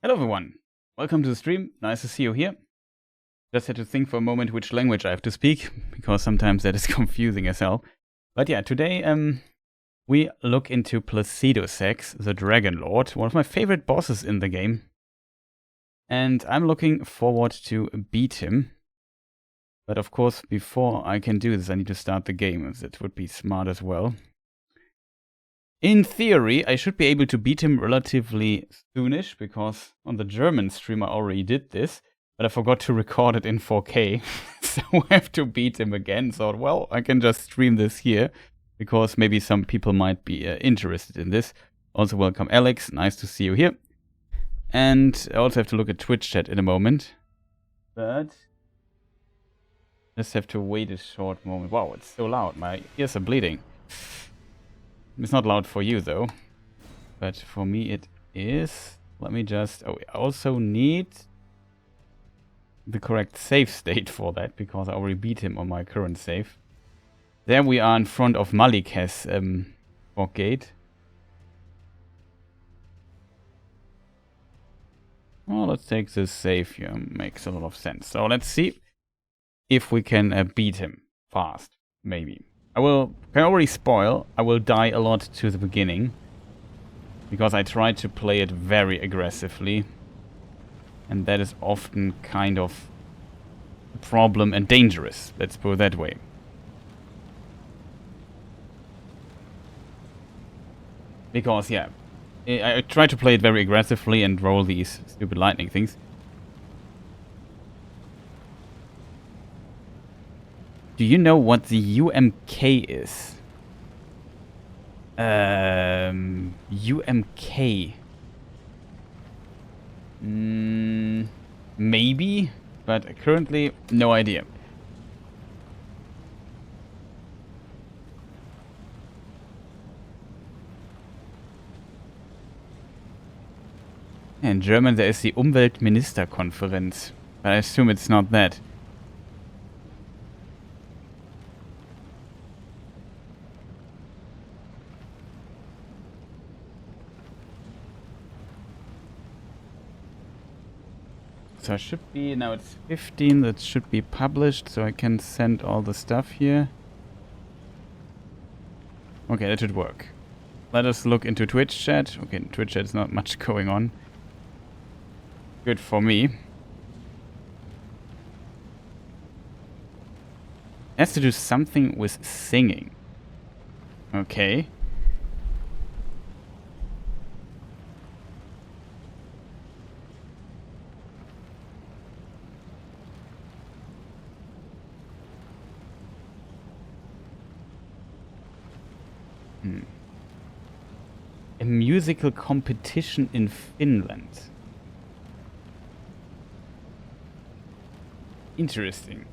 Hello everyone, welcome to the stream, nice to see you here. Just had to think for a moment which language I have to speak, because sometimes that is confusing as hell. But yeah, today we look into Placidusax, the Dragonlord, one of my favorite bosses in the game. And I'm looking forward to beat him. But of course, before I can do this, I need to start the game, as it would be smart as well. In theory, I should be able to beat him relatively soonish, because on the German stream I already did this, but I forgot to record it in 4K, so I have to beat him again. So, well, I can just stream this here, because maybe some people might be interested in this. Also, welcome Alex, nice to see you here. And I also have to look at Twitch chat in a moment, but just have to wait a short moment. Wow, it's so loud, my ears are bleeding. It's not loud for you though, but for me it is. Let me just... Oh, I also need the correct save state for that, because I already beat him on my current save. There we are in front of Maliketh's fog gate. Well, let's take this save here. Makes a lot of sense. So let's see if we can beat him fast. Maybe. Can already spoil, I will die a lot to the beginning, because I try to play it very aggressively, and that is often kind of a problem and dangerous, let's put it that way. Because, yeah, I try to play it very aggressively and roll these stupid lightning things. Do you know what the UMK is? UMK. Maybe, but currently no idea. In German there is the Umweltministerkonferenz, but I assume it's not that. So it should be, now it's 15, that should be published, so I can send all the stuff here. Okay, that should work. Let us look into Twitch chat. Okay, in Twitch chat is not much going on. Good for me. Has to do something with singing. Okay. A musical competition in Finland. Interesting.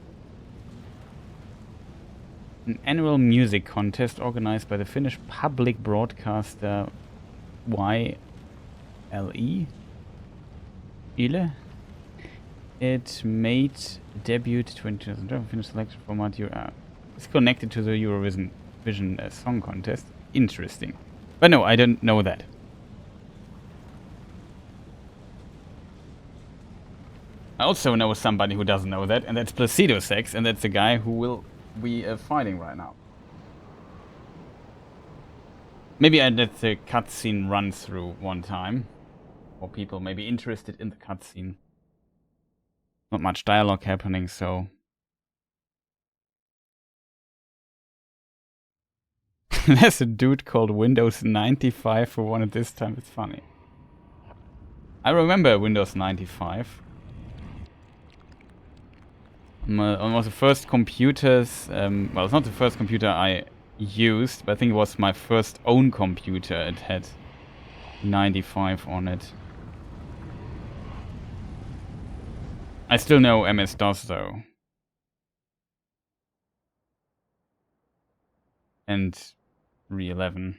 An annual music contest organized by the Finnish public broadcaster YLE. Ile. It made debut 2020 Finnish selection format. It's connected to the Eurovision Song Contest. Interesting. But no, I don't know that. I also know somebody who doesn't know that, and that's Placidusax, and that's the guy who will be fighting right now. Maybe I did the cutscene run through one time, for people maybe interested in the cutscene. Not much dialogue happening, so... There's a dude called Windows 95 who won it this time. It's funny. I remember Windows 95. One of the first computers, well, it's not the first computer I used, but I think it was my first own computer. It had 95 on it. I still know MS-DOS though. And 3.11. I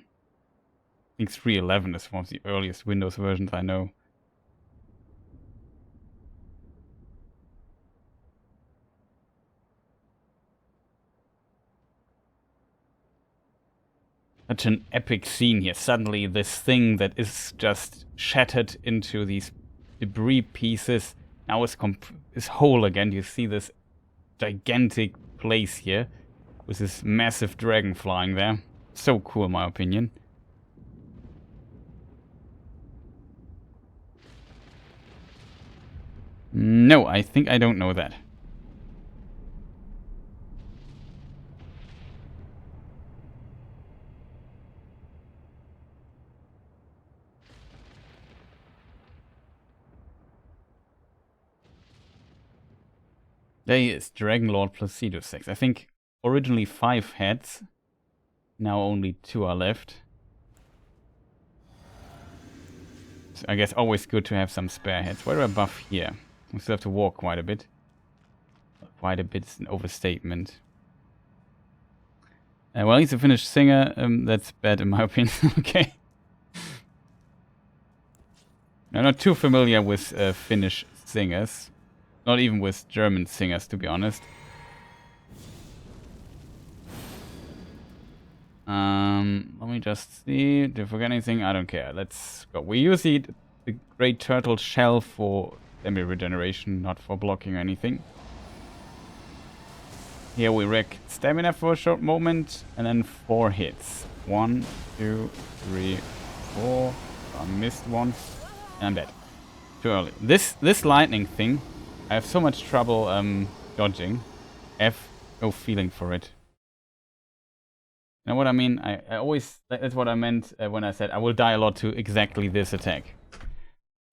think 3.11 is one of the earliest Windows versions I know. Such an epic scene here. Suddenly this thing that is just shattered into these debris pieces now is whole again. You see this gigantic place here with this massive dragon flying there. So cool, in my opinion. No, I think I don't know that. There he is, Dragonlord Placidusax. I think originally 5 heads. Now only 2 are left. So I guess always good to have some spare heads. Where are above here? We still have to walk quite a bit. Quite a bit is an overstatement. Well, he's a Finnish singer. That's bad in my opinion. Okay. I'm not too familiar with Finnish singers. Not even with German singers, to be honest. Let me just see. Did I forget anything? I don't care. Let's go. We use the Great Turtle Shell for semi-regeneration, not for blocking or anything. Here we wreck stamina for a short moment, and then 4 hits. 1, 2, 3, 4. I missed one, and I'm dead. Too early. This lightning thing, I have so much trouble dodging. I have no feeling for it. You know what I mean? I always... That's what I meant when I said I will die a lot to exactly this attack.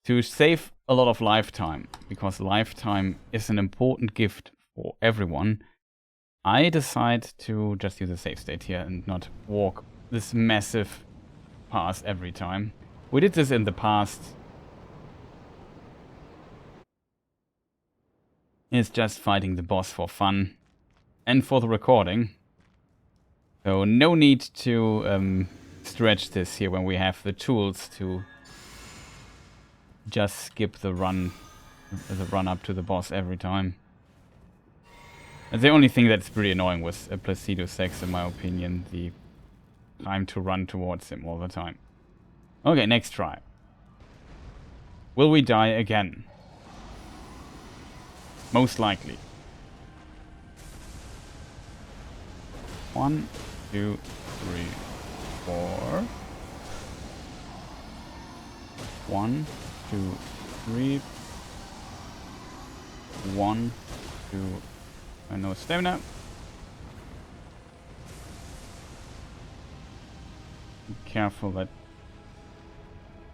To save a lot of lifetime, because lifetime is an important gift for everyone, I decide to just use a save state here and not walk this massive path every time. We did this in the past. It's just fighting the boss for fun and for the recording. So no need to stretch this here when we have the tools to just skip the run up to the boss every time. That's the only thing that's pretty annoying with Placidusax, in my opinion, the time to run towards him all the time. Okay, next try. Will we die again? Most likely. 1, 2, 3, 4. 1, 2, 3. 1, 2. And no stamina. Be careful that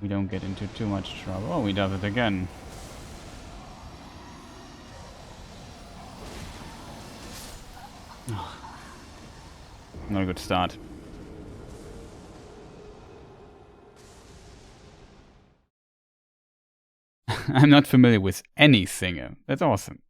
we don't get into too much trouble. Oh, he does it again. Not a good start. I'm not familiar with any singer. That's awesome.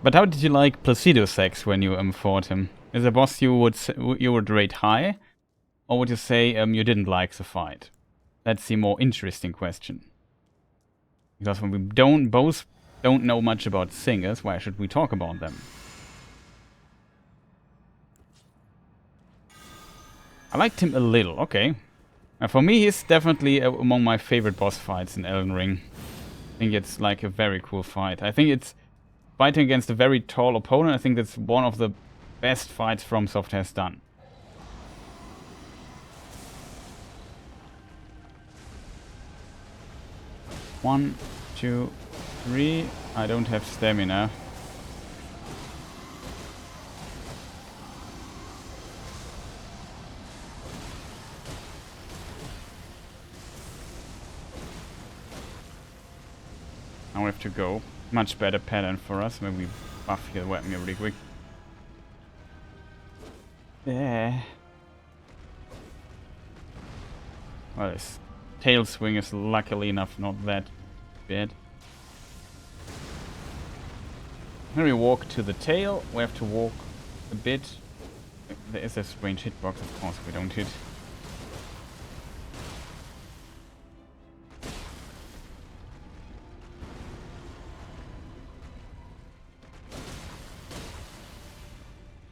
But how did you like Placidusax when you fought him? Is a boss you would rate high, or would you say you didn't like the fight? That's the more interesting question. Because when we both don't know much about singers, why should we talk about them? I liked him a little. Okay. For me, he's definitely among my favorite boss fights in Elden Ring. I think it's like a very cool fight. I think it's fighting against a very tall opponent. I think that's one of the best fights FromSoft has done. One, 2, 3. I don't have stamina. Now we have to go. Much better pattern for us. Maybe we buff here the weapon here really quick. Yeah. Well, this tail swing is luckily enough not that bad. When we walk to the tail, we have to walk a bit. There is a strange hitbox, of course, if we don't hit.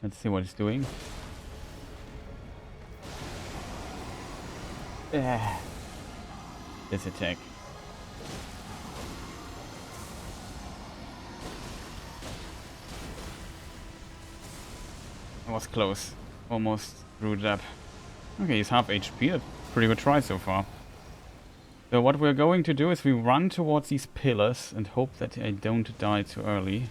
Let's see what he's doing. This attack. That was close. Almost screwed it up. Okay, he's half HP. That's a pretty good try so far. So what we're going to do is we run towards these pillars and hope that I don't die too early.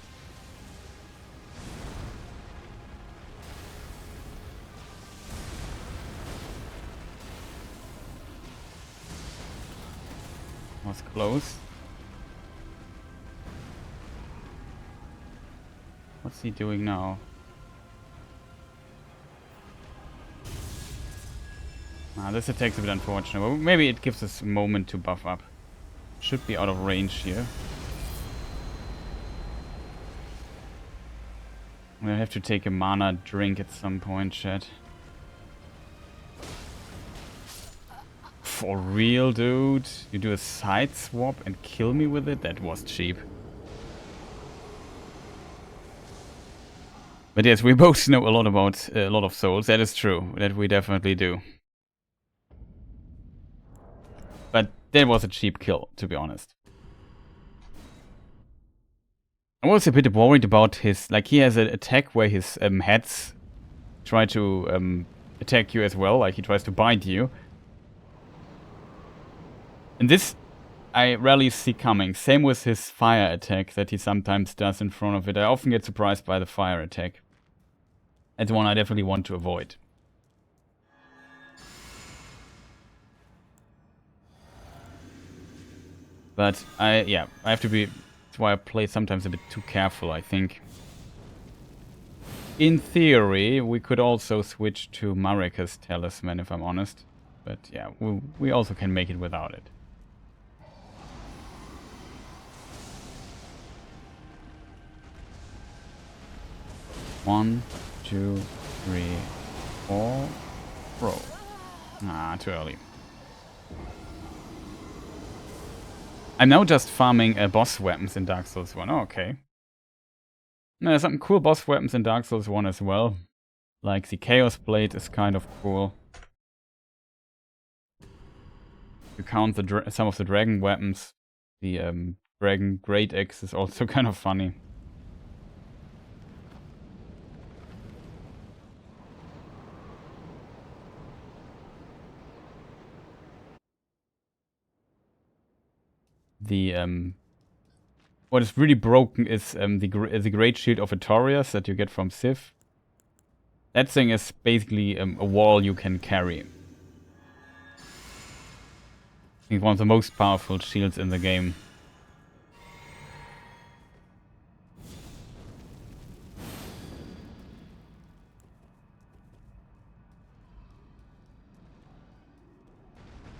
Was close. What's he doing now? This attack's a bit unfortunate. But maybe it gives us a moment to buff up. Should be out of range here. We'll have to take a mana drink at some point, chat. For real, dude? You do a side swap and kill me with it? That was cheap. But yes, we both know a lot about a lot of souls. That is true. That we definitely do. But that was a cheap kill, to be honest. I was a bit worried about his... Like, he has an attack where his heads try to attack you as well. Like, he tries to bite you. And this I rarely see coming. Same with his fire attack that he sometimes does in front of it. I often get surprised by the fire attack. That's one I definitely want to avoid. But I have to be... That's why I play sometimes a bit too careful, I think. In theory, we could also switch to Marika's Talisman, if I'm honest. But yeah, we also can make it without it. One, 2, 3, 4, roll. Ah, too early. I'm now just farming boss weapons in Dark Souls 1. Oh, okay. There's some cool boss weapons in Dark Souls 1 as well. Like the Chaos Blade is kind of cool. You count the some of the dragon weapons. The dragon Great Axe is also kind of funny. The what is really broken is the Great Shield of Artorias that you get from Sif. That thing is basically a wall you can carry. I think one of the most powerful shields in the game.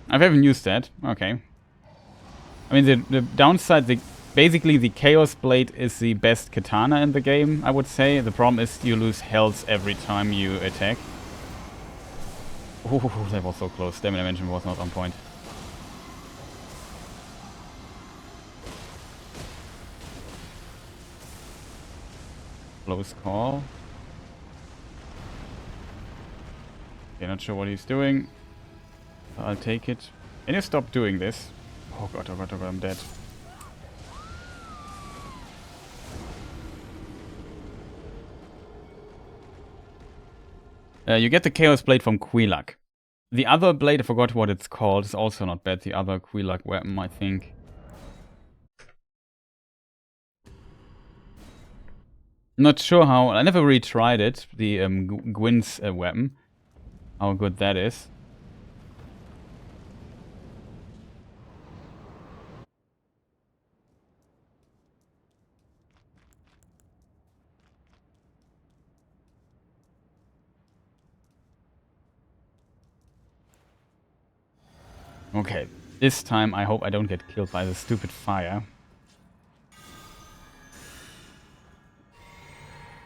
I haven't used that. Okay. I mean, the downside, basically the Chaos Blade is the best katana in the game, I would say. The problem is you lose health every time you attack. Oh, that was so close. Stamina management was not on point. Close call. Okay, not sure what he's doing. I'll take it. Can you stop doing this? Oh god, oh god, oh god, I'm dead. You get the Chaos Blade from Quilak. The other blade, I forgot what it's called, is also not bad. The other Quilak weapon, I think. Not sure how, I never really tried it, the Gwyn's weapon. How good that is. Okay, this time I hope I don't get killed by the stupid fire.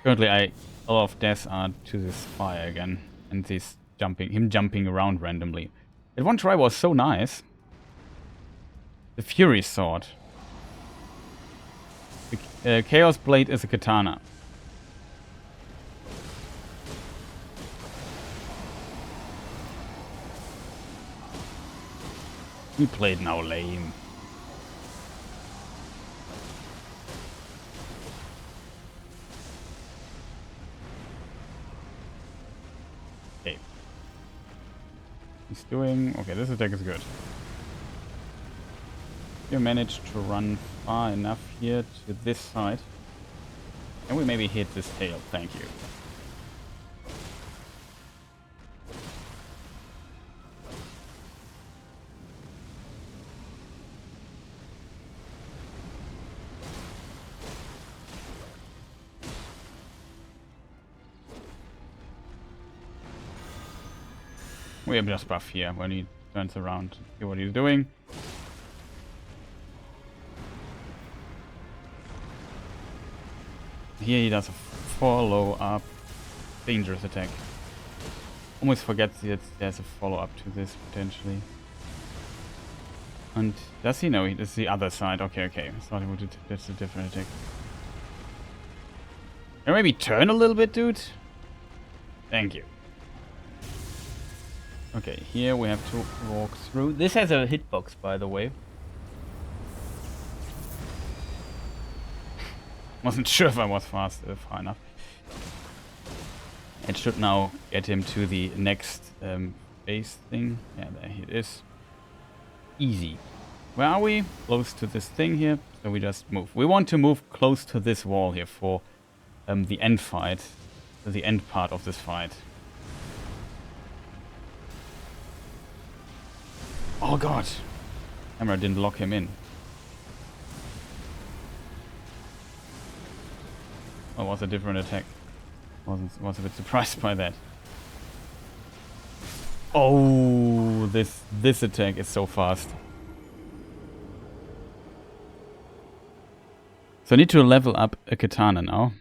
Currently a lot of deaths are to this fire again, and this him jumping around randomly. That one try was so nice. The Fury Sword. The Chaos Blade is a katana. We played now lame. Okay. He's doing... Okay, this attack is good. You managed to run far enough here to this side. And we maybe hit this tail. Thank you. We have just buff here when he turns around. See what he's doing. Here he does a follow-up dangerous attack. Almost forgets that there's a follow-up to this potentially. And does he know it's the other side? Okay, okay. I thought he would. That's a different attack. Can maybe turn a little bit, dude? Thank you. Okay, here we have to walk through. This has a hitbox, by the way. Wasn't sure if I was far enough. It should now get him to the next base thing. Yeah, there it is. Easy. Where are we? Close to this thing here. So we just move. We want to move close to this wall here for the end fight. The end part of this fight. Oh god! Camera didn't lock him in. Oh, it was a different attack. Was a bit surprised by that. Oh, this attack is so fast. So I need to level up a katana now.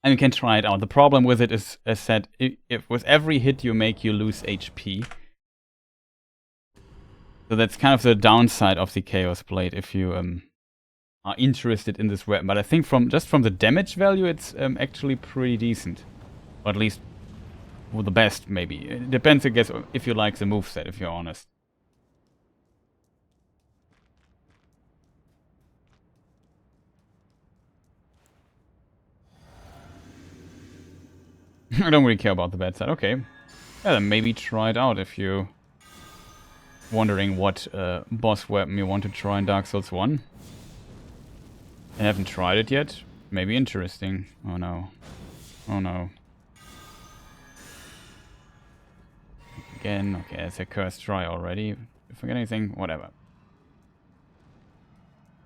And you can try it out. The problem with it is, as said, if with every hit you make, you lose HP. So that's kind of the downside of the Chaos Blade if you are interested in this weapon. But I think just from the damage value, it's actually pretty decent. Or at least well, the best, maybe. It depends, I guess, if you like the moveset, if you're honest. I don't really care about the bad side. Okay. Yeah, then maybe try it out if you're wondering what boss weapon you want to try in Dark Souls 1. I haven't tried it yet. Maybe interesting. Oh no. Oh no. Again. Okay, it's a cursed try already. If I forget anything, whatever.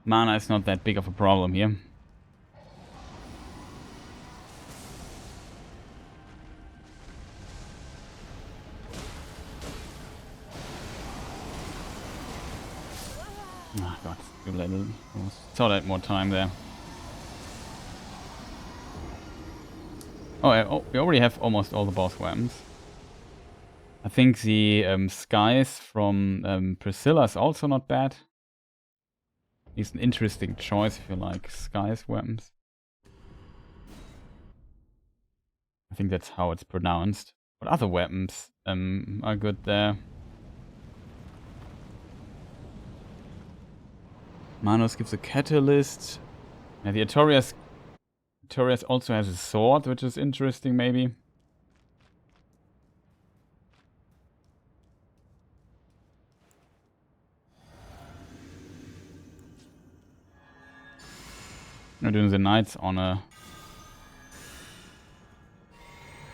Mana is not that big of a problem here. Oh god, too little. Saw that more time there. Oh, we already have almost all the boss weapons. I think the skies from Priscilla is also not bad. It's an interesting choice if you like skies weapons. I think that's how it's pronounced. What other weapons are good there? Manos gives a catalyst. Yeah, the Artorias also has a sword, which is interesting maybe. We're doing the Knight's Honor.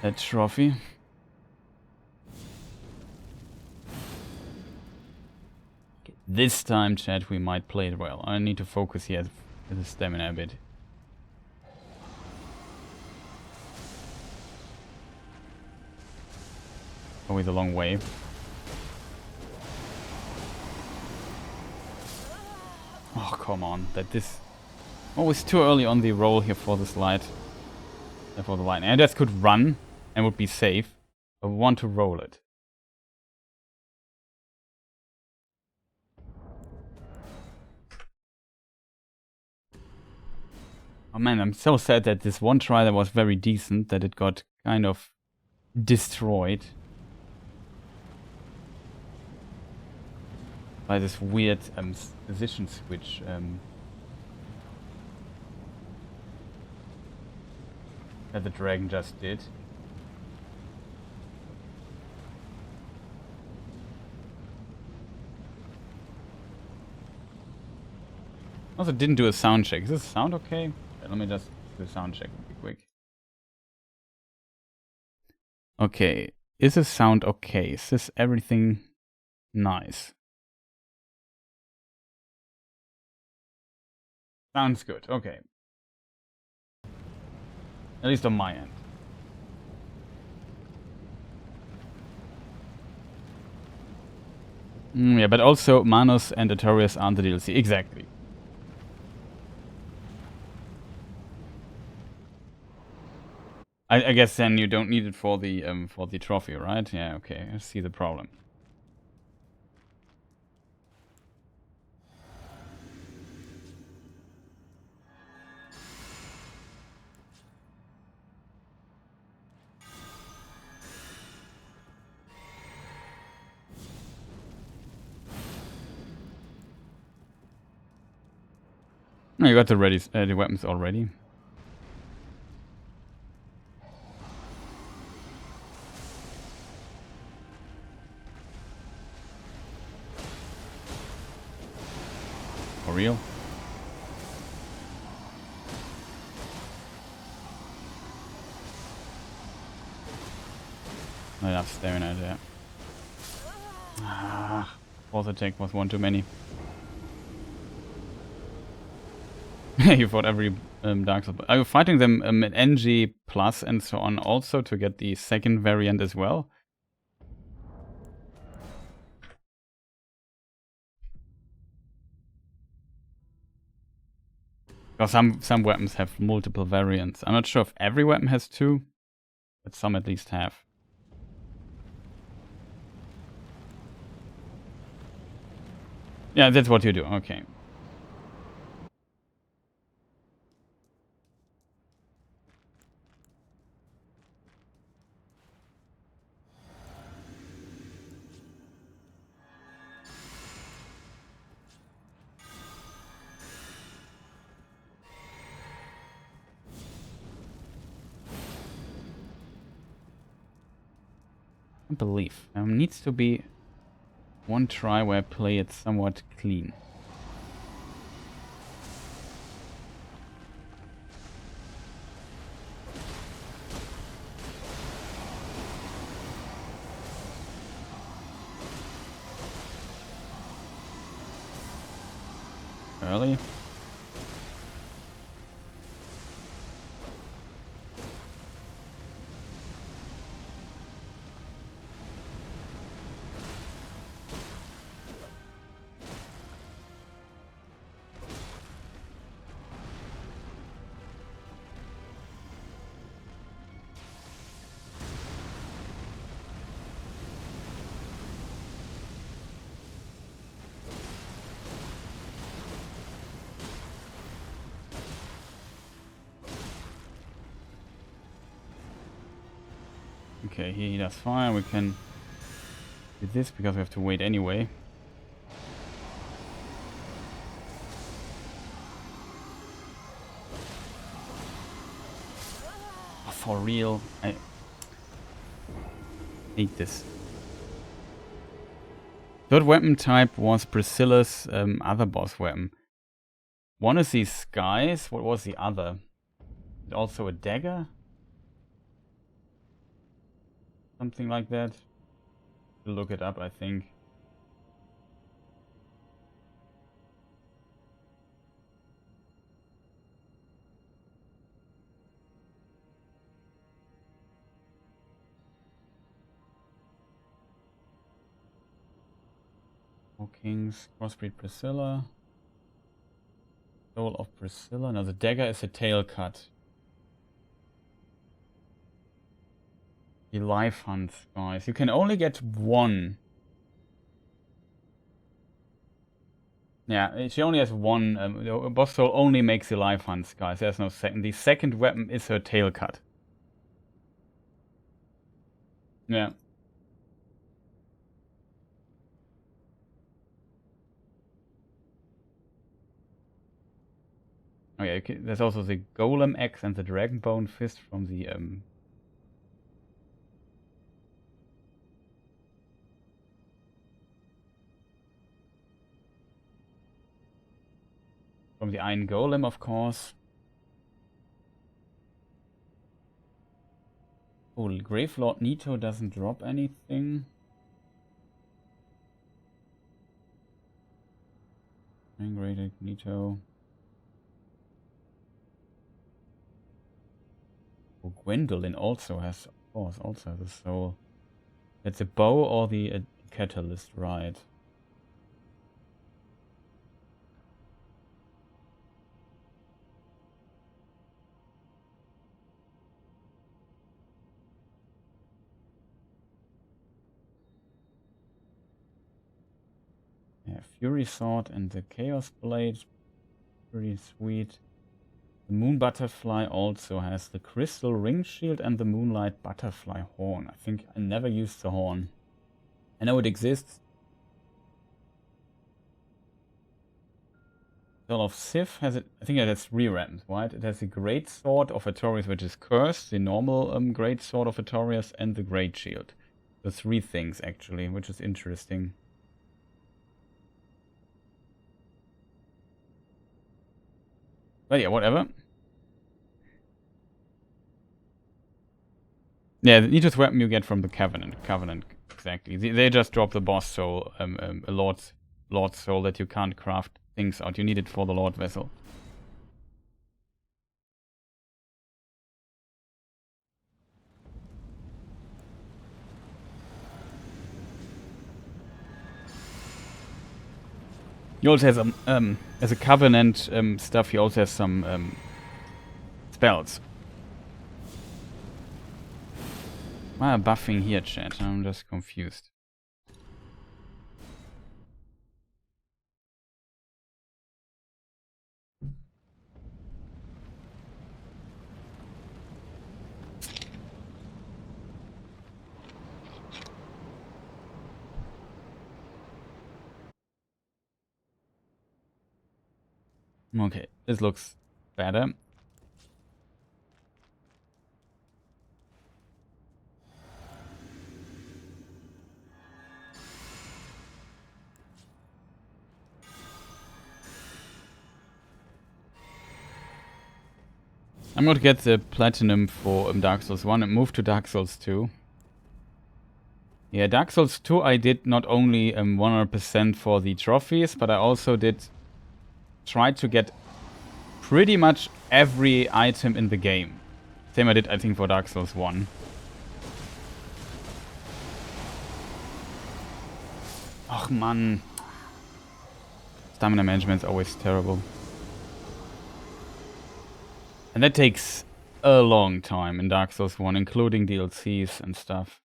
That trophy. Okay, this time, chat, we might play it well. I need to focus here with the stamina a bit. Always a long way. Oh, come on. Always too early on the roll here for the slide. For the line. And I just could run and would be safe. I want to roll it. Oh man, I'm so sad that this one try that was very decent, that it got kind of destroyed. by this weird position switch. That the dragon just did. Also didn't do a sound check. Is this sound okay? Let me just do a sound check real quick. Okay, is this sound okay? Is this everything nice? Sounds good, okay. At least on my end. Yeah, but also Manos and Artorias aren't the DLC. Exactly. I guess then you don't need it for the trophy, right? Yeah, okay. I see the problem. No, you got the weapons already. For real? Not enough stamina there. Ah, fourth attack was one too many. You fought every Dark Souls. Are you fighting them at NG plus and so on also to get the second variant as well? Because some weapons have multiple variants. I'm not sure if every weapon has two, but some at least have. Yeah, that's what you do. Okay. I believe. Needs to be one try where I play it somewhat clean. Early. Okay, he does fire. We can do this because we have to wait anyway. Oh, for real, I hate this. Third weapon type was Priscilla's other boss weapon. One is these skies. What was the other? Also a dagger? Something like that. Look it up, I think. Four Kings, Crossbreed Priscilla. Soul of Priscilla. Now the dagger is a tail cut. The life hunt, guys. You can only get one. Yeah, she only has one. Boss soul only makes the life hunts, guys. There's no second. The second weapon is her tail cut. Yeah. Oh yeah, okay. There's also the Golem Axe and the Dragonbone Fist from the Iron Golem, of course. Oh, Gravelord Nito doesn't drop anything. Great Nito. Oh, Gwendolyn also has, of course, also the soul. That's a bow or the catalyst, right? Yeah, Fury Sword and the Chaos Blade. Pretty sweet. The Moon Butterfly also has the Crystal Ring Shield and the Moonlight Butterfly Horn. I think I never used the horn. I know it exists. Soul of Sif has it. I think it has 3 ramps, right? It has the Great Sword of Artorias, which is cursed, the normal Great Sword of Artorias, and the Great Shield. The 3 things actually, which is interesting. But yeah, whatever. Yeah, the neatest weapon you get from the Covenant. Exactly. They just drop the boss soul, a Lord's soul that you can't craft things out. You need it for the Lord vessel. You also have some, as a Covenant stuff, you also have some spells. Why am I buffing here, chat? I'm just confused. Okay, this looks better. I'm going to get the Platinum for Dark Souls 1 and move to Dark Souls 2. Yeah, Dark Souls 2 I did not only 100% for the trophies, but I also did try to get pretty much every item in the game. Same I did, I think, for Dark Souls 1. Ach man. Stamina management is always terrible. And that takes a long time in Dark Souls 1, including DLCs and stuff.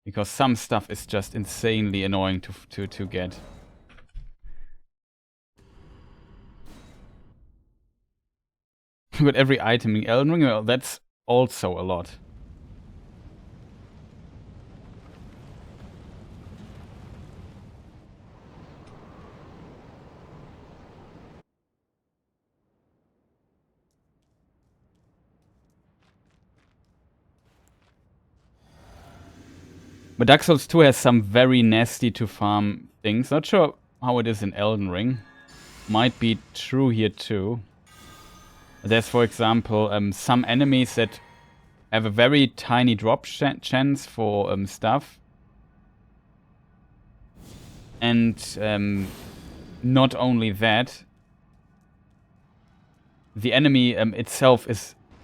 Because some stuff is just insanely annoying to get. But every item in Elden Ring, well, that's also a lot. But Dark Souls 2 has some very nasty to farm things. Not sure how it is in Elden Ring. Might be true here too. There's, for example, some enemies that have a very tiny drop chance for stuff. And not only that, the enemy itself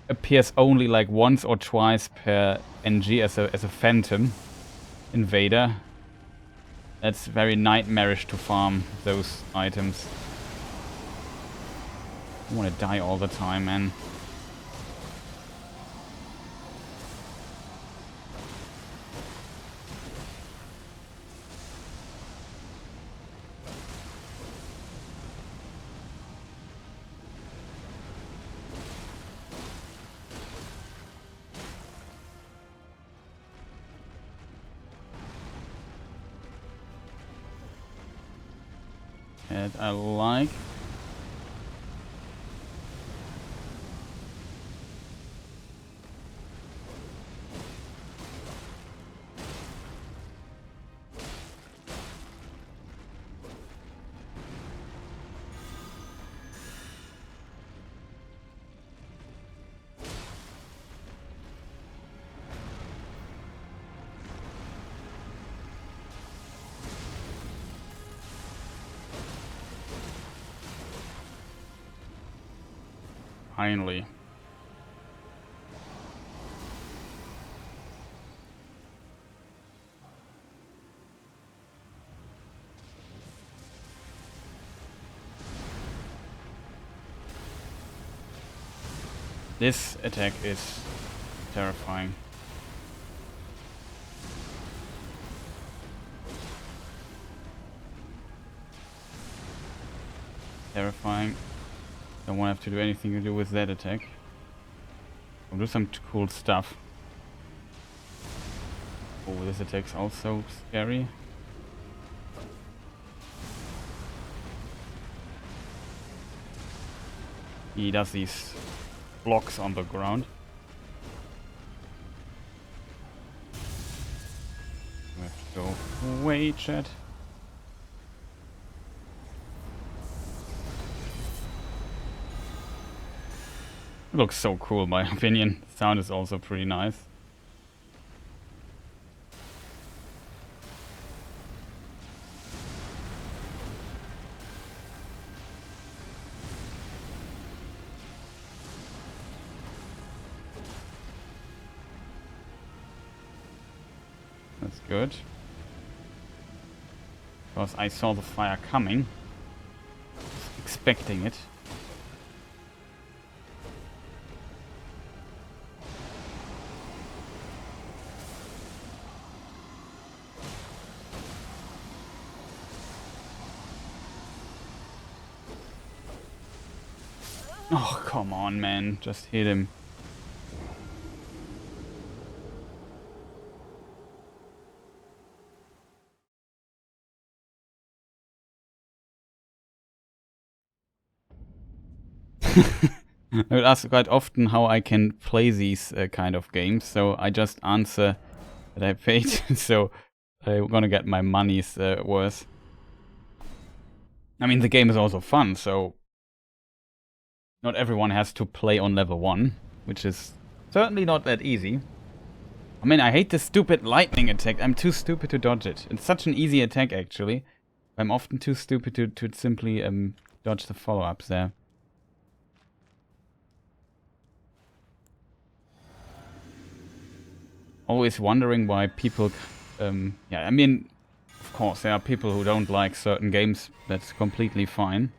appears only like once or twice per NG as a phantom invader. That's very nightmarish to farm those items. I want to die all the time, man. And I like. Finally. This attack is terrifying. Terrifying. Don't want to have to do anything to do with that attack. I'll do some cool stuff. Oh, this attack's also scary. He does these blocks on the ground. We have to go away, chat. It looks so cool, in my opinion. Sound is also pretty nice. That's good. Because I saw the fire coming. Expecting it. Oh, come on, man. Just hit him. I would ask quite often how I can play these kind of games, so I just answer that I paid, so I'm gonna get my money's worth. I mean, the game is also fun, so not everyone has to play on level 1, which is certainly not that easy. I mean, I hate this stupid lightning attack. I'm too stupid to dodge it. It's such an easy attack, actually. I'm often too stupid to simply dodge the follow-ups there. Always wondering why people... yeah, I mean, of course, there are people who don't like certain games. That's completely fine.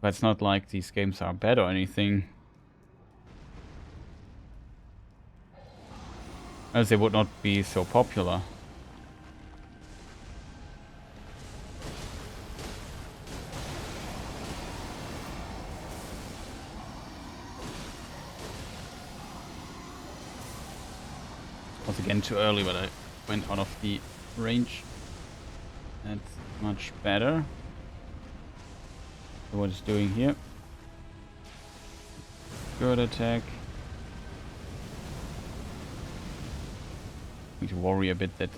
But it's not like these games are bad or anything. Else they would not be so popular. Was again too early, but I went out of the range. That's much better. So what it's doing here. Good attack. Need to worry a bit that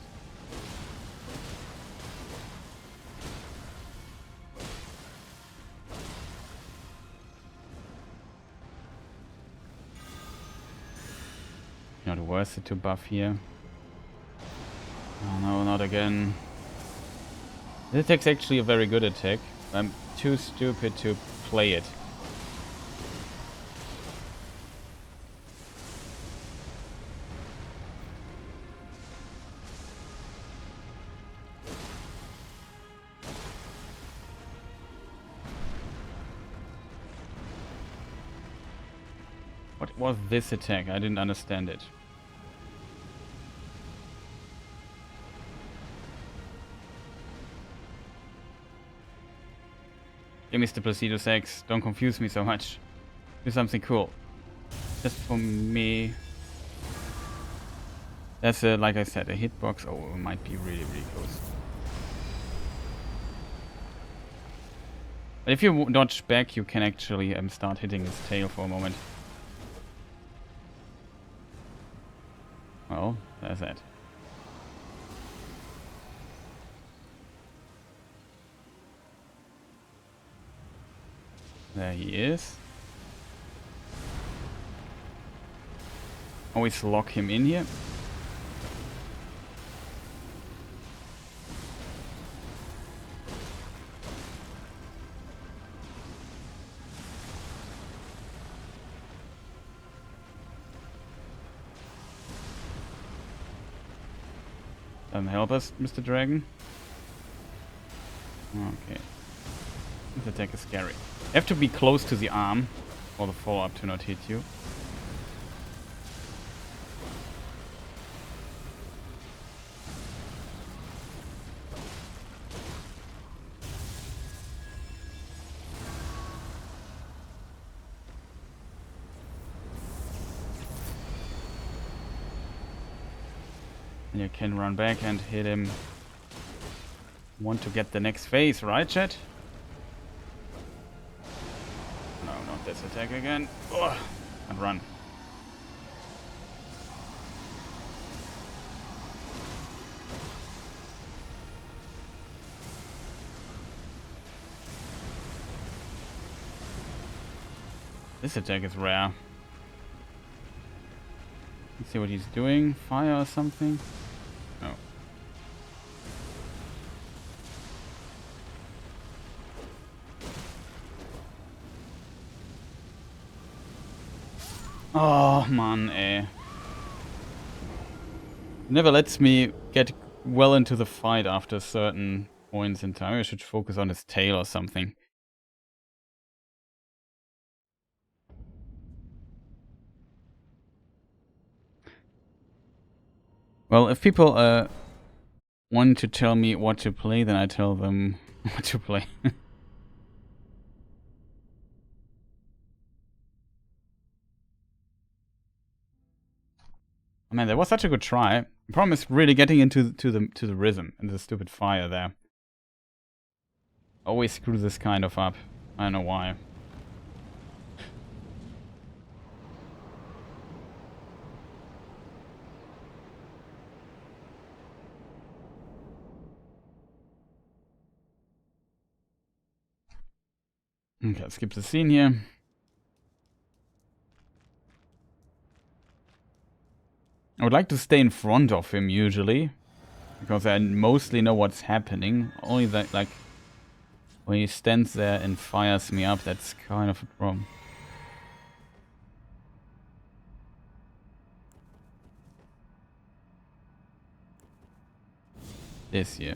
not worth it to buff here. Oh no, not again. This attack's actually a very good attack. I'm too stupid to play it. What was this attack? I didn't understand it. Hey, Mr. Placidusax, don't confuse me so much. Do something cool. Just for me. That's like I said, a hitbox. Oh, it might be really, really close. But if you dodge back, you can actually start hitting his tail for a moment. Well, there's that. There he is. Always lock him in here. help us, Mr. Dragon. Okay. This attack is scary. You have to be close to the arm for the follow-up to not hit you. And you can run back and hit him. Want to get the next phase, right, chat? No, not this attack again. Ugh. And run. This attack is rare. Let's see what he's doing. Fire or something? No. Oh, man, Never lets me get well into the fight after certain points in time. I should focus on his tail or something. Well, if people want to tell me what to play, then I tell them what to play. Oh, man, that was such a good try. The problem is really getting into the rhythm and the stupid fire there. Always screw this kind of up. I don't know why. Okay, let's skip the scene here. I would like to stay in front of him usually, because I mostly know what's happening. Only that, like, when he stands there and fires me up, that's kind of a problem. This here.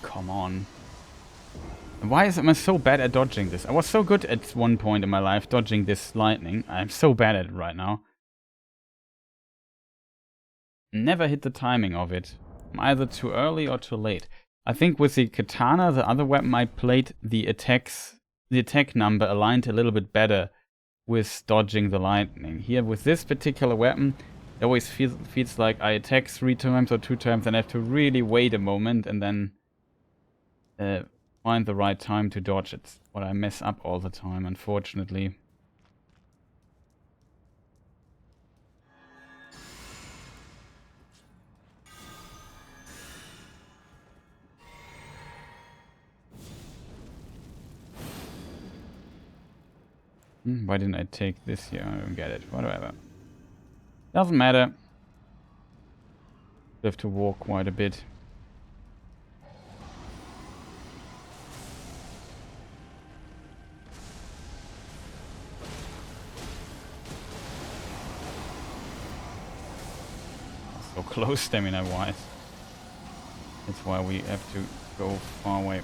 Come on. Why am I so bad at dodging this? I was so good at one point in my life dodging this lightning. I'm so bad at it right now. Never hit the timing of it. I'm either too early or too late. I think with the katana, the other weapon, I played the attack number aligned a little bit better with dodging the lightning. Here with this particular weapon, it always feels like I attack 3 times or 2 times and I have to really wait a moment and then find the right time to dodge it. What I mess up all the time, unfortunately. Why didn't I take this here? I don't get it. Whatever. Doesn't matter. I have to walk quite a bit. So close stamina-wise. That's why we have to go far away.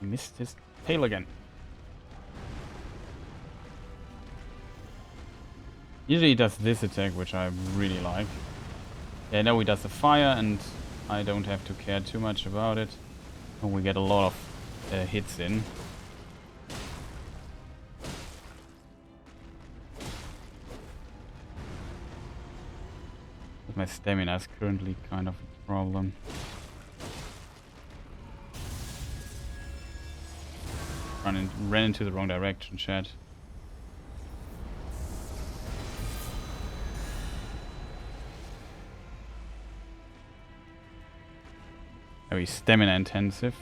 He missed his tail again. Usually he does this attack, which I really like. Yeah, now he does the fire, and I don't have to care too much about it. And we get a lot of hits in. But my stamina is currently kind of a problem. Ran into the wrong direction, chat. Very stamina intensive.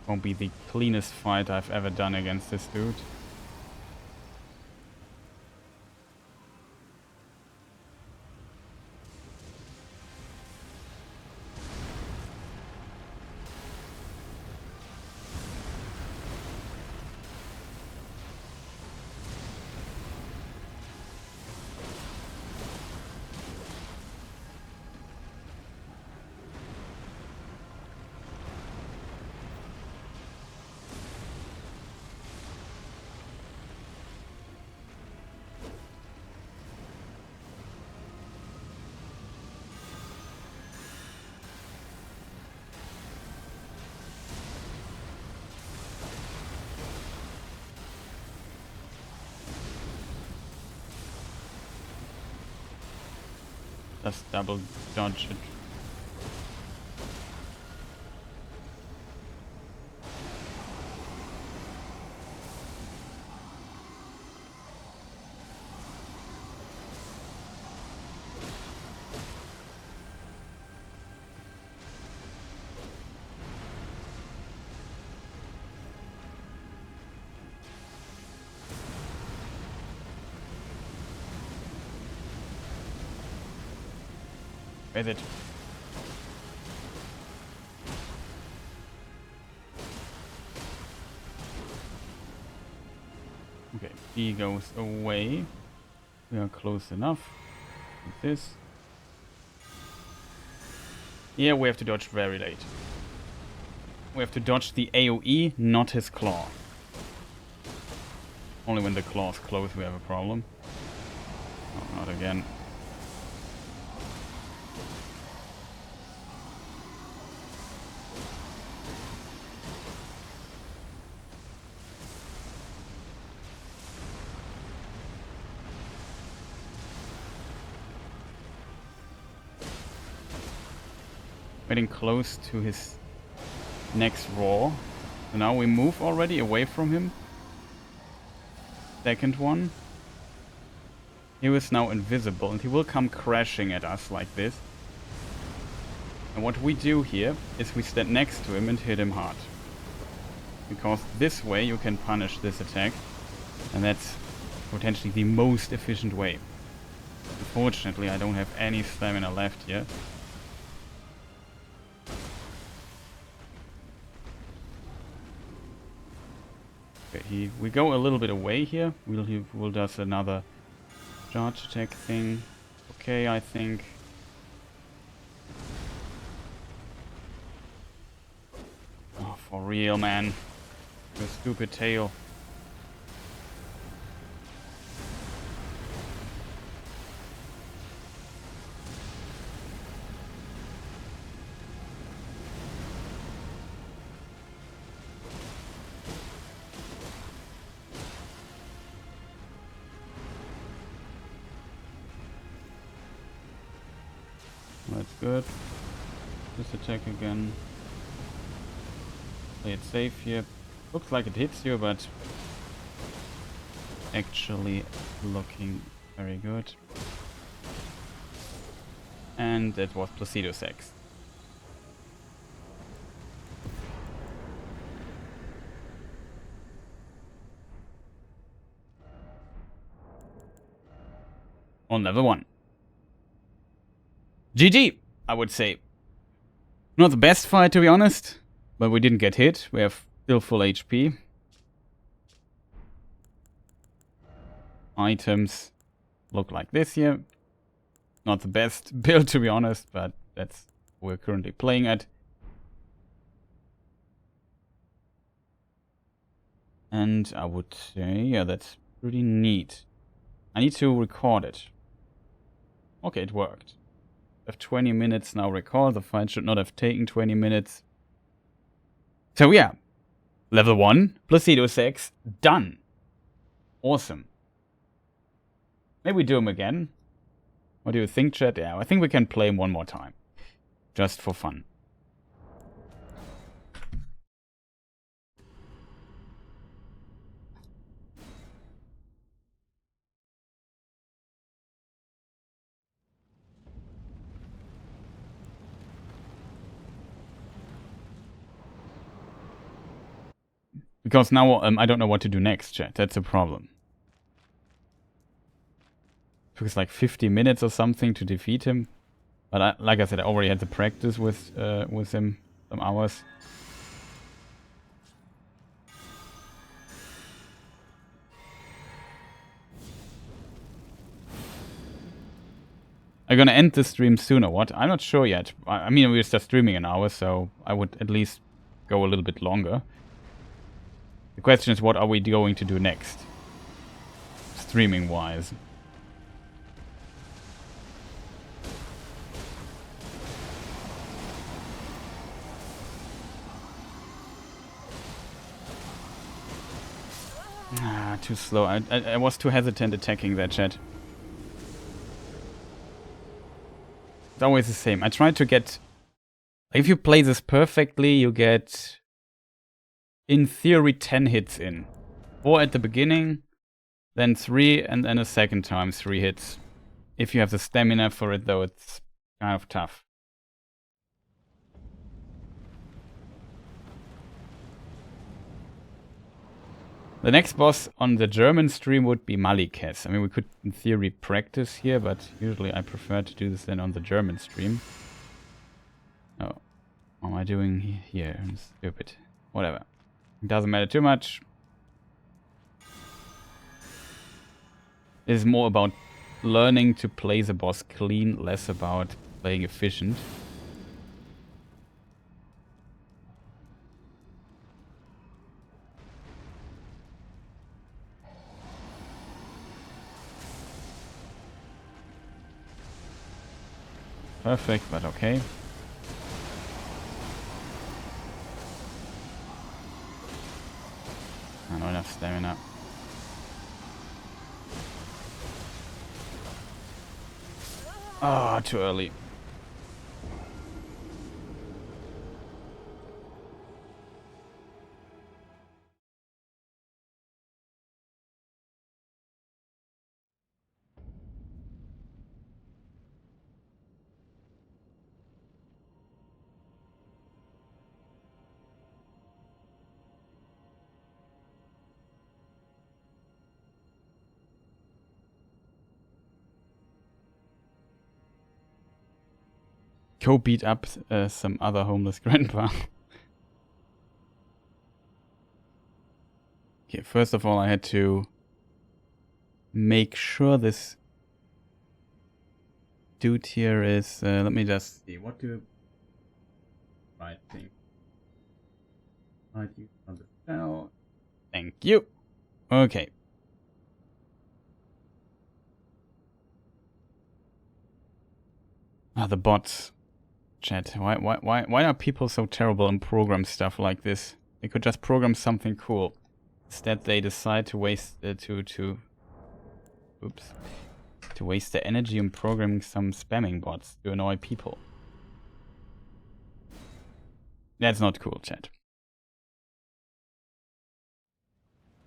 Won't be the cleanest fight I've ever done against this dude. Just double dodge it. Where's it? Okay, he goes away. We are close enough. Like this. Yeah, we have to dodge very late. We have to dodge the AoE, not his claw. Only when the claw's close we have a problem. Oh, not again. Getting close to his next roar. So now we move already away from him. Second one. He is now invisible and he will come crashing at us like this. And what we do here is we stand next to him and hit him hard. Because this way you can punish this attack. And that's potentially the most efficient way. Unfortunately, I don't have any stamina left here. Okay, we go a little bit away here. We'll does another charge attack thing. Okay, I think. Oh, for real, man. Your stupid tail. That's good. This attack again. Play it safe here. Looks like it hits you, but actually looking very good. And that was Placidusax. On level 1. GG, I would say. Not the best fight, to be honest, but we didn't get hit. We have still full HP. Items look like this here. Not the best build, to be honest, but that's what we're currently playing at. And I would say, yeah, that's pretty neat. I need to record it. Okay, it worked. Have 20 minutes now record. The fight should not have taken 20 minutes. So yeah, level 1, Placidusax, done. Awesome. Maybe we do him again. What do you think, chat? Yeah, I think we can play him one more time. Just for fun. Because now I don't know what to do next, chat. That's a problem. It took us like 50 minutes or something to defeat him. But like I said, I already had the practice with him some hours. I'm gonna end the stream soon or what? I'm not sure yet. I mean, we're just streaming an hour, so I would at least go a little bit longer. The question is, what are we going to do next? Streaming-wise. Ah, too slow. I was too hesitant attacking that, chat. It's always the same. I try to get... If you play this perfectly, you get, in theory, 10 hits in. 4 at the beginning, then 3, and then a second time 3 hits. If you have the stamina for it, though, it's kind of tough. The next boss on the German stream would be Maliketh. I mean, we could, in theory, practice here, but usually I prefer to do this then on the German stream. Oh, what am I doing here? I'm stupid. Whatever. It doesn't matter too much. It is more about learning to play the boss clean, less about playing efficient. Perfect, but okay. Not enough stamina. Ah, too early. Go beat up some other homeless grandpa. Okay, first of all, I had to make sure this dude here is... let me just see. What do... Right thing. Right, you on the spell. Thank you. Okay. Ah, the bots. Chat. Why are people so terrible and program stuff like this? They could just program something cool. Instead, they decide to waste to waste their energy on programming some spamming bots to annoy people. That's not cool, chat.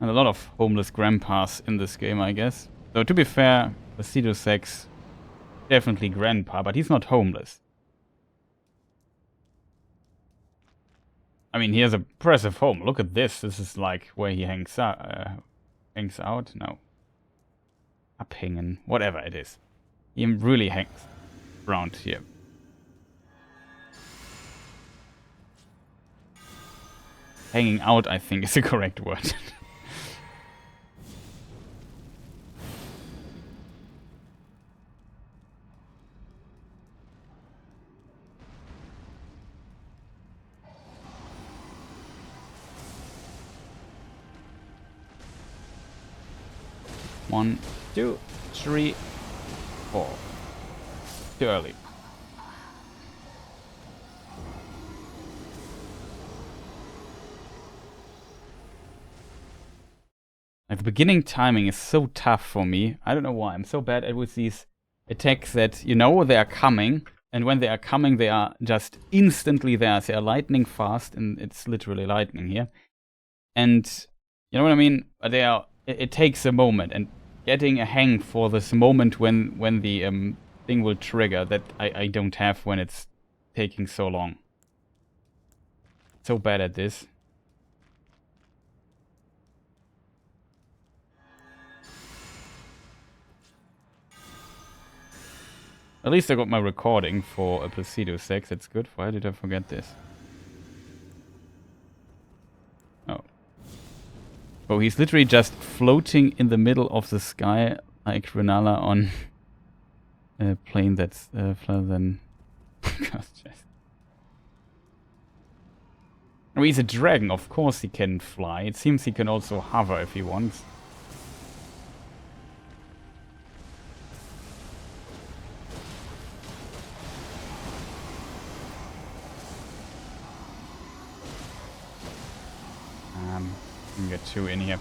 And a lot of homeless grandpas in this game, I guess. Though to be fair, Placidusax definitely grandpa, but he's not homeless. I mean, he has a impressive home. Look at this. This is like where he hangs out. No. Abhängen. Whatever it is. He really hangs around here. Hanging out, I think, is the correct word. One, 2, 3, 4. Too early. Like, the beginning timing is so tough for me. I don't know why. I'm so bad at with these attacks that you know they are coming, and when they are coming, they are just instantly there. They are lightning fast, and it's literally lightning here. And you know what I mean? They are. It takes a moment, and getting a hang for this moment when the thing will trigger that I don't have when it's taking so long. So bad at this. At least I got my recording for a Placidusax. That's good. Why did I forget this? Oh. Oh, he's literally just floating in the middle of the sky like Renala on a plane that's further than... Oh, he's a dragon. Of course he can fly. It seems he can also hover if he wants. We get 2 in here.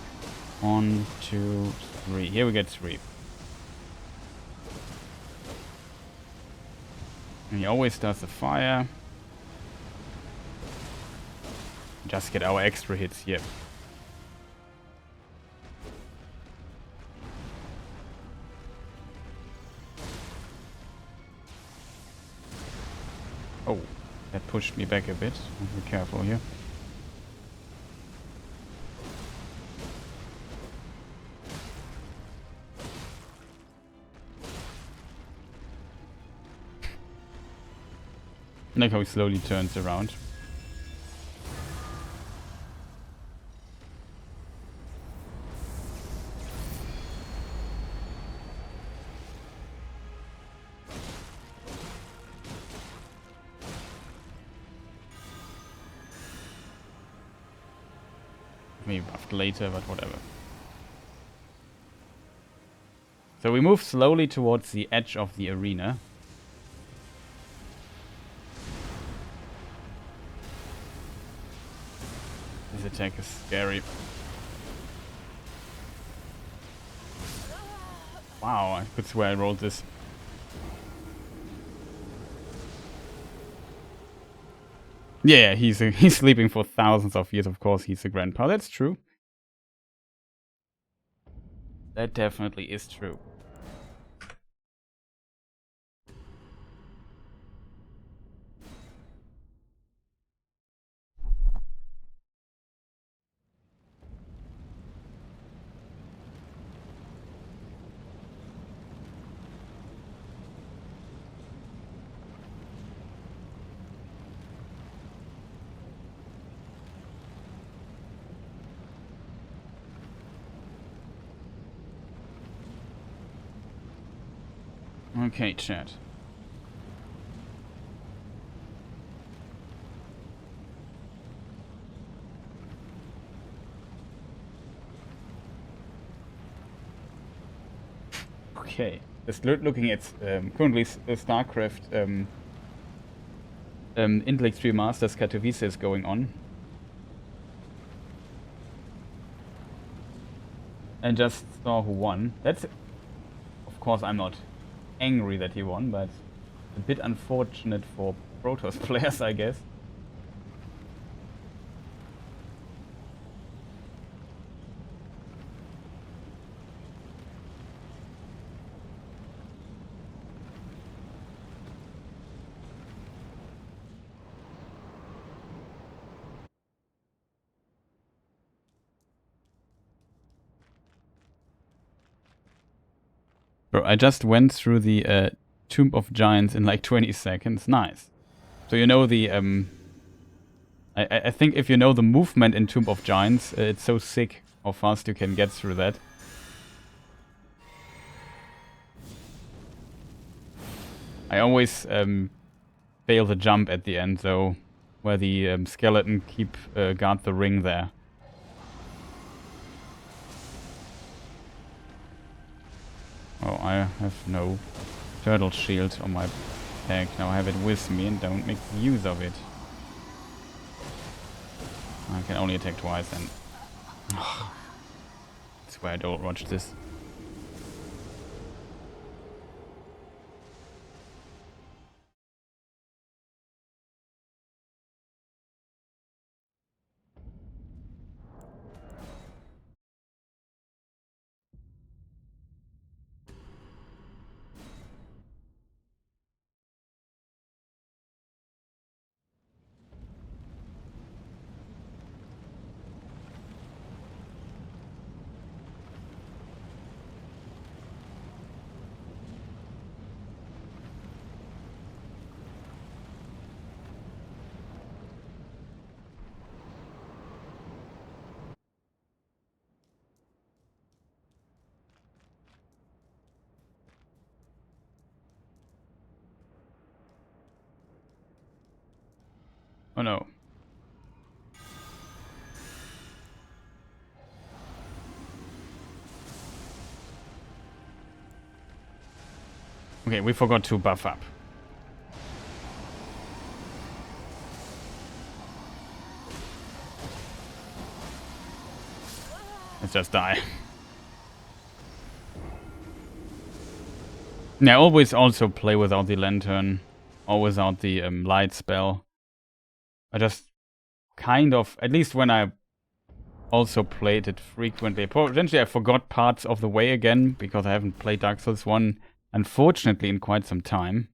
1, 2, 3. Here we get 3. And he always does the fire. Just get our extra hits here. Oh, that pushed me back a bit. Be careful here. Like how he slowly turns around. Maybe buffed later, but whatever. So we move slowly towards the edge of the arena. This attack is scary. Wow, I could swear I rolled this. Yeah, he's sleeping for thousands of years. Of course, he's a grandpa. That's true. That definitely is true. Okay, chat. Okay, just looking at currently StarCraft Intellect 3 Masters Katowice is going on. And just saw who won. That's... Of course I'm not angry that he won, but a bit unfortunate for Protoss players, I guess. Bro, I just went through the Tomb of Giants in like 20 seconds. Nice. So you know the... I think if you know the movement in Tomb of Giants, it's so sick how fast you can get through that. I always fail the jump at the end, though, where the skeleton keep guard the ring there. Oh, I have no turtle shield on my pack. Now I have it with me and don't make use of it. I can only attack twice and... That's why I don't watch this. Oh no. Okay, we forgot to buff up. Let's just die. Yeah, always also play without the lantern. Or without the light spell. I just kind of, at least when I also played it frequently. Potentially I forgot parts of the way again, because I haven't played Dark Souls 1, unfortunately, in quite some time.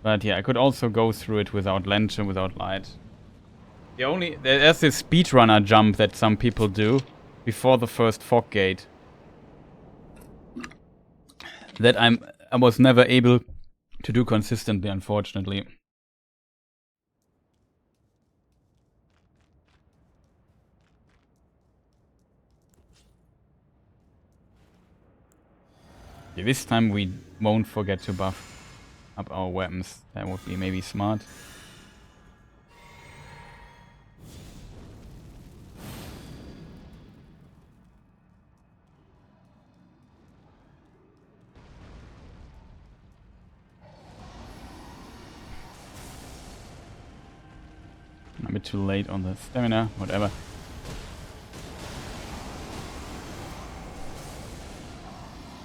But yeah, I could also go through it without lantern, without light. There's this speedrunner jump that some people do before the first fog gate. That I was never able to do consistently, unfortunately. Yeah, this time we won't forget to buff up our weapons. That would be maybe smart. A bit too late on the stamina, whatever.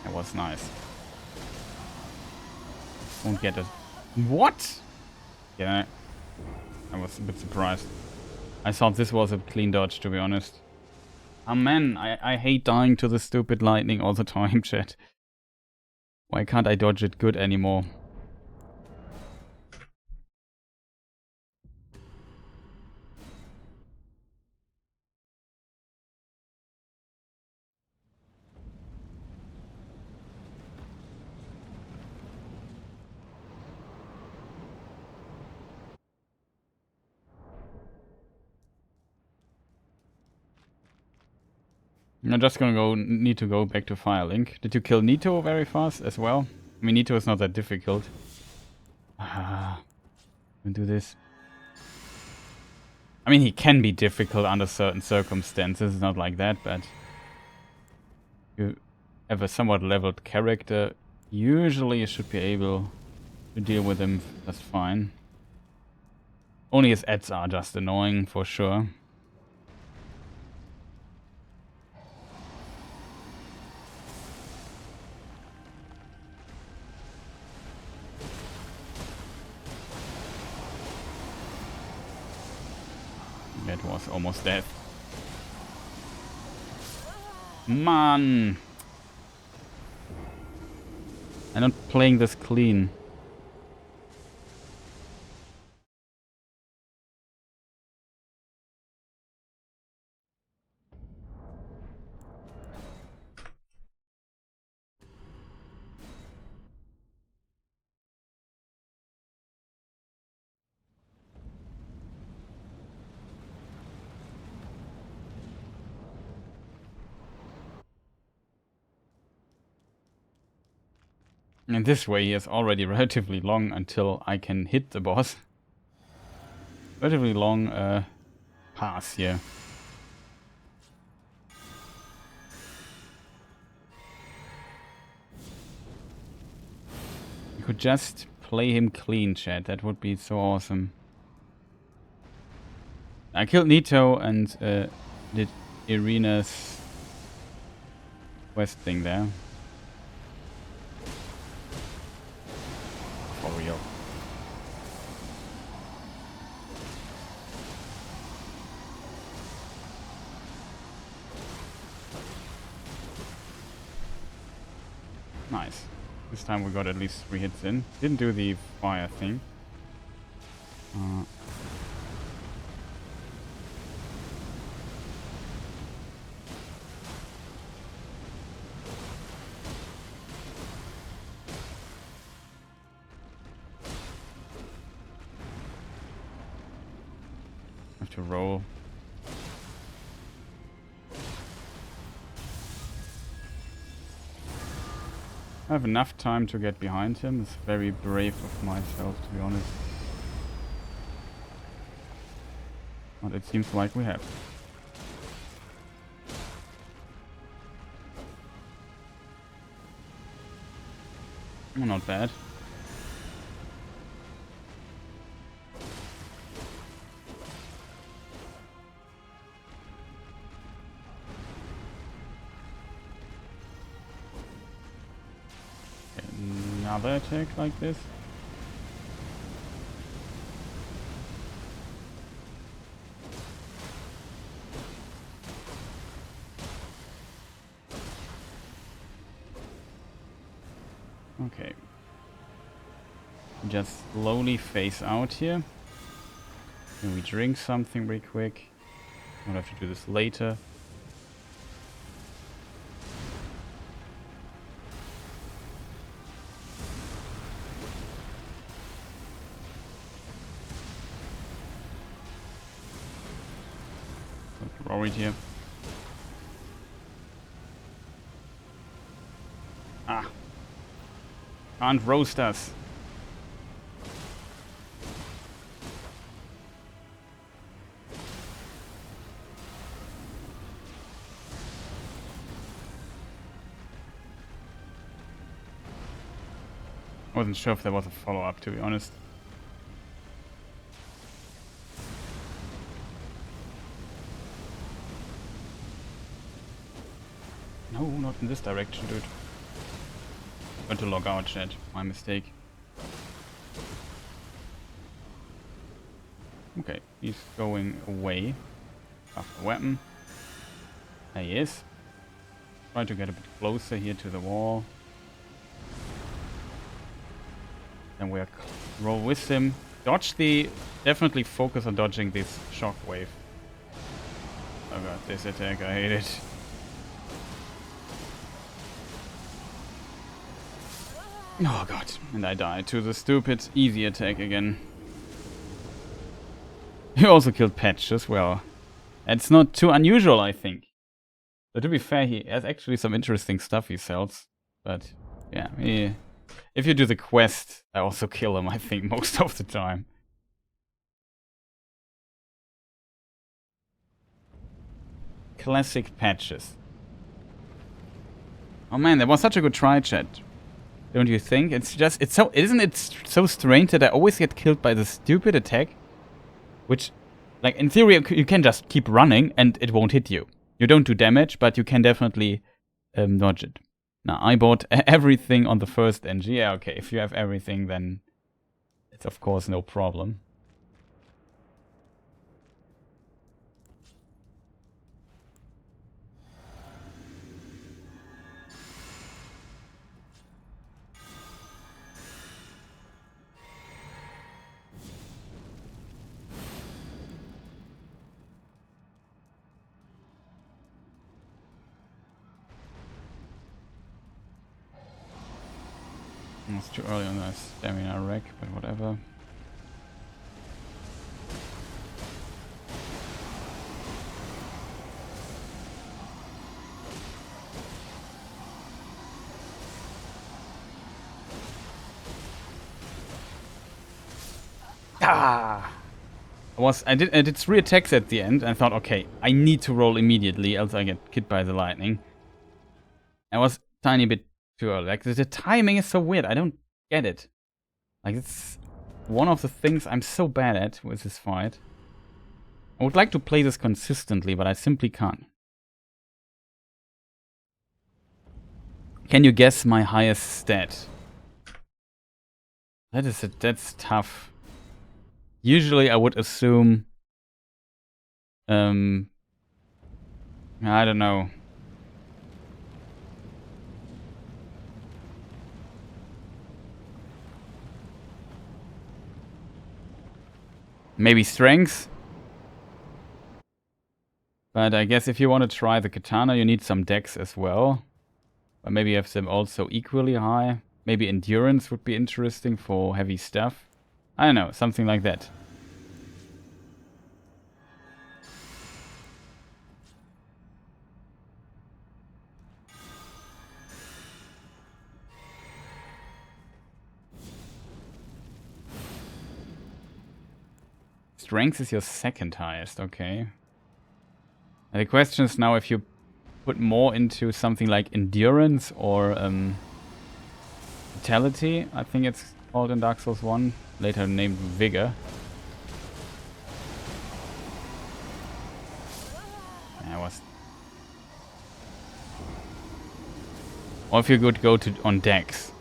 That was nice. Won't get it. What? Yeah, I was a bit surprised. I thought this was a clean dodge, to be honest. Oh man, I hate dying to the stupid lightning all the time, chat. Why can't I dodge it good anymore? I'm just gonna need to go back to Firelink. Did you kill Nito very fast as well? I mean, Nito is not that difficult. Ah, do this. I mean, he can be difficult under certain circumstances. It's not like that, but you have a somewhat leveled character. Usually, you should be able to deal with him just fine. Only his ads are just annoying for sure. That was almost dead. Man! I'm not playing this clean. In this way, he is already relatively long until I can hit the boss. Relatively long pass here. You could just play him clean, chat. That would be so awesome. I killed Nito and did Irina's quest thing there. For real. Nice. This time we got at least 3 hits in. Didn't do the fire thing. Have to roll. I have enough time to get behind him. It's very brave of myself, to be honest. But it seems like we have. Well, not bad. Another attack like this. Okay. Just slowly phase out here. Can we drink something real quick? I'll have to do this later. Worried here. Ah. Can't roast us. I wasn't sure if there was a follow-up, to be honest. No, not in this direction, dude. Got to log out, chat. My mistake. Okay, he's going away. After weapon. There he is. Try to get a bit closer here to the wall. Then we'll roll with him. Dodge the... Definitely focus on dodging this shockwave. Oh god, this attack, I hate it. Oh god, and I died to the stupid easy attack again. He also killed Patch as well. It's not too unusual, I think. But to be fair, he has actually some interesting stuff he sells. But yeah, if you do the quest, I also kill him, I think, most of the time. Classic Patches. Oh man, that was such a good try, chat. Don't you think? It's just, it's so, isn't it so strange that I always get killed by the stupid attack? Which, like, in theory, you can just keep running and it won't hit you. You don't do damage, but you can definitely dodge it. Now, I bought everything on the first NG. Yeah, okay, if you have everything, then it's of course no problem. It's too early on the stamina wreck, but whatever. Ah! I did 3 attacks at the end and I thought, okay, I need to roll immediately, else I get hit by the lightning. I was a tiny bit too early. Like, the timing is so weird. I don't get it. Like, it's one of the things I'm so bad at with this fight. I would like to play this consistently, but I simply can't. Can you guess my highest stat? That's tough. Usually I would assume... I don't know. Maybe strength? But I guess if you want to try the katana, you need some dex as well. But maybe have them also equally high. Maybe endurance would be interesting for heavy stuff. I don't know, something like that. strength is your second highest, okay. And the question is now if you put more into something like endurance or vitality, I think it's called in Dark Souls 1, later named vigor. Or if you could go to on dex.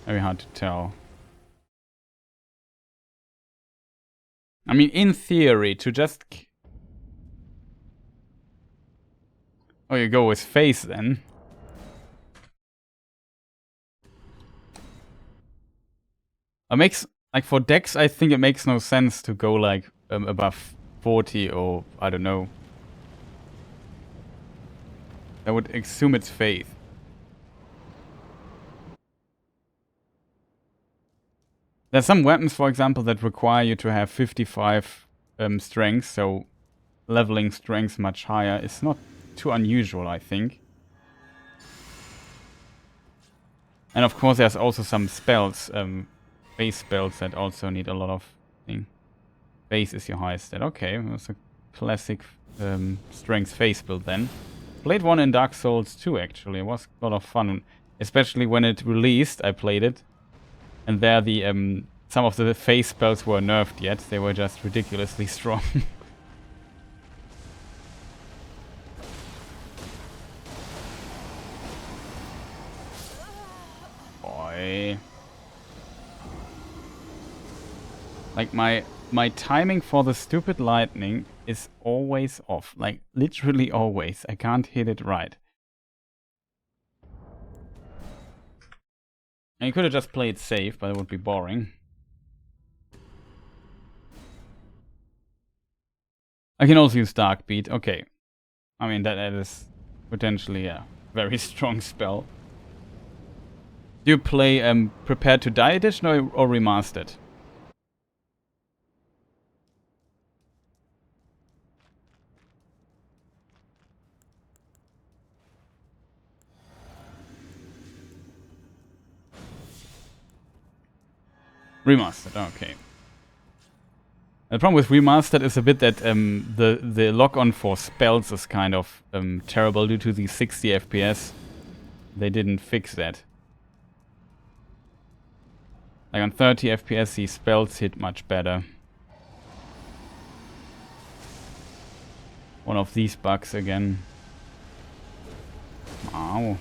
Very hard to tell. I mean, in theory, to just... Oh, you go with face then. It makes... Like, for dex, I think it makes no sense to go, like, above 40 or... I don't know. I would assume it's faith. There's some weapons, for example, that require you to have 55 strength, so leveling strength much higher is not too unusual, I think. And of course, there's also some spells, base spells that also need a lot of thing. Base is your highest stat. Okay, that's a classic strength face build then. Played one in Dark Souls 2 actually. It was a lot of fun, especially when it released. I played it. And there the some of the phase spells were nerfed yet. They were just ridiculously strong. Boy. Like my timing for the stupid lightning is always off. Like literally always. I can't hit it right. And you could have just played safe, but it would be boring. I can also use Dark Beat. Okay. I mean, that is potentially a very strong spell. Do you play Prepared to Die edition or remastered? Remastered, okay. The problem with remastered is a bit that the lock-on for spells is kind of terrible due to the 60 FPS. They didn't fix that. Like on 30 FPS, the spells hit much better. One of these bugs again. Ow.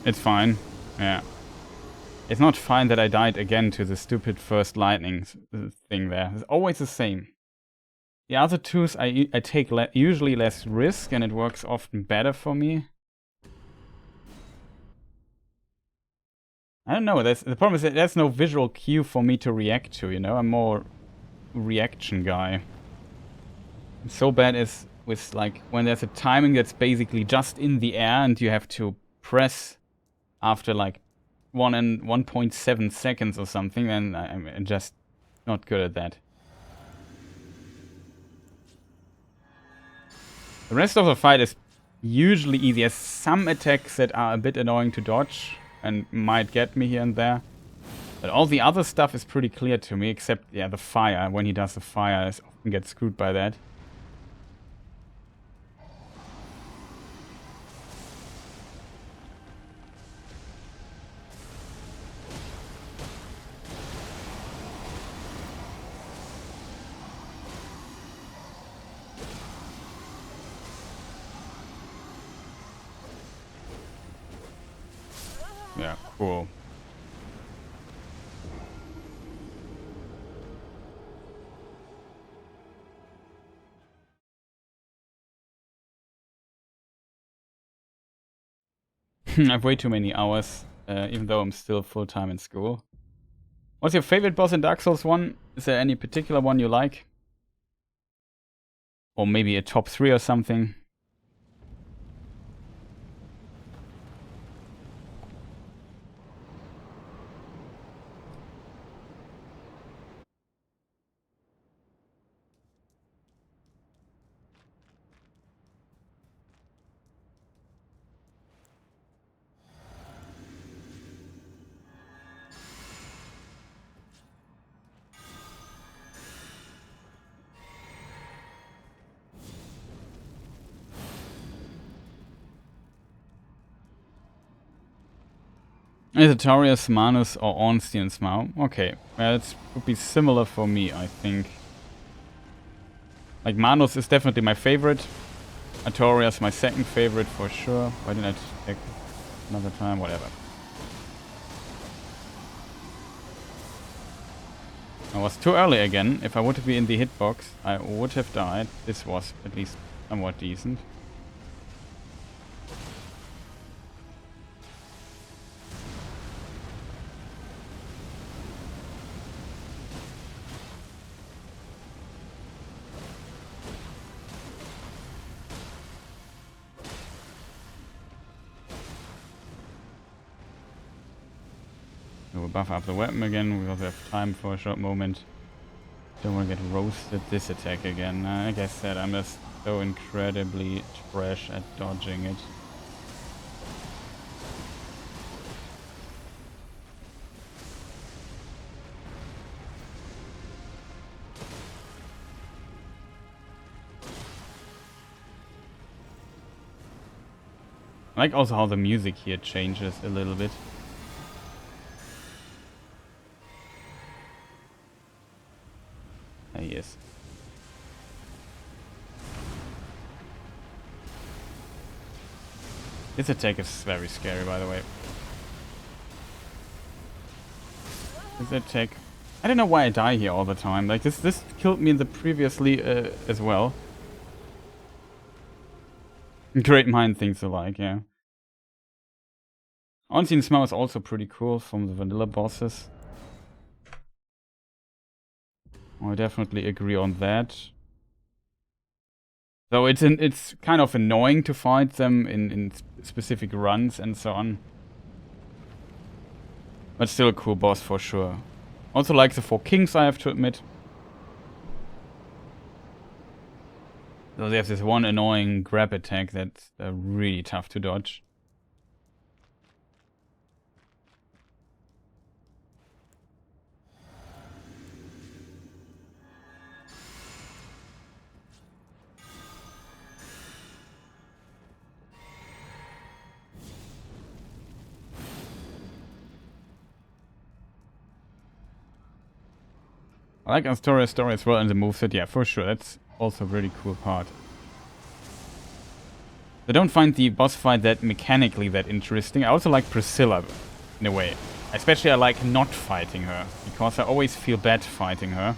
It's fine. Yeah. It's not fine that I died again to the stupid first lightning thing there. It's always the same. The other twos I take usually less risk and it works often better for me. I don't know. The problem is that there's no visual cue for me to react to, you know? I'm more reaction guy. I'm so bad is with like when there's a timing that's basically just in the air and you have to press after like 1.7 seconds or something, and I'm just not good at that. The rest of the fight is usually easy. There's some attacks that are a bit annoying to dodge and might get me here and there. But all the other stuff is pretty clear to me, except, yeah, the fire. When he does the fire, I often get screwed by that. Yeah, cool. I have way too many hours, even though I'm still full-time in school. What's your favorite boss in Dark Souls 1? Is there any particular one you like? Or maybe a top 3 or something? Is it Torius, Manus, or Ornstein Smau? Okay, well, it would be similar for me, I think. Like, Manus is definitely my favorite. Artorias my second favorite for sure. Why didn't I take another time? Whatever. I was too early again. If I would be in the hitbox, I would have died. This was at least somewhat decent. We'll buff up the weapon again. We also have time for a short moment. Don't want to get roasted this attack again. Like I said, I'm just so incredibly trash at dodging it. I like also how the music here changes a little bit. Yes. This attack is very scary, by the way. This attack... I don't know why I die here all the time. Like, this killed me in the previously as well. Great mind thinks alike, yeah. Unseen Smell is also pretty cool from the vanilla bosses. I definitely agree on that. So it's kind of annoying to fight them in specific runs and so on. But still a cool boss for sure. Also like the Four Kings, I have to admit. So they have this one annoying grab attack that's really tough to dodge. I like Astoria's story as well and the moveset, yeah, for sure. That's also a really cool part. I don't find the boss fight that mechanically that interesting. I also like Priscilla, in a way. Especially I like not fighting her, because I always feel bad fighting her.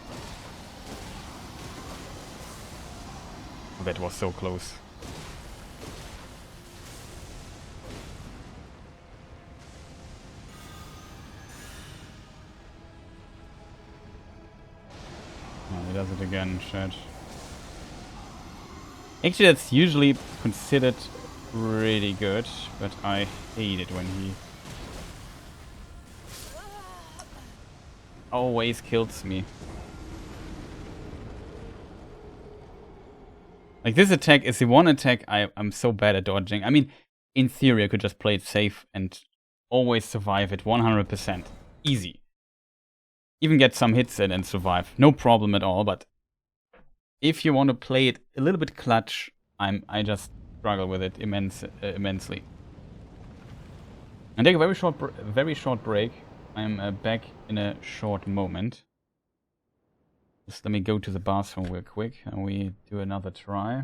Oh, that was so close. Oh, he does it again, chat. Actually, that's usually considered pretty good, but I hate it when he always kills me. Like, this attack is the one attack I'm so bad at dodging. I mean, in theory, I could just play it safe and always survive it 100%. Easy. Even get some hits in and survive. No problem at all, but if you want to play it a little bit clutch, I just struggle with it immensely. And take a very short break. I'm back in a short moment. Just let me go to the bathroom real quick and we do another try.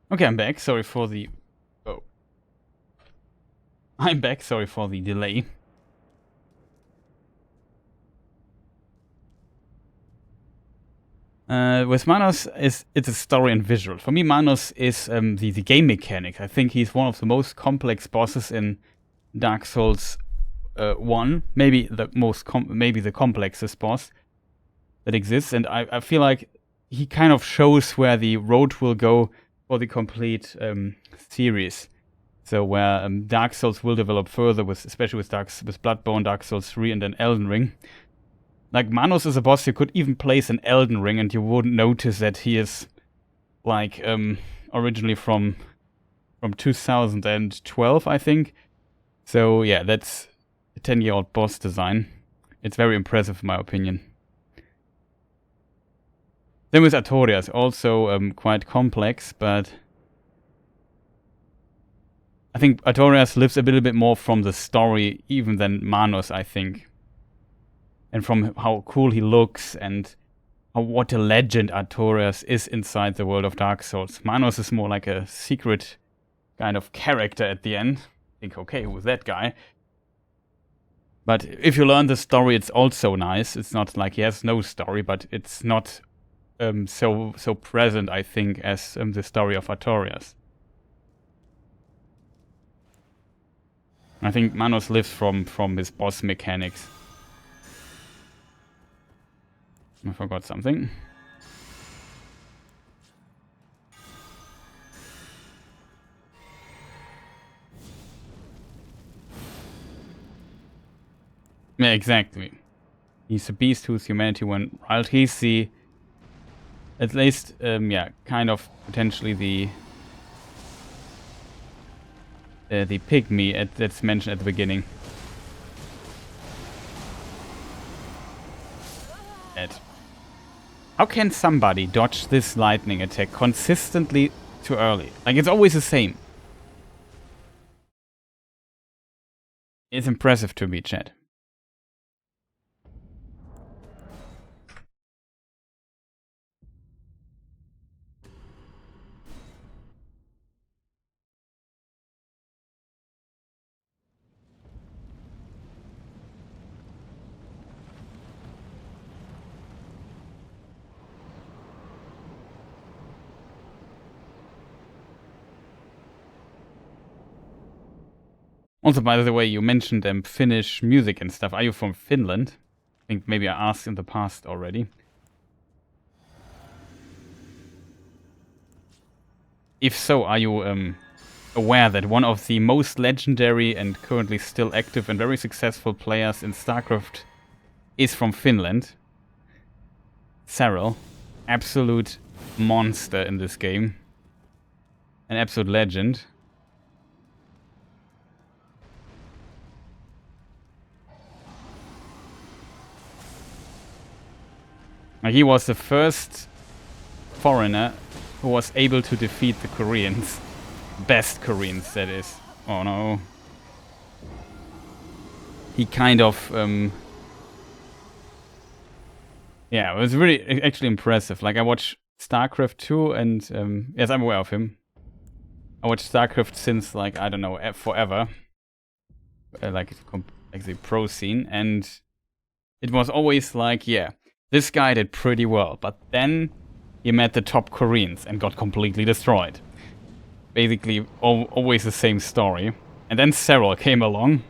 Okay, I'm back. Sorry for the... Oh. I'm back. Sorry for the delay. With Manos, it's a story and visual. For me, Manos is the game mechanic. I think he's one of the most complex bosses in Dark Souls 1. Maybe the complexest boss that exists. And I feel like he kind of shows where the road will go for the complete series. So where Dark Souls will develop further, especially with Bloodborne, Dark Souls 3, and then Elden Ring. Like, Manos is a boss you could even place in Elden Ring and you wouldn't notice that he is, like, originally from 2012, I think. So, yeah, that's a 10-year-old boss design. It's very impressive, in my opinion. Same with Artorias, also quite complex, but I think Artorias lives a little bit more from the story even than Manos, I think. And from how cool he looks and what a legend Artorias is inside the world of Dark Souls. Manos is more like a secret kind of character at the end. Think, okay, who's that guy? But if you learn the story, it's also nice. It's not like he has no story, but it's not so present, I think, as the story of Artorias. I think Manos lives from his boss mechanics. I forgot something. Yeah, exactly. He's a beast whose humanity went wild. He's the... At least, yeah, kind of potentially the pygmy that's mentioned at the beginning. Dead. How can somebody dodge this lightning attack consistently too early? Like, it's always the same. It's impressive to me, chat. Also, by the way, you mentioned Finnish music and stuff. Are you from Finland? I think maybe I asked in the past already. If so, are you aware that one of the most legendary and currently still active and very successful players in StarCraft is from Finland? Cyril. Absolute monster in this game. An absolute legend. He was the first foreigner who was able to defeat the Koreans. Best Koreans, that is. Oh no. He kind of... yeah, it was really actually impressive. Like, I watched StarCraft 2 and... yes, I'm aware of him. I watched StarCraft since, like, I don't know, forever. Like the pro scene. And it was always like, yeah, this guy did pretty well. But then he met the top Koreans and got completely destroyed. Basically, always the same story. And then Cyril came along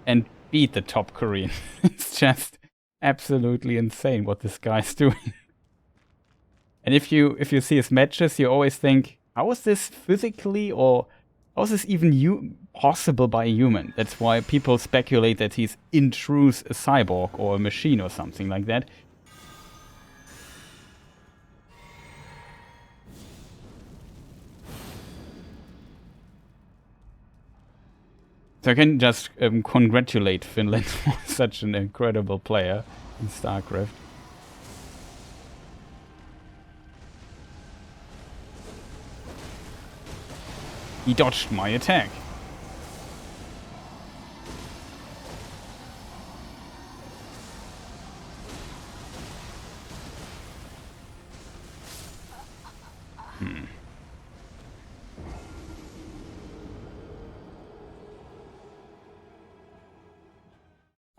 and beat the top Korean. It's just absolutely insane what this guy's doing. And if you see his matches, you always think, how is this physically, or how is this even possible by a human? That's why people speculate that he's in truth a cyborg or a machine or something like that. So I can just congratulate Finland for such an incredible player in StarCraft. He dodged my attack.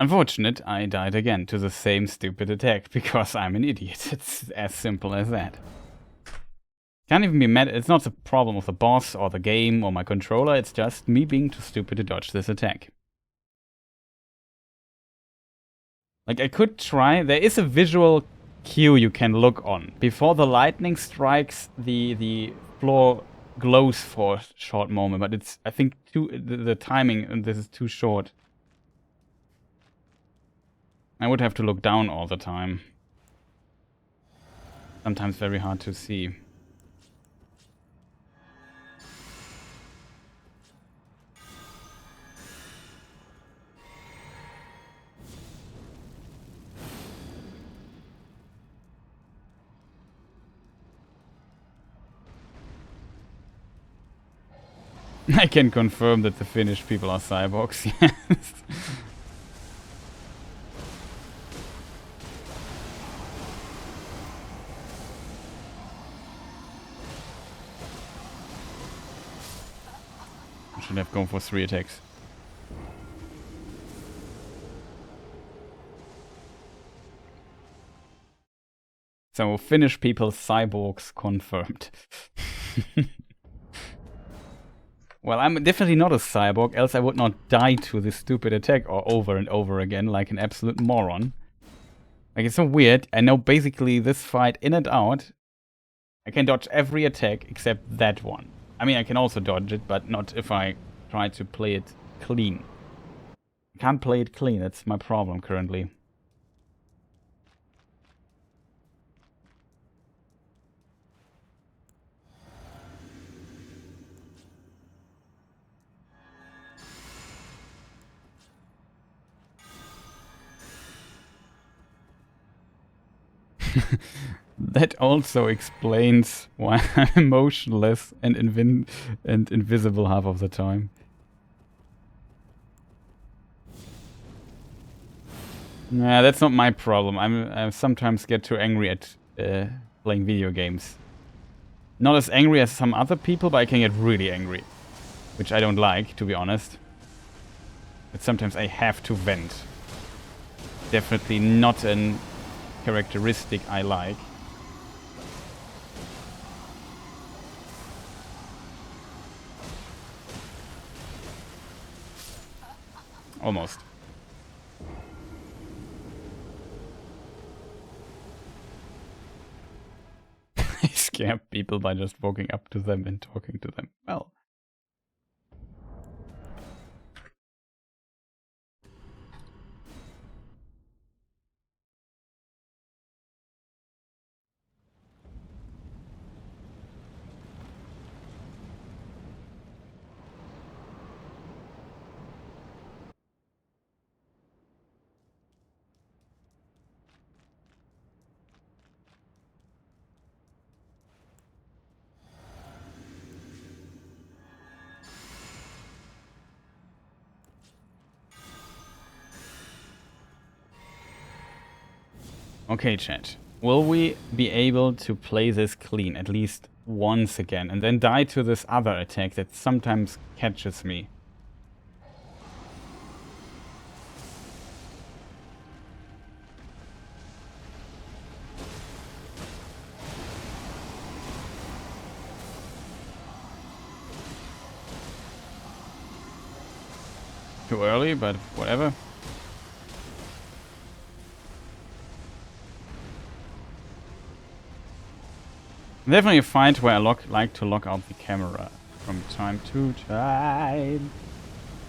Unfortunate, I died again to the same stupid attack because I'm an idiot. It's as simple as that. Can't even be mad. It's not the problem of the boss or the game or my controller. It's just me being too stupid to dodge this attack. Like, I could try. There is a visual cue you can look on. Before the lightning strikes, the floor glows for a short moment. But it's, I think, the timing and this is too short. I would have to look down all the time. Sometimes very hard to see. I can confirm that the Finnish people are cyborgs, yes. I should have gone for 3 attacks. So, Finnish people, cyborgs confirmed. Well, I'm definitely not a cyborg, else I would not die to this stupid attack or over and over again like an absolute moron. Like, it's so weird. I know basically this fight in and out. I can dodge every attack except that one. I mean, I can also dodge it, but not if I try to play it clean. I can't play it clean, that's my problem currently. That also explains why I'm emotionless and invisible half of the time. Nah, that's not my problem. I sometimes get too angry at playing video games. Not as angry as some other people, but I can get really angry. Which I don't like, to be honest. But sometimes I have to vent. Definitely not an characteristic I like. Almost. I scare people by just walking up to them and talking to them. Well. Okay, chat. Will we be able to play this clean at least once again and then die to this other attack that sometimes catches me? Too early, but whatever. Definitely a fight where I like to lock out the camera from time to time.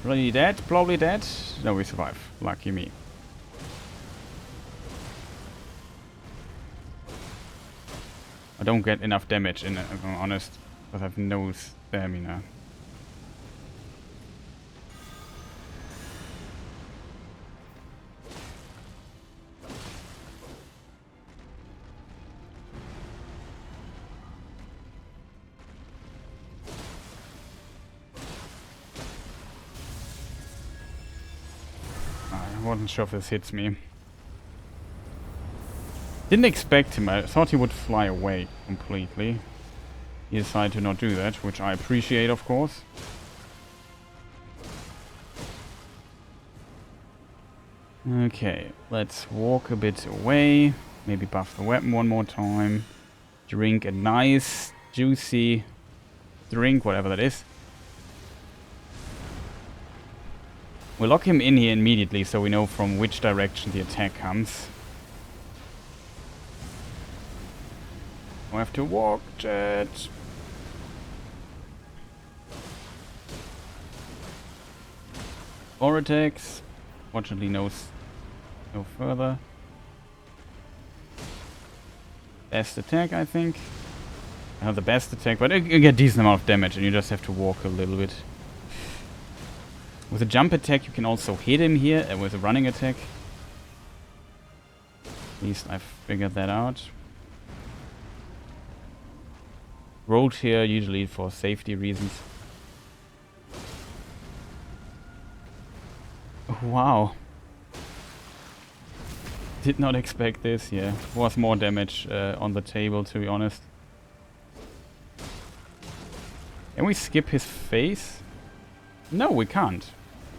Really dead? Probably dead? No, we survive. Lucky me. I don't get enough damage in it, if I'm honest, because I have no stamina. I wasn't sure if this hits me. Didn't expect him. I thought he would fly away completely. He decided to not do that, which I appreciate, of course. Okay, let's walk a bit away. Maybe buff the weapon one more time. Drink a nice, juicy drink, whatever that is. We'll lock him in here immediately so we know from which direction the attack comes. We have to walk, chat. Four attacks. Fortunately, no further. Best attack, I think. Not the best attack, but you get a decent amount of damage, and you just have to walk a little bit. With a jump attack, you can also hit him here, and with a running attack. At least I've figured that out. Rolled here, usually for safety reasons. Wow. Did not expect this, yeah. Was more damage on the table, to be honest. Can we skip his face? No, we can't.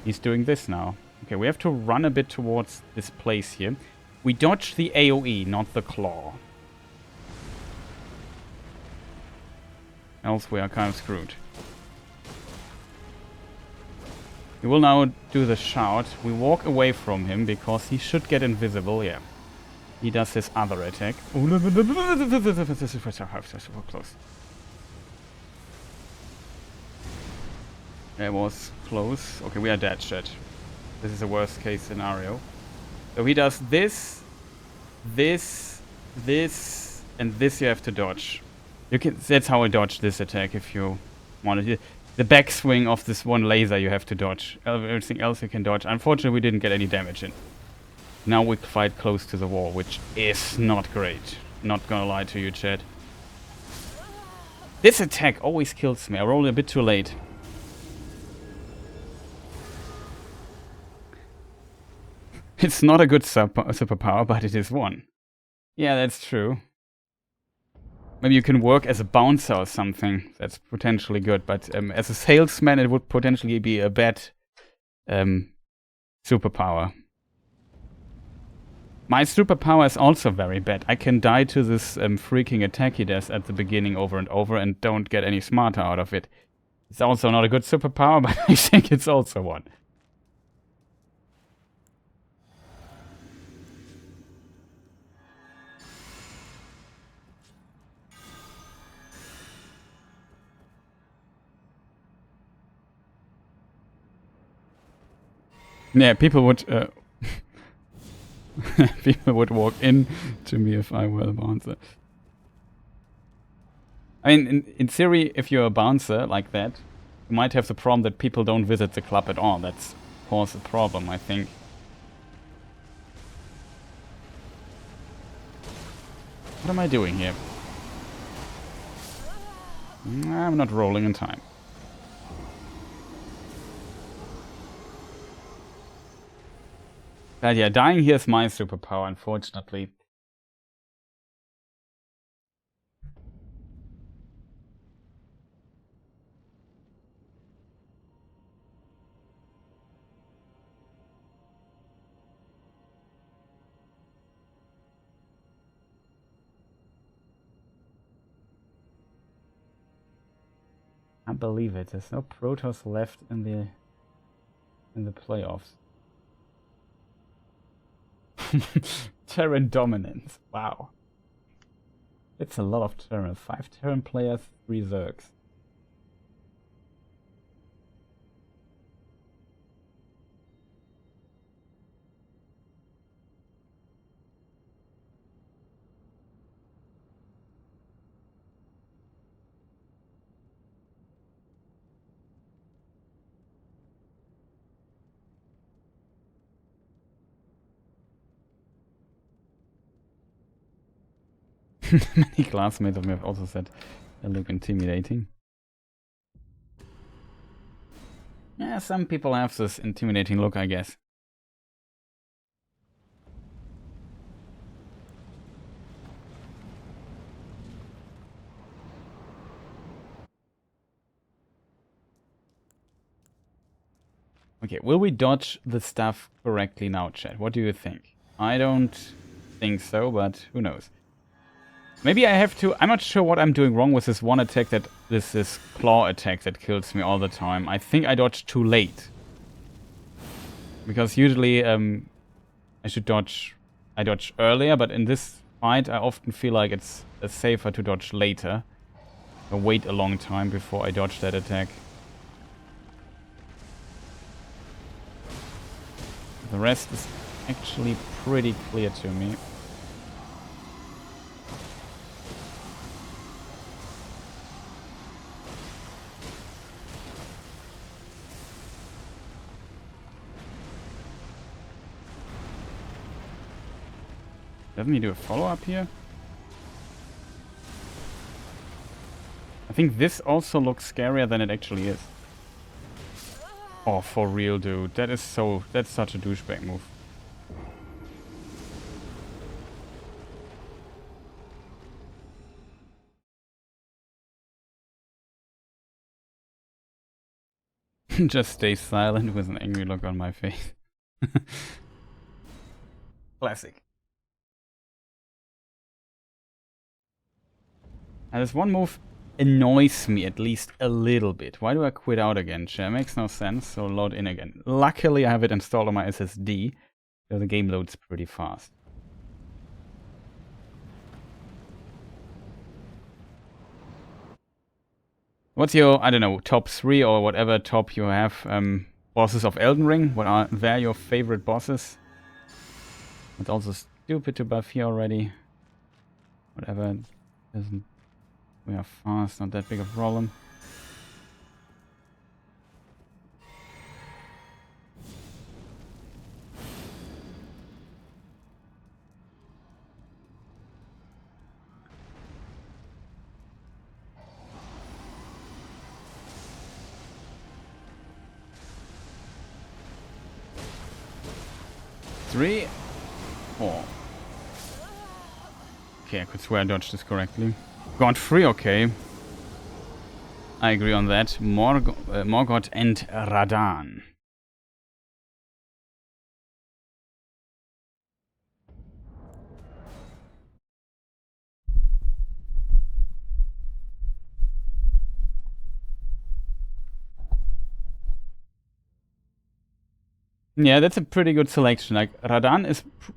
He's doing this now. Okay, we have to run a bit towards this place here. We dodge the AoE, not the claw. Else we are kind of screwed. He will now do the shout. We walk away from him because he should get invisible, yeah. He does his other attack. Close. That was close. Okay, we are dead, chat. This is a worst case scenario. So he does this, this, and this you have to dodge. That's how I dodge this attack if you want it. The backswing of this one laser you have to dodge. Everything else you can dodge. Unfortunately, we didn't get any damage in. Now we fight close to the wall, which is not great. Not gonna lie to you, chat. This attack always kills me. I rolled a bit too late. It's not a good superpower, but it is one. Yeah, that's true. Maybe you can work as a bouncer or something. That's potentially good. But as a salesman, it would potentially be a bad superpower. My superpower is also very bad. I can die to this freaking attack he does at the beginning over and over and don't get any smarter out of it. It's also not a good superpower, but I think it's also one. Yeah, people would people would walk in to me if I were a bouncer. I mean, in theory, if you're a bouncer like that, you might have the problem that people don't visit the club at all. That's, of course, a problem, I think. What am I doing here? I'm not rolling in time. But yeah, dying here is my superpower, unfortunately. I can't believe it. There's no Protoss left in the playoffs. Terran dominance. Wow. It's a lot of Terran. 5 Terran players, 3 Zergs. Many classmates of me have also said they look intimidating. Yeah, some people have this intimidating look, I guess. Okay, will we dodge the stuff correctly now, chat? What do you think? I don't think so, but who knows? Maybe I have to... I'm not sure what I'm doing wrong with this one attack that... This claw attack that kills me all the time. I think I dodged too late. Because usually I should dodge... I dodge earlier, but in this fight I often feel like it's safer to dodge later. Or wait a long time before I dodge that attack. The rest is actually pretty clear to me. Doesn't he do a follow-up here? I think this also looks scarier than it actually is. Oh, for real, dude. That's such a douchebag move. Just stay silent with an angry look on my face. Classic. And this one move annoys me at least a little bit. Why do I quit out again? It makes no sense, so load in again. Luckily I have it installed on my SSD, so the game loads pretty fast. What's your, I don't know, top 3 or whatever top you have, bosses of Elden Ring? What are there your favorite bosses? It's also stupid to buff here already. Whatever, doesn't... We are fast, not that big of a problem. Three, 4. Okay, I could swear I dodged this correctly. Got 3, okay. I agree on that. Morgoth and Radan. Yeah, that's a pretty good selection. Like, Radan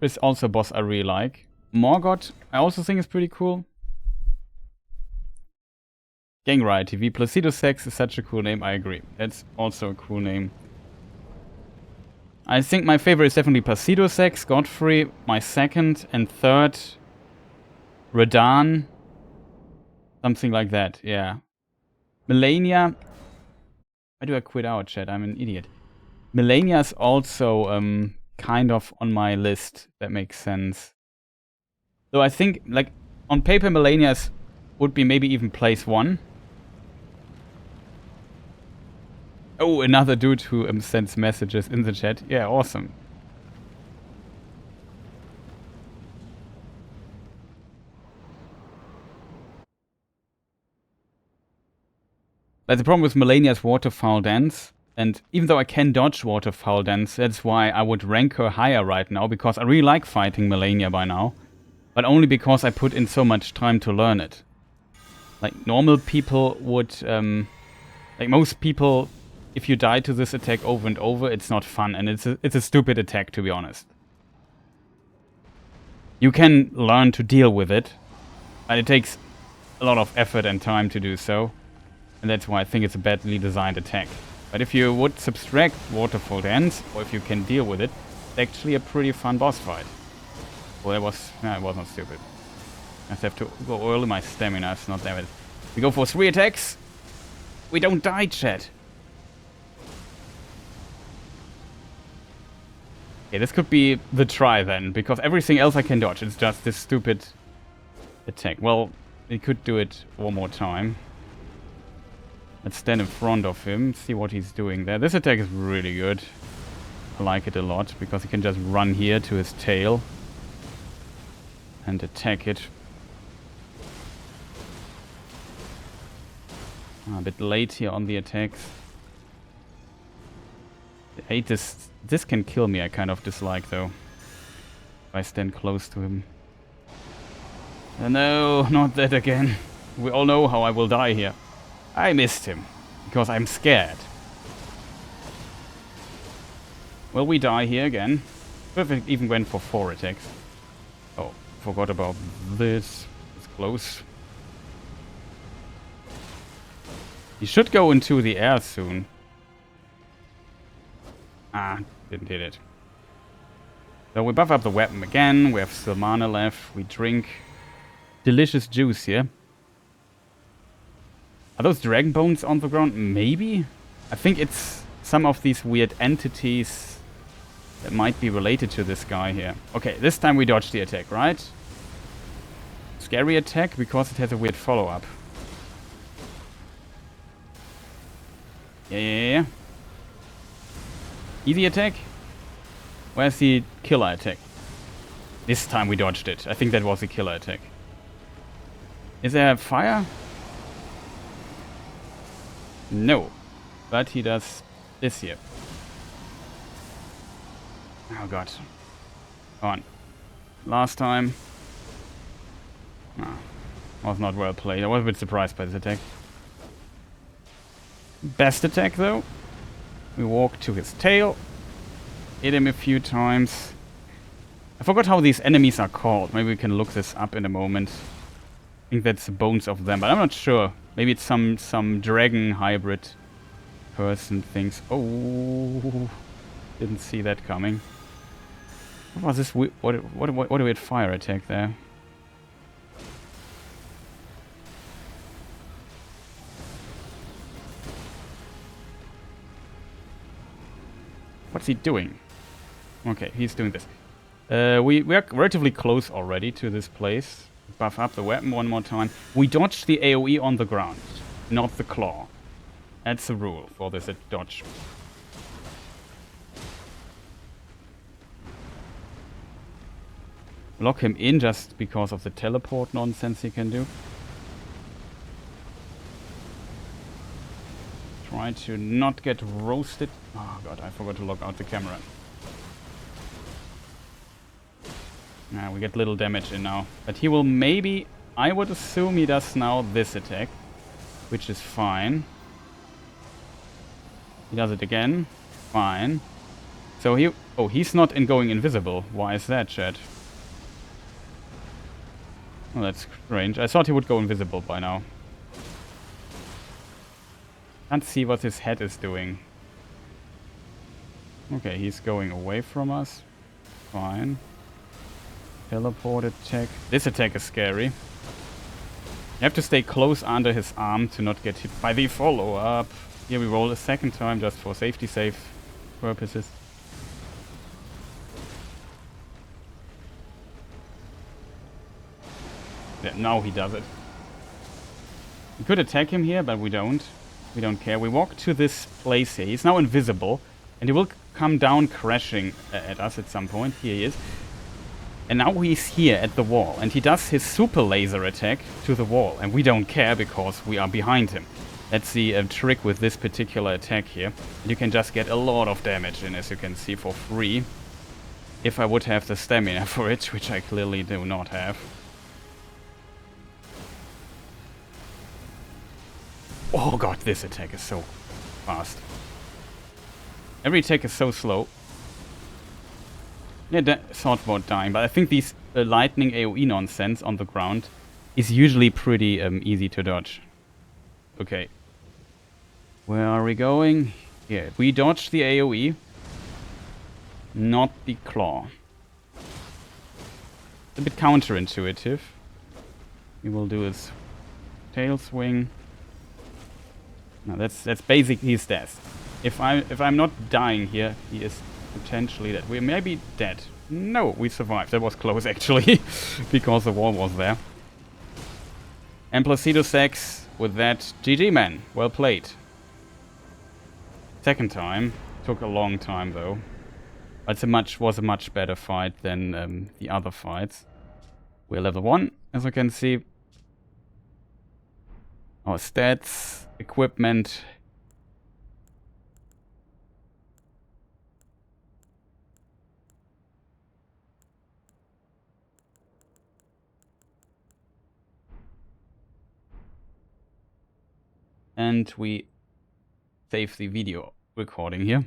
is also a boss I really like. Morgoth, I also think is pretty cool. Gang Riot TV. Placidusax is such a cool name, I agree. That's also a cool name. I think my favorite is definitely Placidusax, Godfrey, my second, and third, Radan. Something like that, yeah. Melania. Why do I quit out, chat? I'm an idiot. Melania is also kind of on my list. That makes sense. So I think, like, on paper, Melania would be maybe even place 1. Oh, another dude who sends messages in the chat. Yeah, awesome. But the problem with Melania's Waterfowl Dance, and even though I can dodge Waterfowl Dance, that's why I would rank her higher right now, because I really like fighting Melania by now. But only because I put in so much time to learn it. Like, normal people would... like, most people... If you die to this attack over and over, it's not fun, and it's a stupid attack, to be honest. You can learn to deal with it, but it takes a lot of effort and time to do so, and that's why I think it's a badly designed attack. But if you would subtract Waterfall Dance, or if you can deal with it, it's actually a pretty fun boss fight. Well, it was not stupid. I just have to go early, my stamina is not there. We go for 3 attacks. We don't die, chat. Okay, this could be the try then, because everything else I can dodge. It's just this stupid attack. Well, we could do it one more time. Let's stand in front of him, see what he's doing there. This attack is really good. I like it a lot, because he can just run here to his tail and attack it. A bit late here on the attacks. Hate this. This can kill me, I kind of dislike though. If I stand close to him. No, not that again. We all know how I will die here. I missed him. Because I'm scared. Will we die here again? Perfect even went for 4 attacks. Oh, forgot about this. It's close. He should go into the air soon. Ah, didn't hit it. So we buff up the weapon again. We have still mana left. We drink delicious juice here. Are those dragon bones on the ground? Maybe? I think it's some of these weird entities that might be related to this guy here. Okay, this time we dodge the attack, right? Scary attack because it has a weird follow-up. Yeah. Easy attack? Where's the killer attack? This time we dodged it. I think that was the killer attack. Is there fire? No. But he does this here. Oh god. Come on. Last time. Was not well played. I was a bit surprised by this attack. Best attack though. We walk to his tail. Hit him a few times. I forgot how these enemies are called. Maybe we can look this up in a moment. I think that's the bones of them, but I'm not sure. Maybe it's some dragon hybrid person things. Oh, didn't see that coming. What was this? What a weird fire attack there. What's he doing? Okay, he's doing this. We are relatively close already to this place. Buff up the weapon one more time. We dodge the AoE on the ground, not the claw. That's the rule for this dodge. Lock him in just because of the teleport nonsense he can do. Try to not get roasted. Oh god, I forgot to lock out the camera. Nah, we get little damage in now. But he will maybe... I would assume he does now this attack. Which is fine. He does it again. Fine. So he... Oh, he's not going invisible. Why is that, chat? Oh, that's strange. I thought he would go invisible by now. Can't see what his head is doing. Okay, he's going away from us. Fine. Teleport attack. This attack is scary. You have to stay close under his arm to not get hit by the follow-up. Here we roll a second time just for safety save purposes. Yeah, now he does it. We could attack him here, but we don't. We don't care. We walk to this place here. He's now invisible. And he will come down crashing at us at some point. Here he is. And now he's here at the wall. And he does his super laser attack to the wall. And we don't care because we are behind him. That's the trick with this particular attack here. And you can just get a lot of damage in, as you can see, for free. If I would have the stamina for it, which I clearly do not have. Oh god, this attack is so fast. Every attack is so slow. Yeah, thought about dying, but I think these lightning AoE nonsense on the ground is usually pretty easy to dodge. Okay. Where are we going? Here. We dodge the AoE, not the claw. It's a bit counterintuitive. He will do his tail swing. No, that's basically his death. If I'm not dying here, he is potentially dead. We may be dead. No, we survived. That was close actually, because the wall was there. And Placidusax with that. GG, man. Well played. Second time. Took a long time though. But was a much better fight than the other fights. We're level 1, as you can see. Our stats, equipment. And we save the video recording here.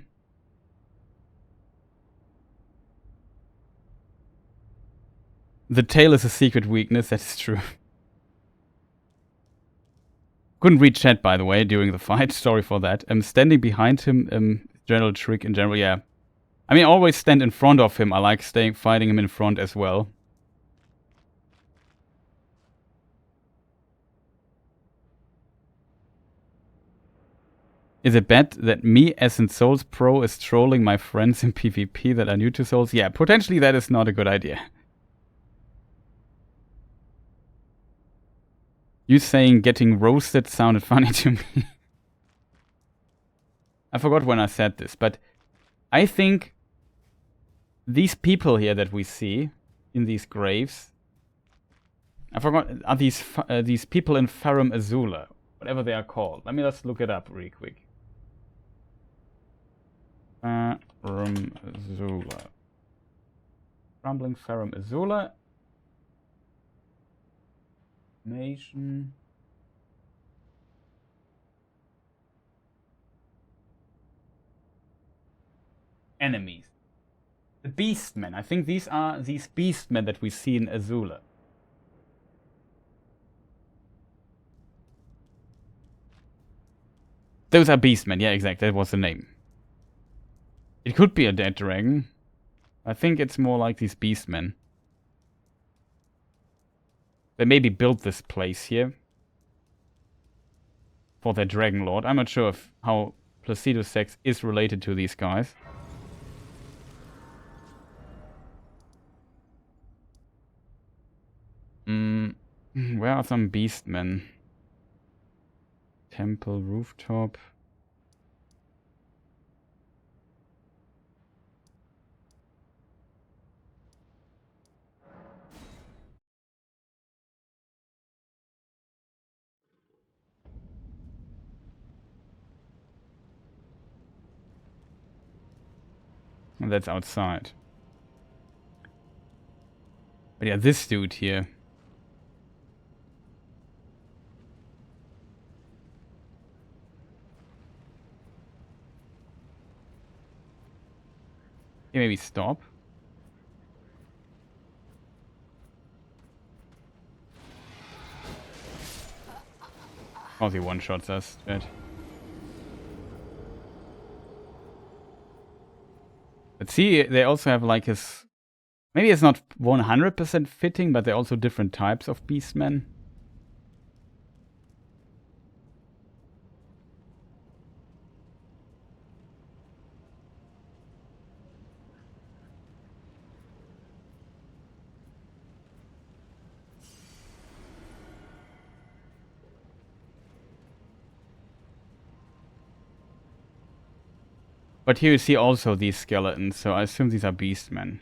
The tail is a secret weakness, that is true. Couldn't read chat, by the way, during the fight. Sorry for that. Standing behind him, general trick in general, yeah. I mean, always stand in front of him. I like fighting him in front as well. Is it bad that me, as in Souls Pro, is trolling my friends in PvP that are new to Souls? Yeah, potentially that is not a good idea. You saying getting roasted sounded funny to me. I forgot when I said this, but I think these people here that we see in these graves, I forgot, are these people in Farum Azula, whatever they are called. Let me just look it up really quick. Farum Azula. Crumbling Farum Azula. Nation. Enemies. The Beastmen. I think these are these Beastmen that we see in Azula. Those are Beastmen. Yeah, exactly. That was the name. It could be a dead dragon. I think it's more like these Beastmen. They maybe built this place here for their Dragonlord. I'm not sure how Placidusax is related to these guys. Where are some Beastmen? Temple rooftop. And that's outside. But yeah, this dude here. Yeah, maybe stop. Oh, he one-shots us. Dead. But see, they also have like his... Maybe it's not 100% fitting, but they're also different types of Beastmen. But here you see also these skeletons, so I assume these are Beastmen.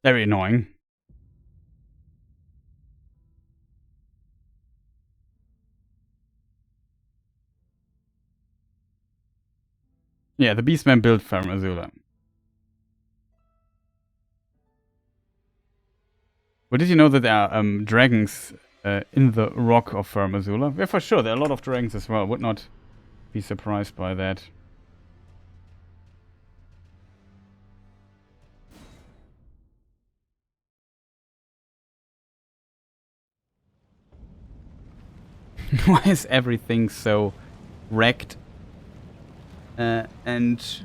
Very annoying. Yeah, the Beastmen built Farum Azula. But did you know that there are dragons in the rock of Farum Azula? Yeah, for sure, there are a lot of dragons as well. Would not be surprised by that. Why is everything so wrecked and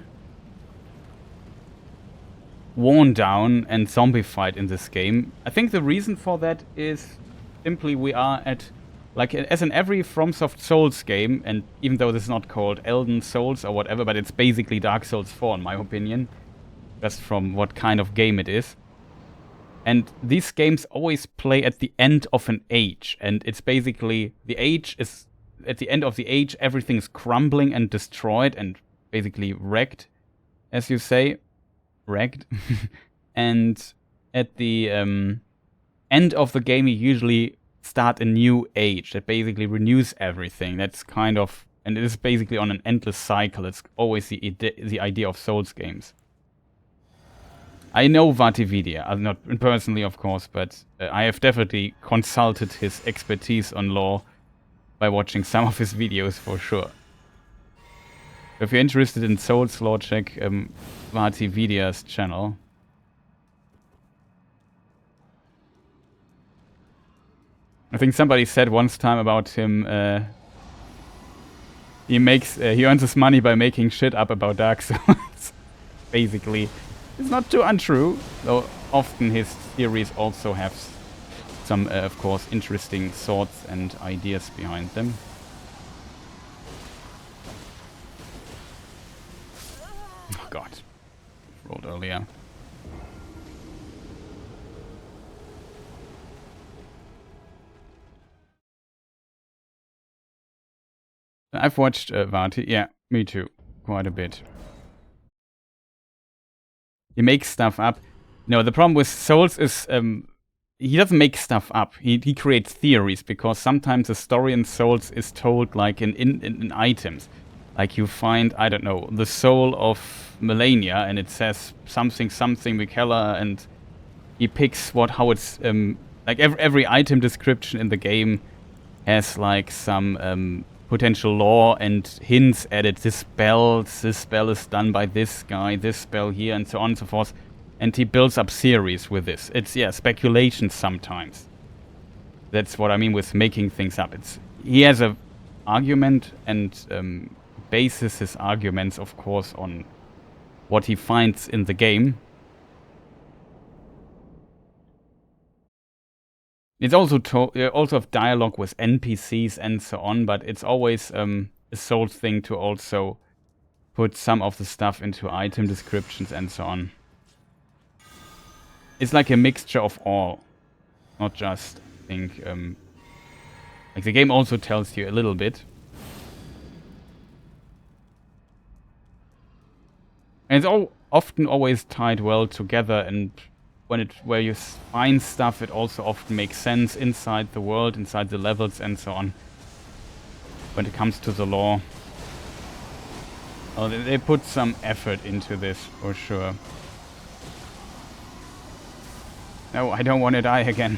worn down and zombified in this game? I think the reason for that is simply we are at, like, as in every FromSoft Souls game, and even though this is not called Elden Souls or whatever, but it's basically Dark Souls 4 in my opinion, just from what kind of game it is. And these games always play at the end of an age, and it's basically, the age is, at the end of the age, everything is crumbling and destroyed and basically wrecked, as you say. Wrecked. And at the end of the game, you usually start a new age that basically renews everything. That's kind of, and it is basically on an endless cycle. It's always the idea of Souls games. I know VaatiVidya, not personally of course, but I have definitely consulted his expertise on lore by watching some of his videos for sure. If you're interested in Souls lore, check VaatiVidya's channel. I think somebody said once time about him, he earns his money by making shit up about Dark Souls. Basically, it's not too untrue, though often his theories also have some, of course, interesting thoughts and ideas behind them. Oh god, rolled earlier. I've watched Vaati, yeah, me too, quite a bit. He makes stuff up. No, the problem with Souls is he doesn't make stuff up. He creates theories, because sometimes the story in Souls is told like in items. Like you find, I don't know, the soul of Melania, and it says something Mikella, and he picks how it's like every item description in the game has like some potential lore and hints at it. This spell is done by this guy, this spell here, and so on and so forth. And he builds up theories with this. It's, yeah, speculation sometimes. That's what I mean with making things up. He has an argument and bases his arguments, of course, on what he finds in the game. It's also have dialogue with NPCs and so on, but it's always a Souls thing to also put some of the stuff into item descriptions and so on. It's like a mixture of all, not just, I think, like the game also tells you a little bit. And it's often always tied well together, and where you find stuff, it also often makes sense inside the world, inside the levels and so on. When it comes to the lore. Oh, they put some effort into this, for sure. No, I don't want to die again.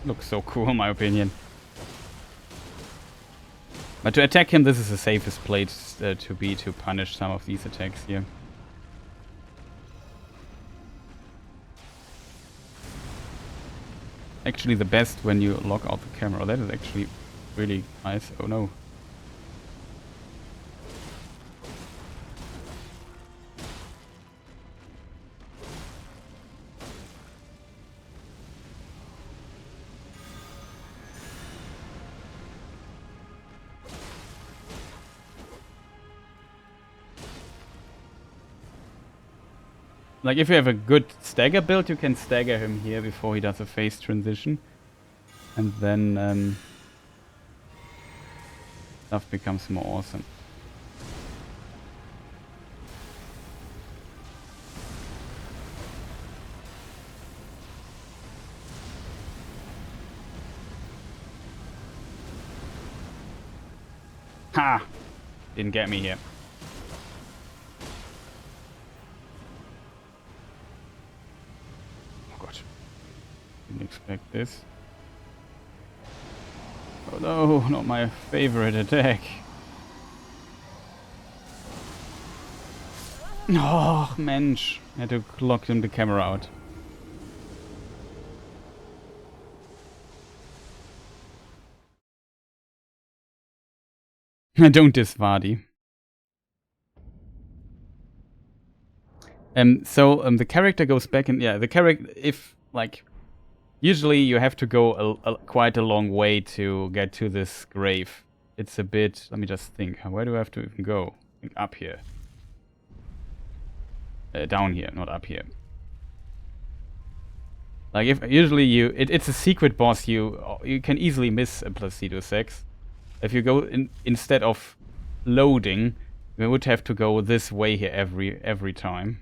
Looks so cool, in my opinion. But to attack him, this is the safest place to punish some of these attacks here. Actually, the best when you lock out the camera. That is actually really nice. Oh no. Like, if you have a good stagger build, you can stagger him here before he does a phase transition. And then stuff becomes more awesome. Ha! Didn't get me here. Didn't expect this. Oh no, not my favorite attack. Oh, mensch. I had to lock him the camera out. Don't diss Vaati. So the character goes back and the character, if like, usually you have to go quite a long way to get to this grave. It's a bit, let me just think, where do I have to even go? I think up here. Down here, not up here. Like if usually it's a secret boss, you can easily miss a Placidusax. If you go instead of loading, we would have to go this way here every time.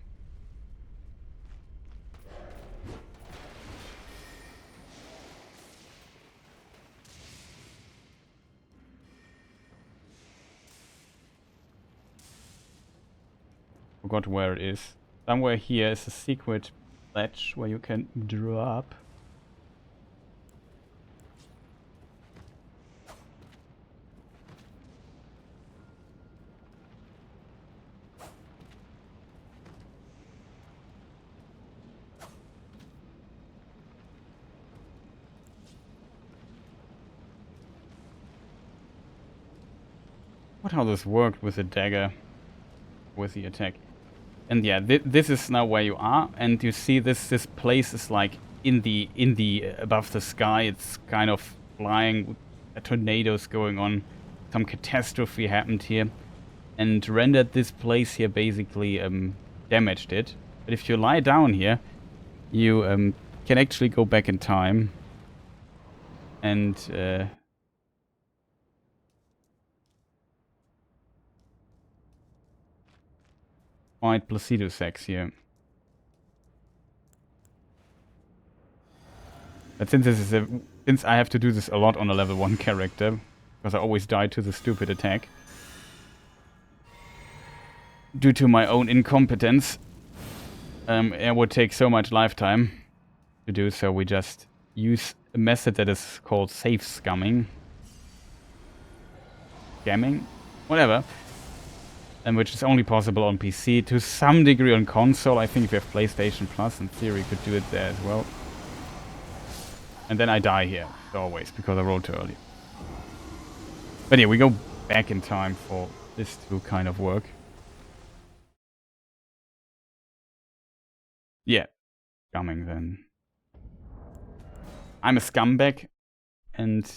Forgot where it is. Somewhere here is a secret ledge where you can drop. What how this worked with the dagger, with the attack. And yeah, this is now where you are, and you see this place is like in the above the sky. It's kind of flying, tornadoes going on. Some catastrophe happened here, and rendered this place here basically damaged it. But if you lie down here, you can actually go back in time and fight Placidusax here. But since this is since I have to do this a lot on a level 1 character, because I always die to the stupid attack due to my own incompetence, it would take so much lifetime to do so. We just use a method that is called safe scamming, whatever. And which is only possible on PC, to some degree on console. I think if you have PlayStation Plus, in theory you could do it there as well. And then I die here, always, because I rolled too early. But yeah, we go back in time for this to kind of work. Yeah, scumming then. I'm a scumbag, and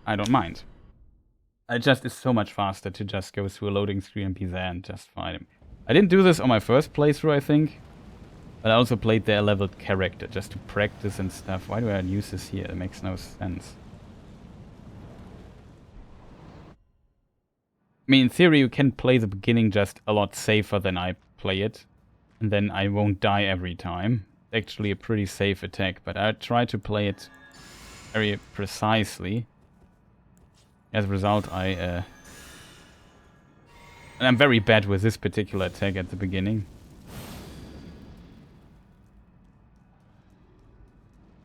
I don't mind. It just is so much faster to just go through a loading screen and be there and just fight him. I didn't do this on my first playthrough, I think. But I also played their leveled character just to practice and stuff. Why do I use this here? It makes no sense. I mean, in theory, you can play the beginning just a lot safer than I play it. And then I won't die every time. It's actually a pretty safe attack, but I try to play it very precisely. As a result, and I'm very bad with this particular attack at the beginning.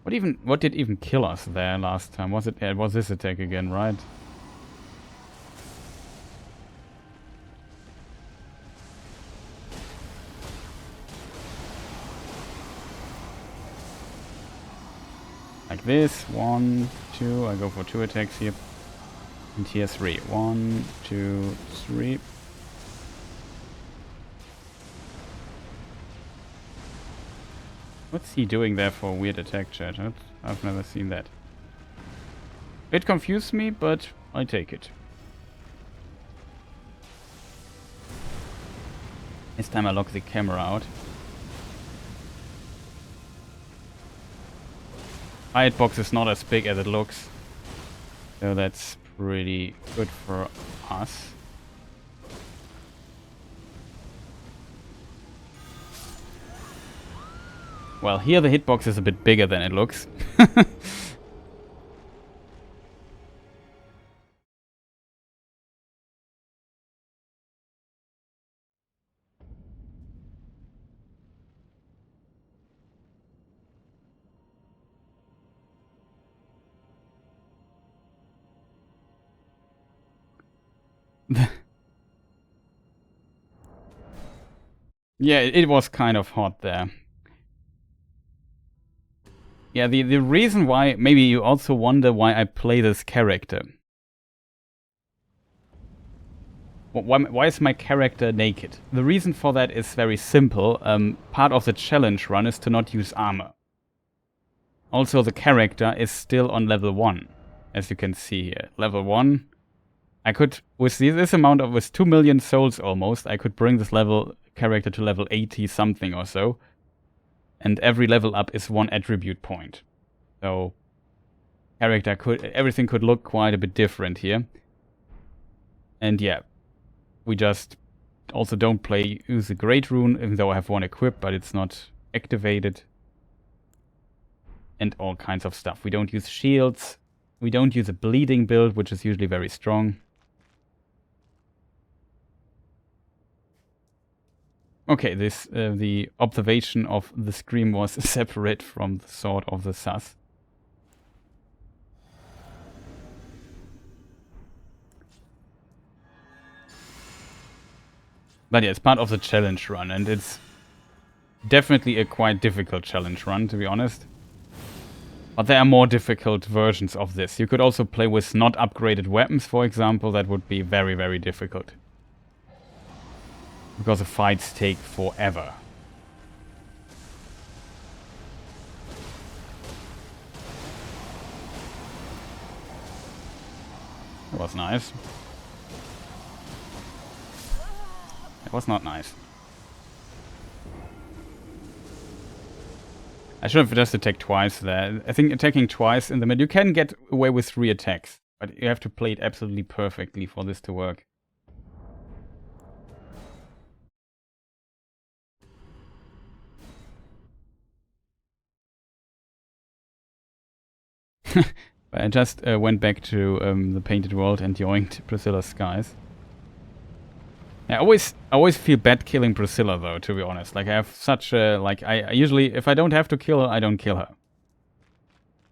What did even kill us there last time? Was it? It was this attack again, right? Like this, 1, 2. I go for 2 attacks here. And here 3. 1, 2, 3. What's he doing there for a weird attack, chat? I've never seen that. It confused me, but I take it. This time I lock the camera out. My hitbox is not as big as it looks. So that's pretty good for us. Well, here the hitbox is a bit bigger than it looks. Yeah, it was kind of hot there. Yeah, the reason why, maybe you also wonder why I play this character. Why is my character naked? The reason for that is very simple. Part of the challenge run is to not use armor. Also, the character is still on level 1, as you can see here. Level 1. I could, with this amount of, with 2 million souls almost, I could bring this level character to level 80 something or so. And every level up is 1 attribute point. So, everything could look quite a bit different here. And yeah, we just also don't use the Great Rune, even though I have one equipped, but it's not activated. And all kinds of stuff. We don't use shields. We don't use a bleeding build, which is usually very strong. Okay, the observation of the scream was separate from the sword of the sus. But yeah, it's part of the challenge run, and it's definitely a quite difficult challenge run, to be honest. But there are more difficult versions of this. You could also play with not upgraded weapons, for example. That would be very, very difficult. Because the fights take forever. That was nice. That was not nice. I should have just attacked twice there. I think attacking twice in the mid, you can get away with 3 attacks. But you have to play it absolutely perfectly for this to work. I just went back to the painted world and joined Priscilla's skies. I always feel bad killing Priscilla though, to be honest. Like I have such a I usually, if I don't have to kill her, I don't kill her.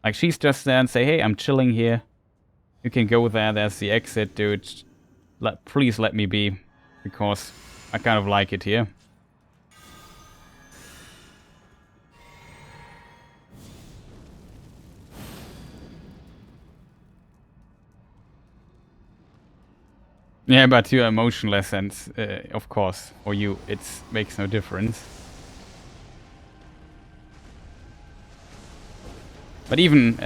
Like she's just there and say, hey, I'm chilling here. You can go there. There's the exit, dude. Please let me be, because I kind of like it here. Yeah, but you are emotionless, and of course, for you, it makes no difference. But even...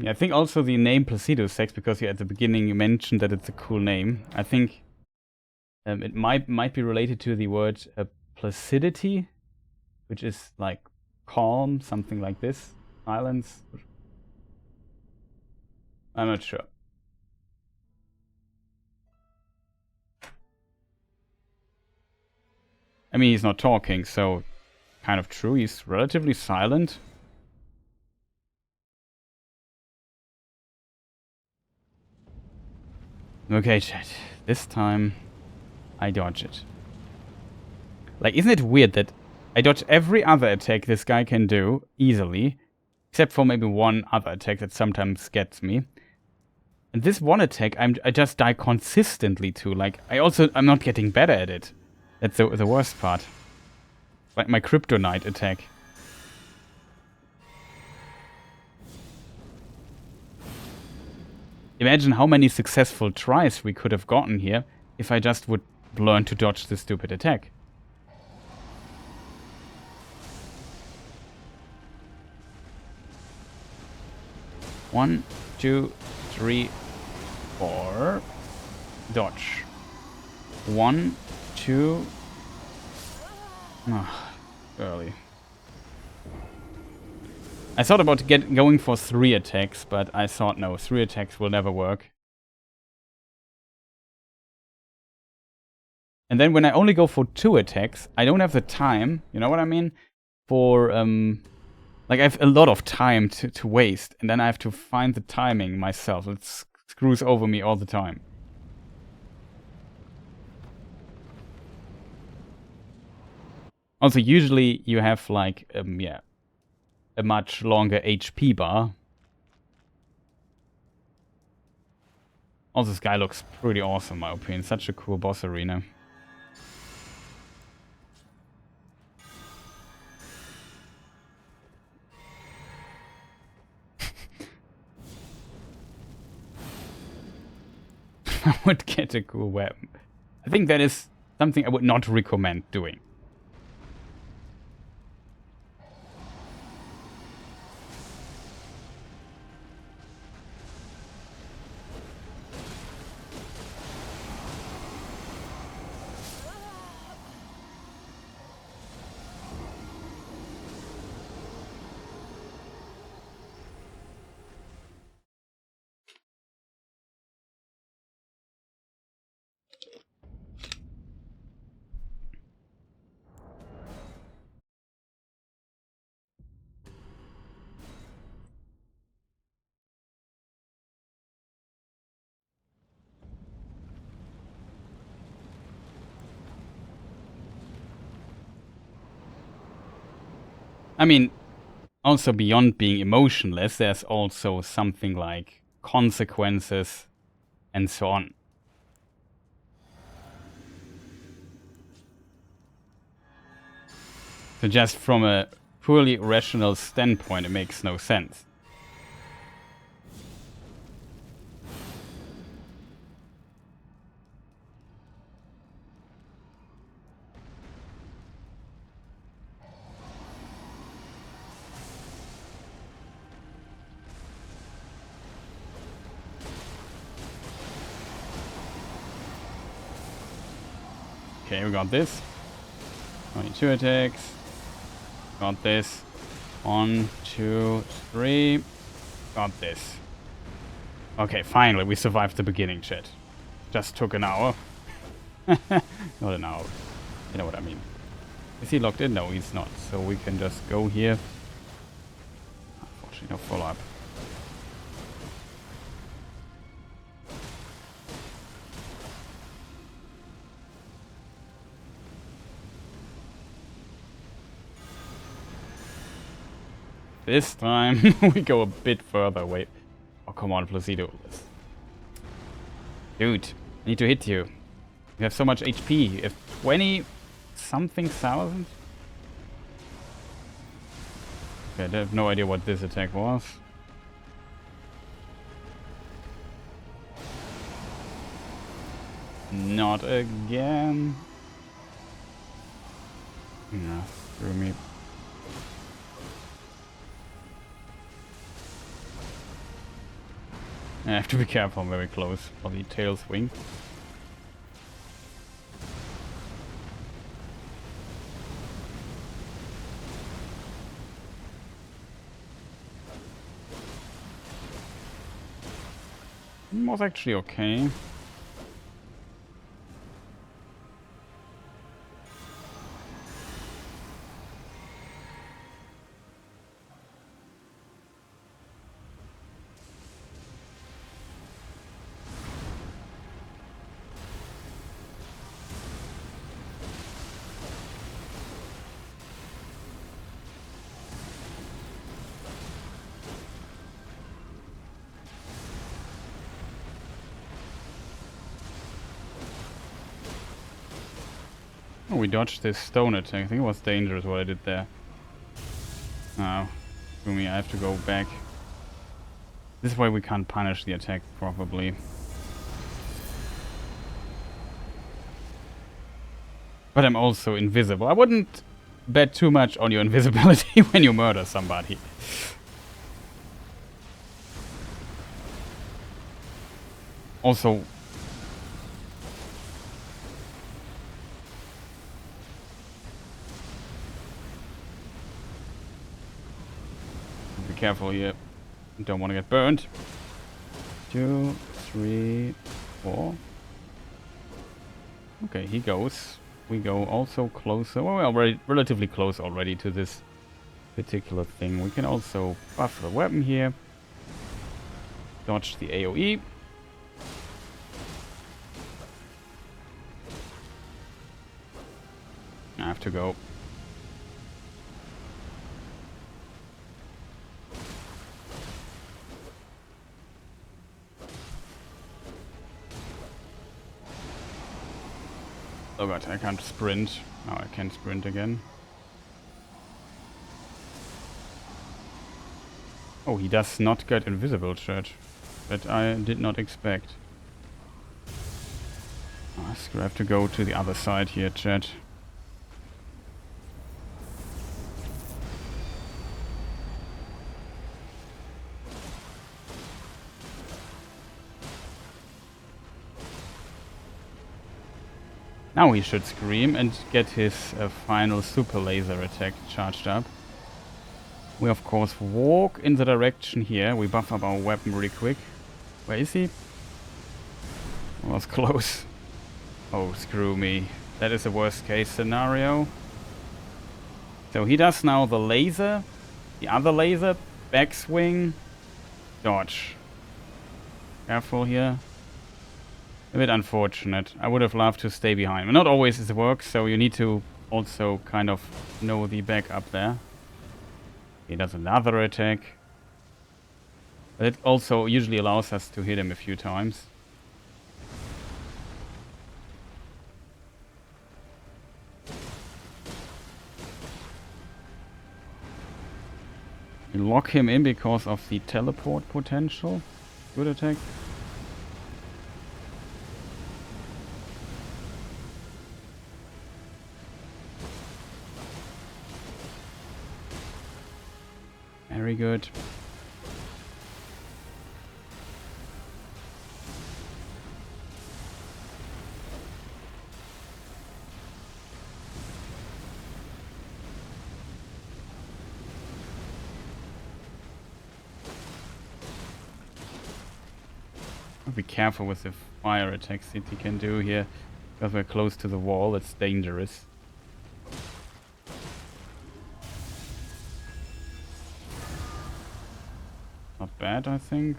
I think also the name Placidusax, because at the beginning you mentioned that it's a cool name. I think it might be related to the word placidity, which is like calm, something like this. Silence. I'm not sure. I mean, he's not talking, so kind of true. He's relatively silent. Okay, chat. This time, I dodge it. Like, isn't it weird that I dodge every other attack this guy can do easily, except for maybe one other attack that sometimes gets me. And this one attack, I just die consistently to. Like, I'm not getting better at it. That's the worst part. Like my kryptonite attack. Imagine how many successful tries we could have gotten here if I just would learn to dodge this stupid attack. One, 2, 3, 4. Dodge. 1, 2. Oh, early. I thought about going for 3 attacks, but I thought no, 3 attacks will never work. And then when I only go for 2 attacks, I don't have the time, you know what I mean? For, like I have a lot of time to waste, and then I have to find the timing myself. It screws over me all the time. Also, usually you have like, yeah, a much longer HP bar. Also, this guy looks pretty awesome, in my opinion. Such a cool boss arena. if I would get a cool weapon. I think that is something I would not recommend doing. I mean, also beyond being emotionless, there's also something like consequences and so on. So just from a purely rational standpoint, it makes no sense. Okay, we got this. Only 2 attacks. Got this. 1, 2, 3. Got this. Okay, finally we survived the beginning, chat. Just took an hour. Not an hour. You know what I mean. Is he locked in? No, he's not. So we can just go here. Unfortunately, no follow-up. This time we go a bit further away. Oh, come on, Placido. Dude, I need to hit you. You have so much HP. You have 20-something thousand? Okay, I have no idea what this attack was. Not again. No, screw me. I have to be careful, I'm very close. Probably tail swing. Was actually okay. Oh, we dodged this stone attack. I think it was dangerous what I did there. Oh, for me, I have to go back. This way we can't punish the attack probably. But I'm also invisible. I wouldn't bet too much on your invisibility when you murder somebody. Also, be careful here. Don't want to get burned. 2, 3, 4. Okay, he goes. We go also closer. Well, we're already relatively close already to this particular thing. We can also buff the weapon here. Dodge the AoE. I have to go. Oh god, I can't sprint. Now I can sprint again. Oh, he does not get invisible, chat. That I did not expect. Screw, I have to go to the other side here, chat. Now he should scream and get his final super laser attack charged up. We of course walk in the direction here. We buff up our weapon really quick. Where is he? That was close. Oh, screw me. That is the worst case scenario. So he does now the laser, the other laser, backswing, dodge. Careful here. A bit unfortunate. I would have loved to stay behind. But not always it works, so you need to also kind of know the backup there. He does another attack. But it also usually allows us to hit him a few times. We lock him in because of the teleport potential. Good attack. Very good. Be careful with the fire attacks that he can do here, because we're close to the wall. It's dangerous. Not bad, I think.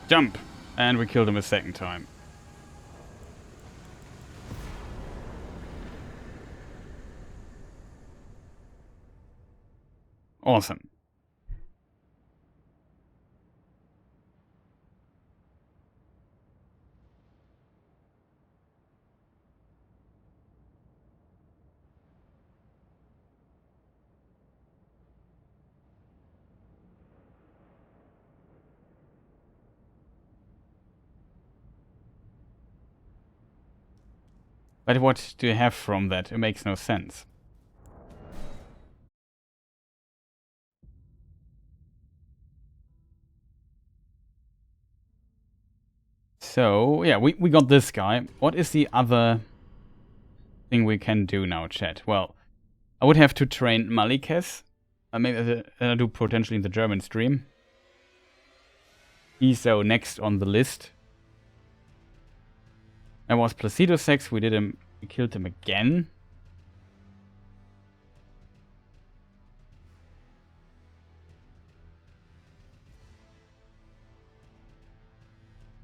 Jump! And we killed him a second time. Awesome. But what do you have from that? It makes no sense. So, yeah, we got this guy. What is the other thing we can do now, chat? Well, I would have to train Maliketh. Maybe I do potentially in the German stream. He's so next on the list. That was Placidusax. We killed him again.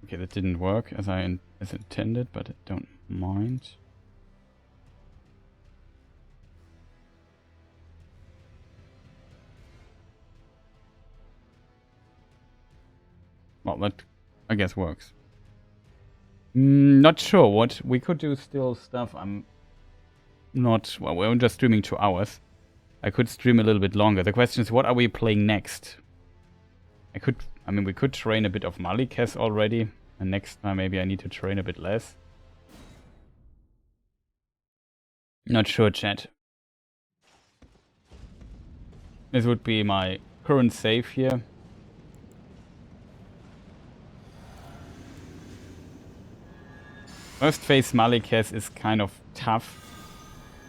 Okay, that didn't work as intended, but I don't mind. Well, that I guess works. Not sure what we could do. Still stuff. I'm not. Well, we're just streaming 2 hours. I could stream a little bit longer. The question is, what are we playing next? I mean, we could train a bit of Maliketh already, and next time maybe I need to train a bit less. Not sure, chat. This would be my current save here. First phase Maliketh is kind of tough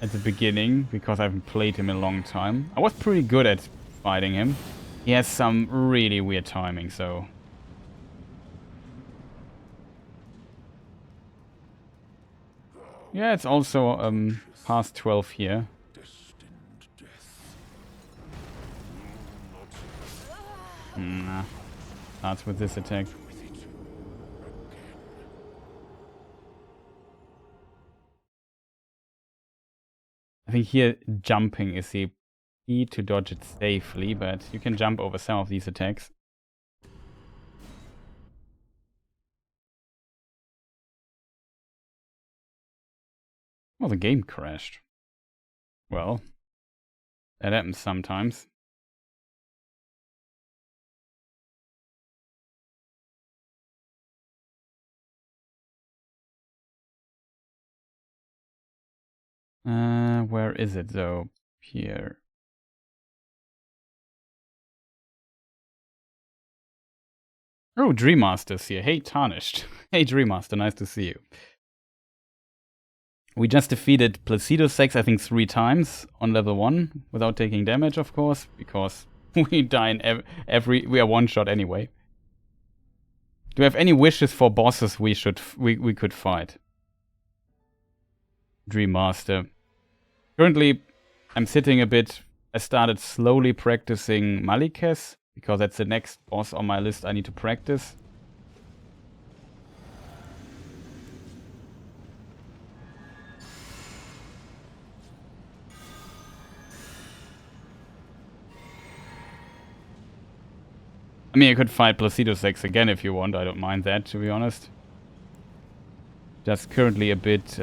at the beginning, because I haven't played him in a long time. I was pretty good at fighting him. He has some really weird timing, so... Yeah, it's also past 12 here. Nah. Starts with this attack. I think here jumping is the key to dodge it safely, but you can jump over some of these attacks. Well, the game crashed. Well, that happens sometimes. Where is it though? Here. Oh, Dreammaster's here. Hey, Tarnished. Hey, Dreammaster, nice to see you. We just defeated Placidusax, I think, 3 times on level 1 without taking damage, of course, because we die in we are one shot anyway. Do you have any wishes for bosses we could fight? Dreammaster. Currently, I'm sitting a bit. I started slowly practicing Maliketh, because that's the next boss on my list I need to practice. I mean, I could fight Placidusax again if you want. I don't mind that, to be honest. Just currently a bit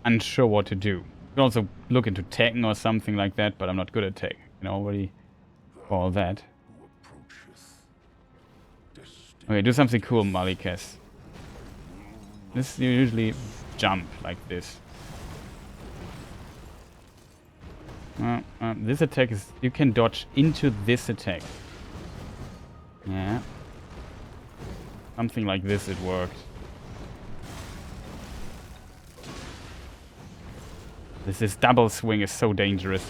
unsure what to do. You could also look into Tekken or something like that, but I'm not good at Tekken. I can already all that. Okay, do something cool, Maliketh. This you usually jump like this. This attack is... You can dodge into this attack. Yeah. Something like this, it worked. This double swing is so dangerous.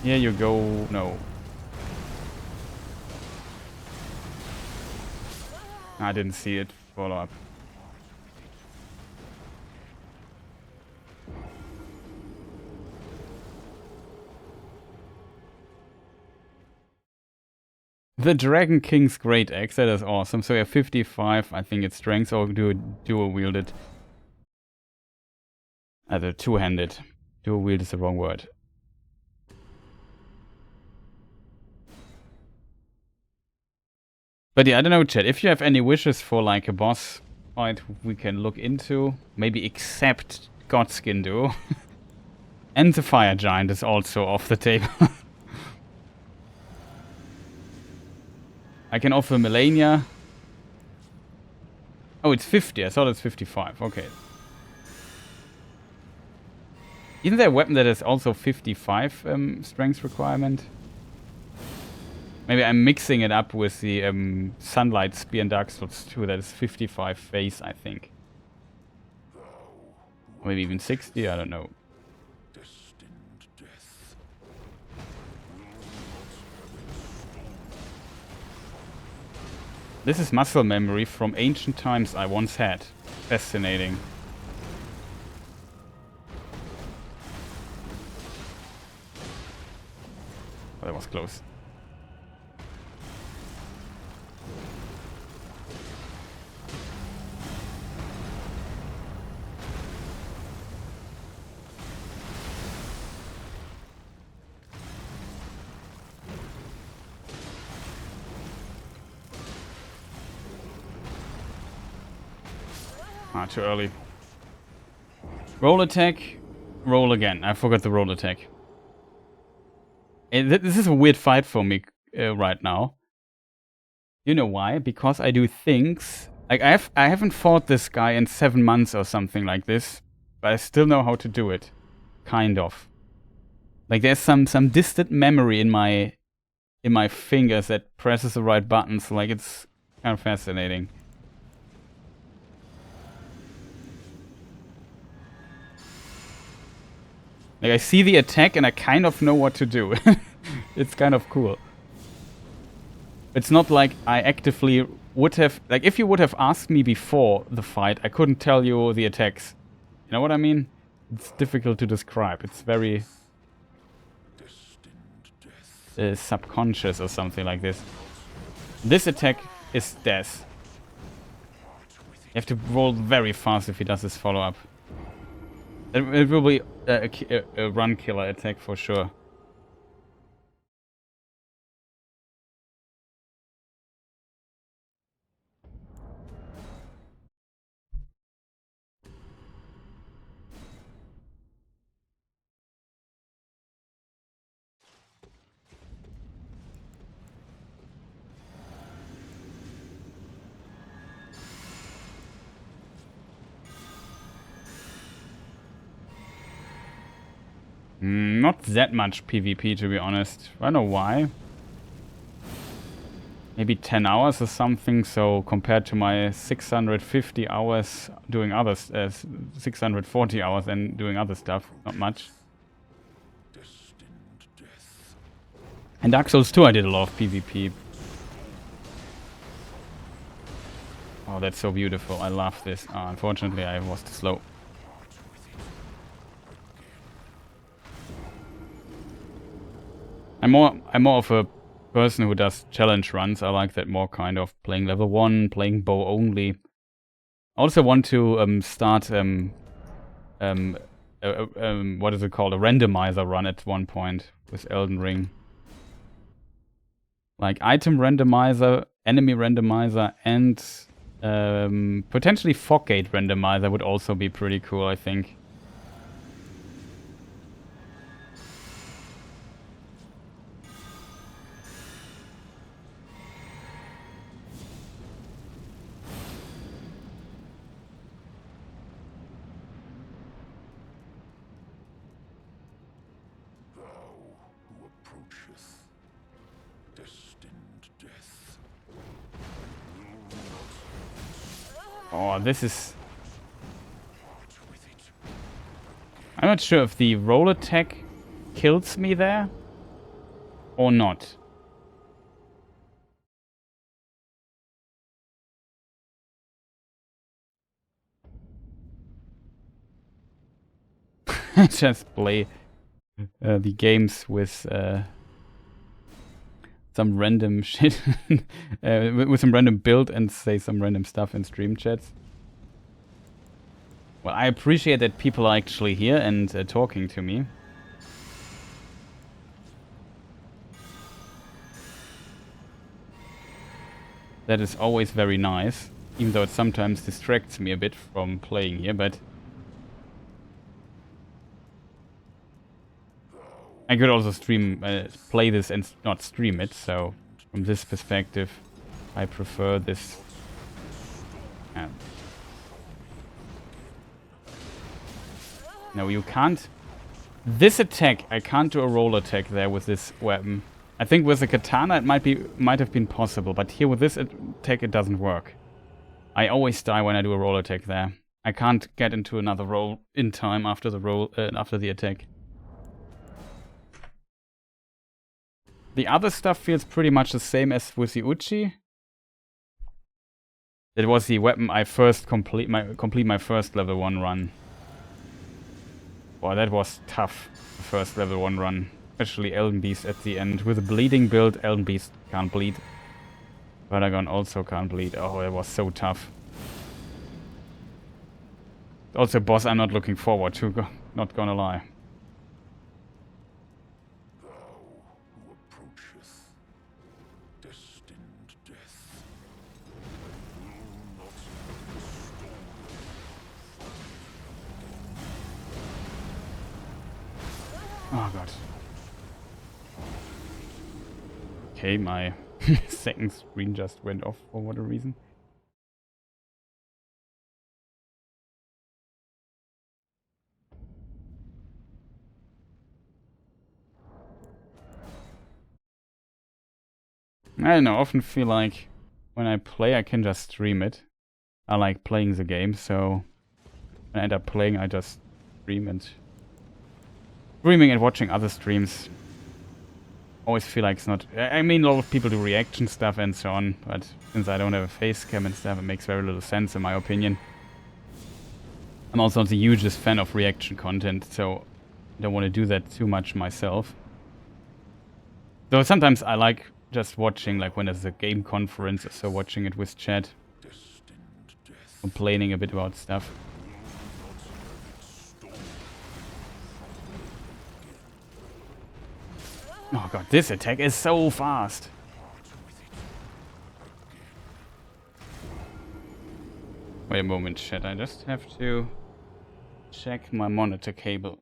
Here you go. No. I didn't see it. Follow up. The Dragon King's Great Axe, that is awesome. So you have 55, I think it's strength, or do dual wielded. Either two-handed. Dual wield is the wrong word. But yeah, I don't know, chat. If you have any wishes for like a boss fight we can look into, maybe except Godskin Duo. And the Fire Giant is also off the table. I can offer Melania. Oh, it's 50. I thought it's 55. Okay. Isn't there a weapon that has also 55 strength requirement? Maybe I'm mixing it up with the Sunlight Spear and Dark Swords too. That is 55 face, I think. Or maybe even 60, I don't know. This is muscle memory from ancient times I once had. Fascinating. Oh, that was close. Ah, too early. Roll attack, roll again. I forgot the roll attack. This is a weird fight for me right now. You know why? Because I do things... Like, I haven't fought this guy in 7 months or something like this. But I still know how to do it. Kind of. Like, there's some distant memory in my fingers that presses the right buttons. Like, it's kind of fascinating. Like, I see the attack and I kind of know what to do. It's kind of cool. It's not like I actively would have... Like, if you would have asked me before the fight, I couldn't tell you the attacks. You know what I mean? It's difficult to describe. It's very... subconscious or something like this. This attack is death. You have to roll very fast if he does this follow-up. It will be a run killer attack for sure. Not that much PvP, to be honest. I don't know why. Maybe 10 hours or something, so compared to my 650 hours doing others, 640 hours and doing other stuff, not much. And Dark Souls 2 I did a lot of PvP. Oh, that's so beautiful, I love this. Unfortunately, I was too slow. I'm more of a person who does challenge runs. I like that more, kind of playing level 1, playing bow only. I also want to start what is it called, a randomizer run at one point with Elden Ring. Like item randomizer, enemy randomizer, and potentially fog gate randomizer would also be pretty cool, I think. Oh, this is... I'm not sure if the roll attack kills me there or not. Just play the games with some random shit, with some random build and say some random stuff in stream chats. Well, I appreciate that people are actually here and talking to me. That is always very nice, even though it sometimes distracts me a bit from playing here, but I could also stream, play this and not stream it, so from this perspective, I prefer this. No, you can't. This attack, I can't do a roll attack there with this weapon. I think with the katana it might have been possible, but here with this attack it doesn't work. I always die when I do a roll attack there. I can't get into another roll in time after the roll, after the attack. The other stuff feels pretty much the same as with the Uchi. It was the weapon I first complete my first level 1 run. Boy, that was tough, the first level 1 run. Especially Elden Beast at the end. With a bleeding build, Elden Beast can't bleed. Paragon also can't bleed. Oh, it was so tough. Also a boss I'm not looking forward to, not gonna lie. Oh god. Okay, my second screen just went off for whatever reason. I don't know, I often feel like when I play I can just stream it. I like playing the game, so when I end up playing I just stream and... Streaming and watching other streams. Always feel like it's not... I mean, a lot of people do reaction stuff and so on, but since I don't have a face cam and stuff, it makes very little sense in my opinion. I'm also not the hugest fan of reaction content, so I don't want to do that too much myself. Though sometimes I like just watching, like when there's a game conference, so watching it with chat. Complaining a bit about stuff. Oh god, this attack is so fast. Wait a moment, chat. I just have to check my monitor cable.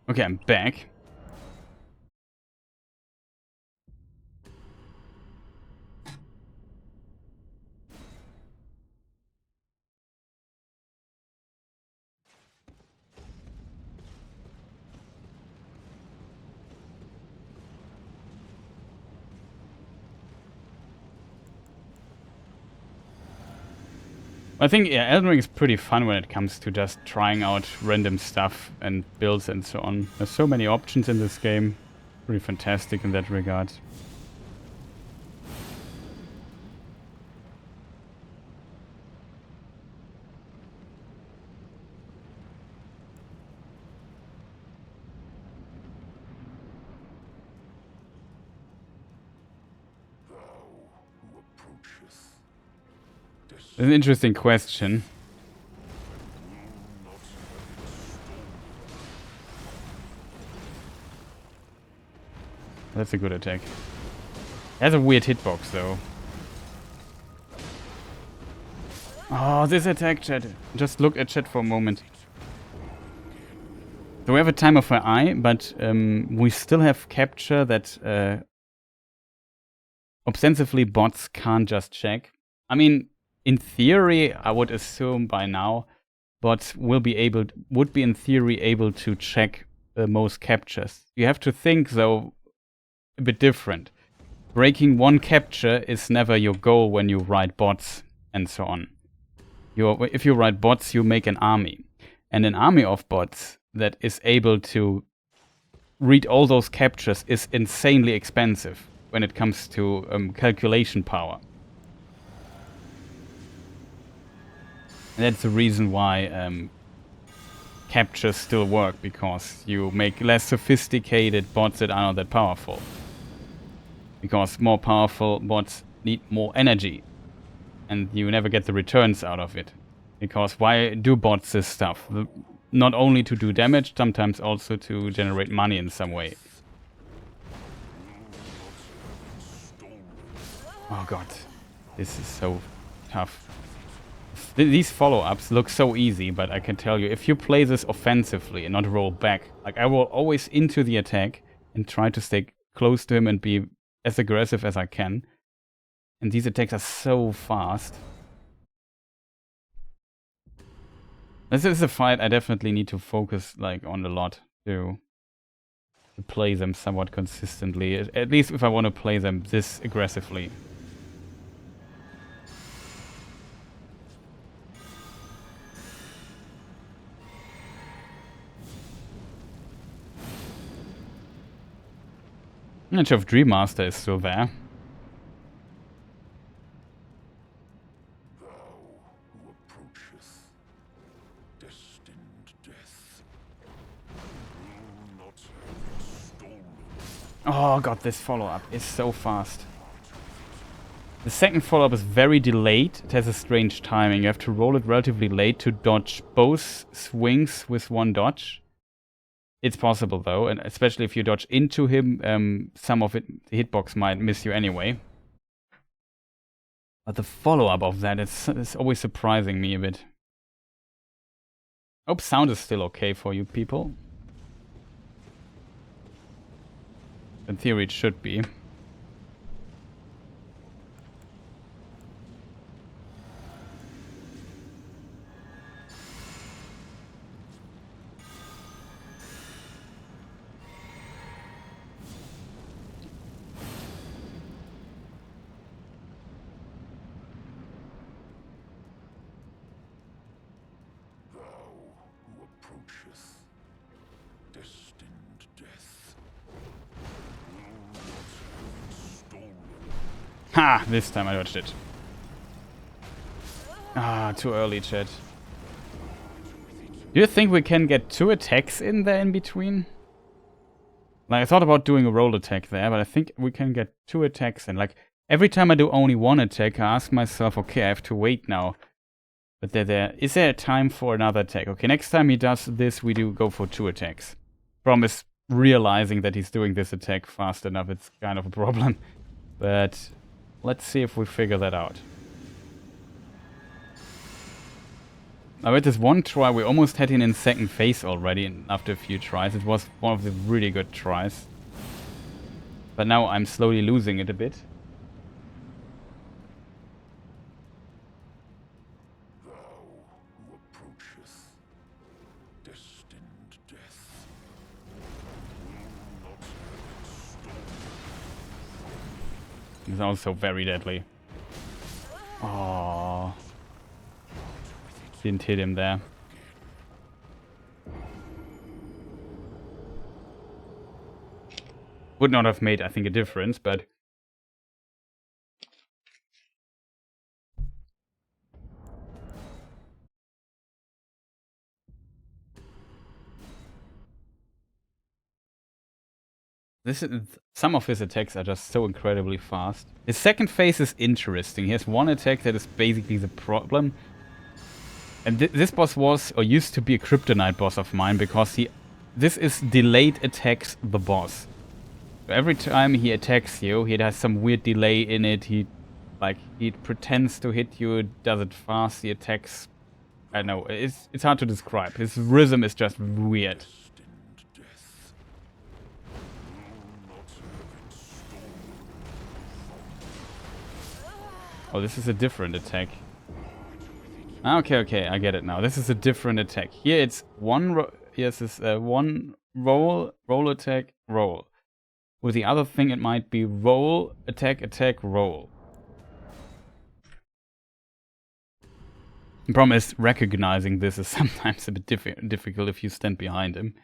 Okay, I'm back. I think, yeah, Elden Ring is pretty fun when it comes to just trying out random stuff and builds and so on. There's so many options in this game. Pretty fantastic in that regard. It's an interesting question. That's a good attack. It has a weird hitbox though. Oh, this attack, chat. Just look at chat for a moment. So we have a time of an eye, but we still have capture that ostensibly bots can't just check. I mean, in theory, I would assume by now, bots would be in theory able to check most captures. You have to think though a bit different. Breaking one capture is never your goal when you write bots and so on. If you write bots, you make an army. And an army of bots that is able to read all those captures is insanely expensive when it comes to calculation power. And that's the reason why captures still work, because you make less sophisticated bots that are not that powerful. Because more powerful bots need more energy, and you never get the returns out of it. Because why do bots this stuff? Not only to do damage, sometimes also to generate money in some way. Oh god, this is so tough. These follow-ups look so easy, but I can tell you, if you play this offensively and not roll back, like I roll always into the attack and try to stay close to him and be as aggressive as I can. And these attacks are so fast. This is a fight I definitely need to focus on a lot to play them somewhat consistently. At least if I want to play them this aggressively. I'm not sure if Dream Master is still there. Oh god, this follow-up is so fast. The second follow-up is very delayed. It has a strange timing. You have to roll it relatively late to dodge both swings with one dodge. It's possible though, and especially if you dodge into him, some of it, the hitbox might miss you anyway. But the follow-up of that is always surprising me a bit. Hope sound is still okay for you people. In theory it should be. Ha! This time I dodged it. Ah, too early, chat. Do you think we can get 2 attacks in there in between? Like, I thought about doing a roll attack there, but I think we can get 2 attacks in. Like, every time I do only 1 attack, I ask myself, okay, I have to wait now. But is there a time for another attack? Okay, next time he does this, we do go for 2 attacks. Promise realizing that he's doing this attack fast enough, it's kind of a problem. But let's see if we figure that out. I with this one try, we almost had him in second phase already after a few tries. It was one of the really good tries. But now I'm slowly losing it a bit. It's also very deadly. Oh, didn't hit him there. Would not have made, I think, a difference, but some of his attacks are just so incredibly fast. His second phase is interesting. He has one attack that is basically the problem. And this boss was, or used to be, a kryptonite boss of mine, because this is delayed attacks the boss. Every time he attacks you, he has some weird delay in it. He pretends to hit you, does it fast, he attacks. I don't know, it's hard to describe. His rhythm is just weird. Oh, this is a different attack. Okay, I get it now. This is a different attack. Here it's one roll attack, roll. With the other thing it might be roll, attack, roll. The problem is recognizing this is sometimes a bit difficult if you stand behind him.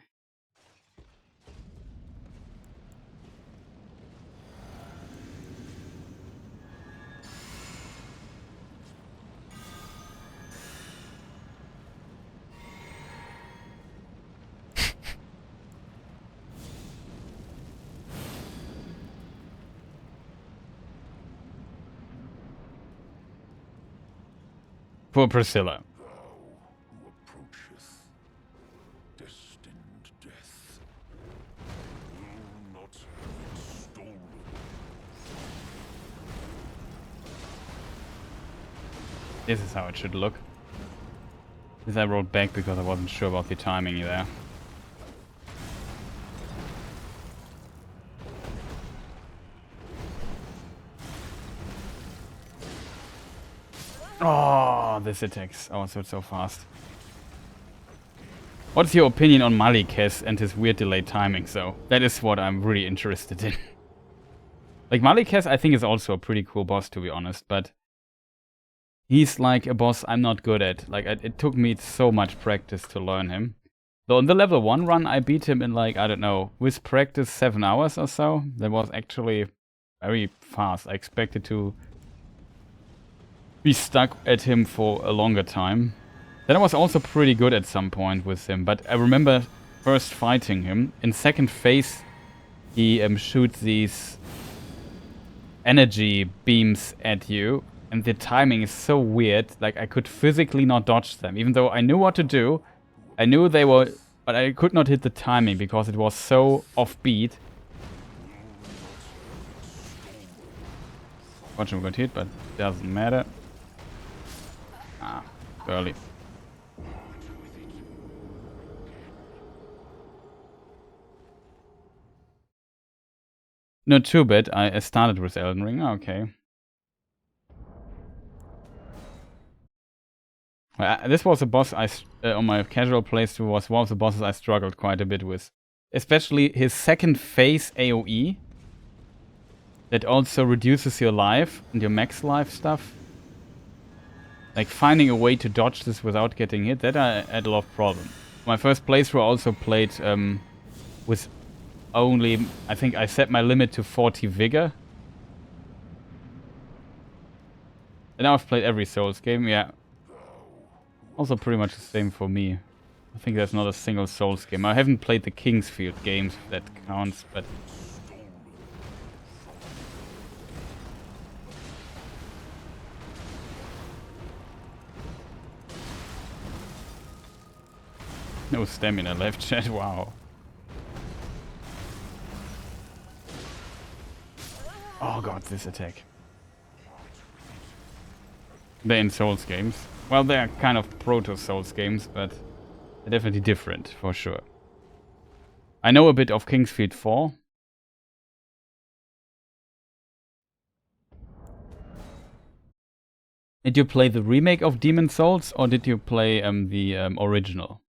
Poor Priscilla. This is how it should look. This I rolled back because I wasn't sure about the timing there. Oh, this attacks also so fast. What's your opinion on Maliketh and his weird delayed timing? So that is what I'm really interested in. Like, Maliketh I think is also a pretty cool boss, to be honest, but he's like a boss I'm not good at. Like, it took me so much practice to learn him. Though on the level 1 run I beat him in, like, I don't know, with practice 7 hours or so. That was actually very fast. I expected to be stuck at him for a longer time. Then I was also pretty good at some point with him, but I remember first fighting him. In second phase, he shoots these energy beams at you, and the timing is so weird, like I could physically not dodge them. Even though I knew what to do, I knew they were, but I could not hit the timing because it was so offbeat. Unfortunately, we got hit, but doesn't matter. Ah, early. Not too bad. I started with Elden Ring. Okay. This was a boss on my casual playthrough was one of the bosses I struggled quite a bit with. Especially his second phase AoE. That also reduces your life and your max life stuff. Like, finding a way to dodge this without getting hit, that I had a lot of problem. My first playthrough I also played with only, I think I set my limit to 40 vigor. And now I've played every Souls game, yeah. Also pretty much the same for me. I think there's not a single Souls game. I haven't played the Kingsfield games, if that counts, but... No stamina left, chat, wow. Oh god, this attack. They're in Souls games. Well, they're kind of proto-Souls games, but they're definitely different, for sure. I know a bit of King's Field 4. Did you play the remake of Demon Souls, or did you play the original?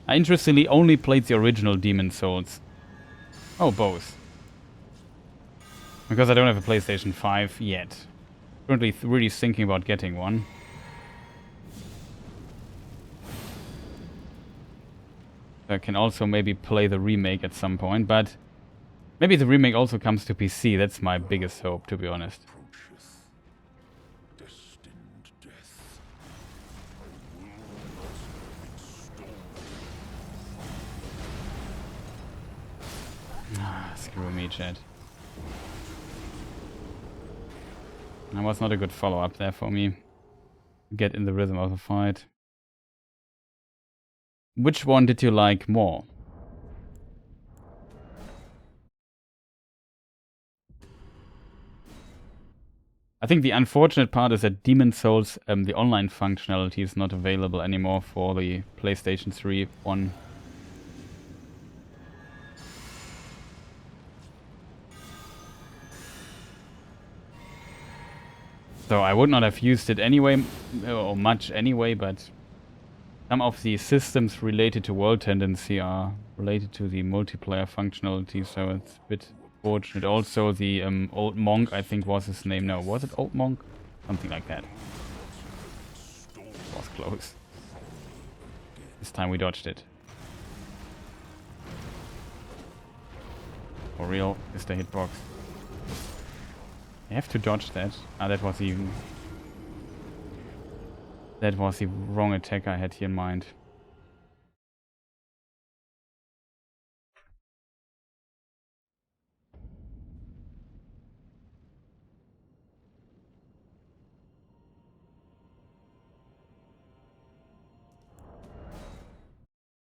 I interestingly only played the original Demon Souls. Oh, both. Because I don't have a PlayStation 5 yet. Currently really thinking about getting one. I can also maybe play the remake at some point, but maybe the remake also comes to PC. That's my biggest hope, to be honest. Screw me, chat. That was not a good follow-up there for me. Get in the rhythm of the fight. Which one did you like more? I think the unfortunate part is that Demon Souls, the online functionality is not available anymore for the PlayStation 3 one. So I would not have used it anyway, or much anyway, but some of the systems related to world tendency are related to the multiplayer functionality, so it's a bit fortunate. Also, the Old Monk, I think was his name now. Was it Old Monk? Something like that. Was close. This time we dodged it. For real, is the hitbox. I have to dodge that. Ah, that was even... That was the wrong attack I had here in mind.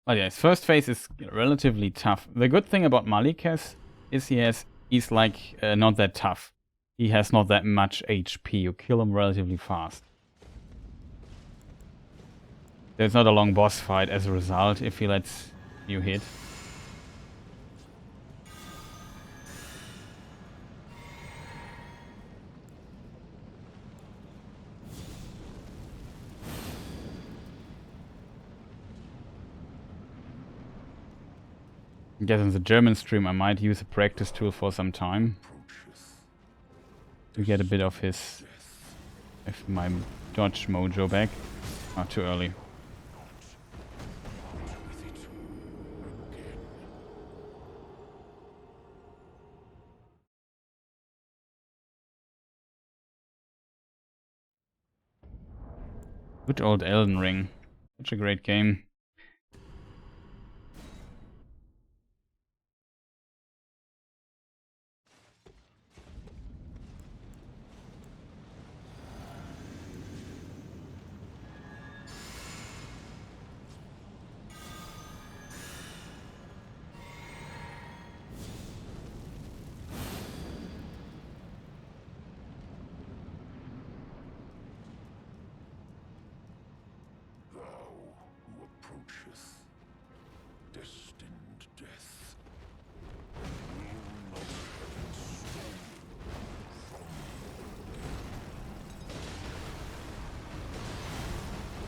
But yeah, his first phase is relatively tough. The good thing about Maliketh is he's like not that tough. He has not that much HP. You kill him relatively fast. There's not a long boss fight as a result if he lets you hit. I guess in the German stream I might use a practice tool for some time. To get a bit of his... my dodge mojo back. Oh, too early. Good old Elden Ring. Such a great game.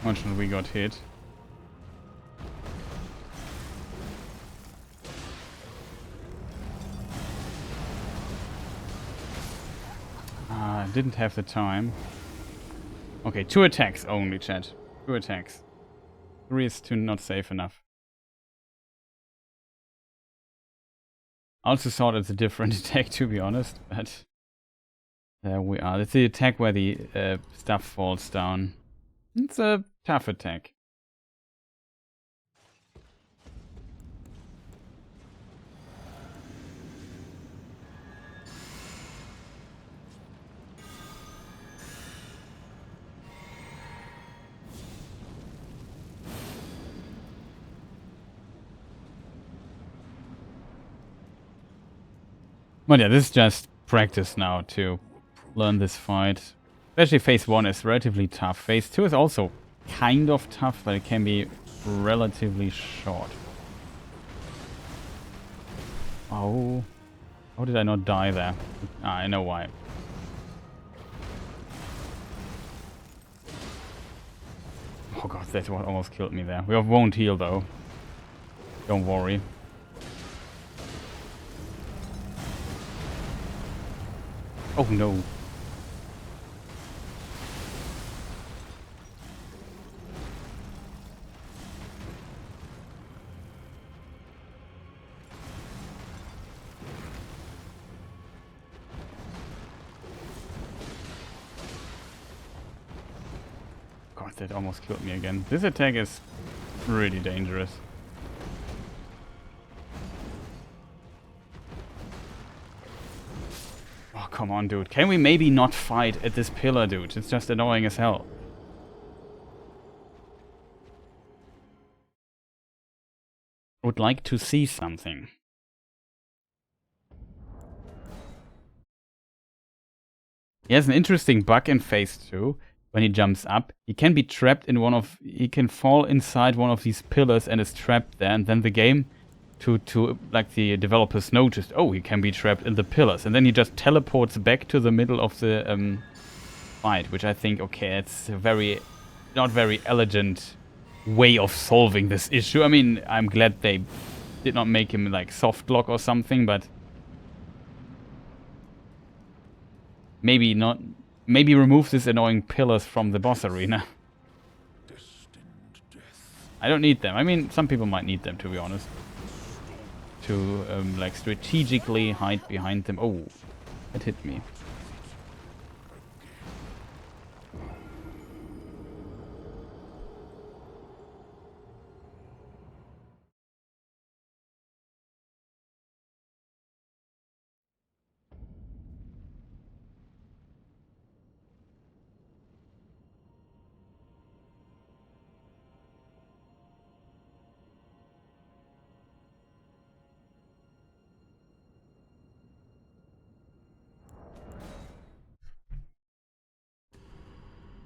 Unfortunately, we got hit. I didn't have the time. Okay, 2 attacks only, chat. 2 attacks. 3 is not safe enough. I also thought it's a different attack, to be honest, but there we are. It's the attack where the stuff falls down. It's a tough attack. But yeah, this is just practice now to learn this fight. Especially phase 1 is relatively tough. Phase 2 is also kind of tough, but it can be relatively short. Oh. How did I not die there? Ah, I know why. Oh god, that's what almost killed me there. We won't heal though. Don't worry. Oh no. God, that almost killed me again. This attack is really dangerous. Oh, come on, dude. Can we maybe not fight at this pillar, dude? It's just annoying as hell. Would like to see something. He has an interesting bug in phase 2. When he jumps up, he can be trapped in he can fall inside one of these pillars and is trapped there, and then the game, like the developers noticed, oh, he can be trapped in the pillars, and then he just teleports back to the middle of the fight, which I think, okay, it's a not very elegant way of solving this issue. I mean, I'm glad they did not make him like soft lock or something, but maybe not. Maybe remove these annoying pillars from the boss arena. I don't need them. I mean, some people might need them, to be honest. To, like, strategically hide behind them. Oh, it hit me.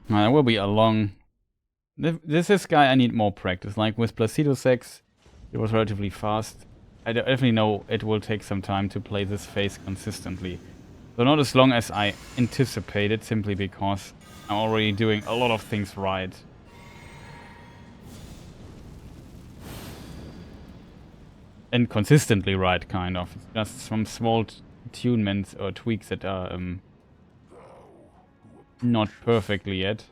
That will be a long... This is guy I need more practice. Like with Placidusax, it was relatively fast. I definitely know it will take some time to play this phase consistently. So not as long as I anticipated, simply because I'm already doing a lot of things right. And consistently right, kind of. It's just some small tunements or tweaks that are not perfectly yet.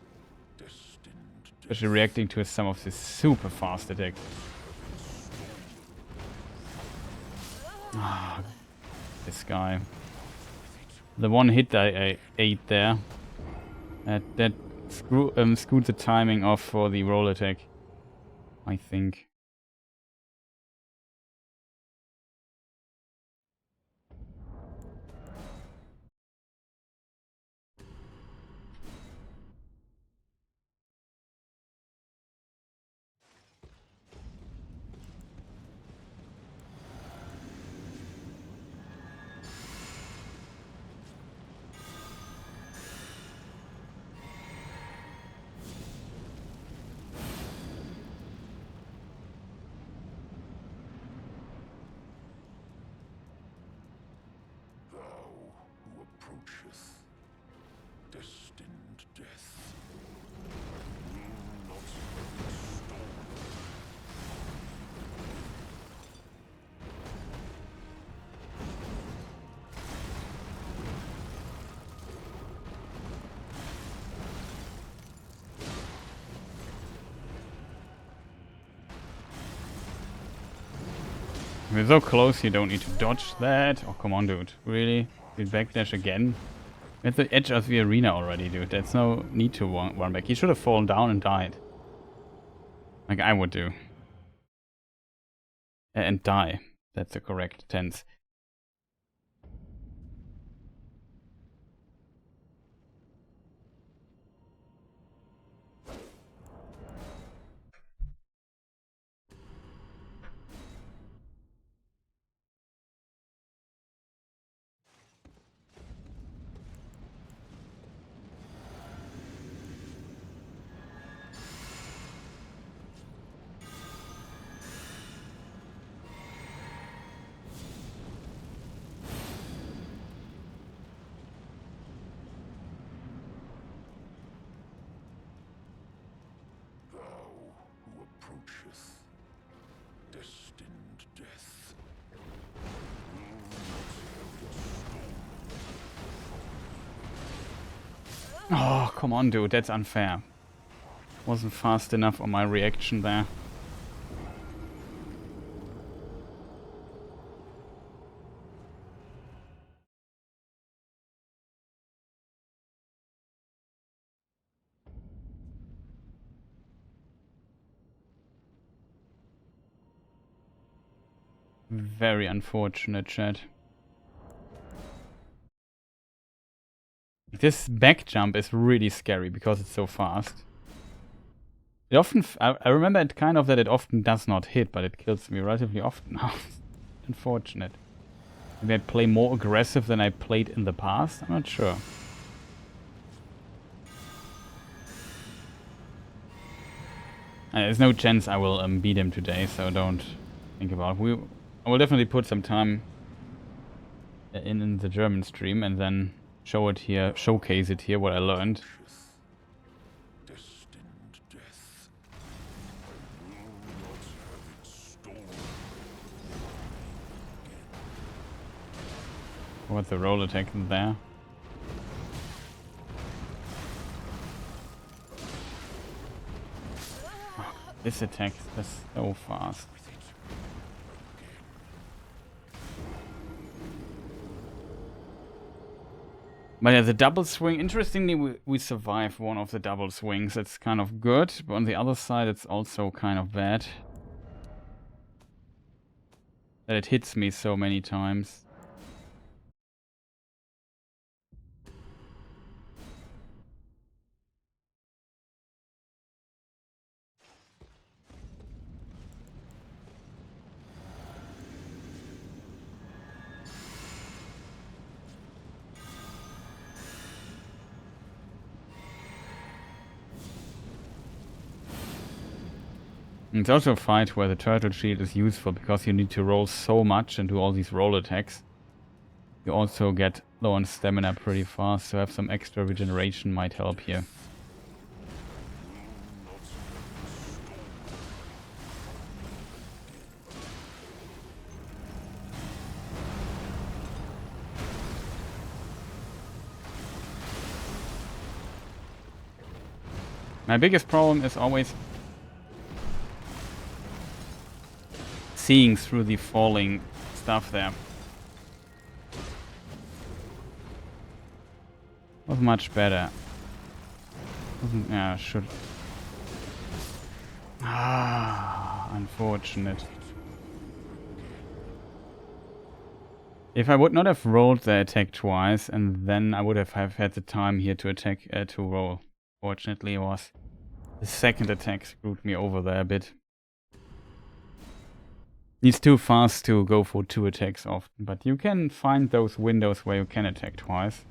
Especially reacting to some of this super fast attack. Ah, this guy. The one hit I ate there. That screwed the timing off for the roll attack, I think. We're so close, you don't need to dodge that. Oh, come on, dude. Really? Did backdash again? At the edge of the arena already, dude. There's no need to run back. He should have fallen down and died. Like I would do. And die. That's the correct tense. Oh, come on, dude. That's unfair. Wasn't fast enough on my reaction there. Very unfortunate, chat. This back jump is really scary because it's so fast. It often, I remember it kind of that it often does not hit, but it kills me relatively often now. Unfortunate. Maybe I play more aggressive than I played in the past? I'm not sure. There's no chance I will beat him today, so don't think about it. I will definitely put some time in the German stream and then show it here, showcase it here, what I learned. What's the roll attack there? Oh, this attack is so fast. But yeah, the double swing, interestingly, we survive one of the double swings. That's kind of good, but on the other side, it's also kind of bad. That it hits me so many times. It's also a fight where the turtle shield is useful because you need to roll so much and do all these roll attacks. You also get low on stamina pretty fast, so have some extra regeneration might help here. My biggest problem is always seeing through the falling stuff there. Was much better. Yeah, should. Ah, unfortunate. If I would not have rolled the attack twice, and then I would have had the time here to attack, to roll. Fortunately, it was the second attack screwed me over there a bit. It's too fast to go for 2 attacks often, but you can find those windows where you can attack twice.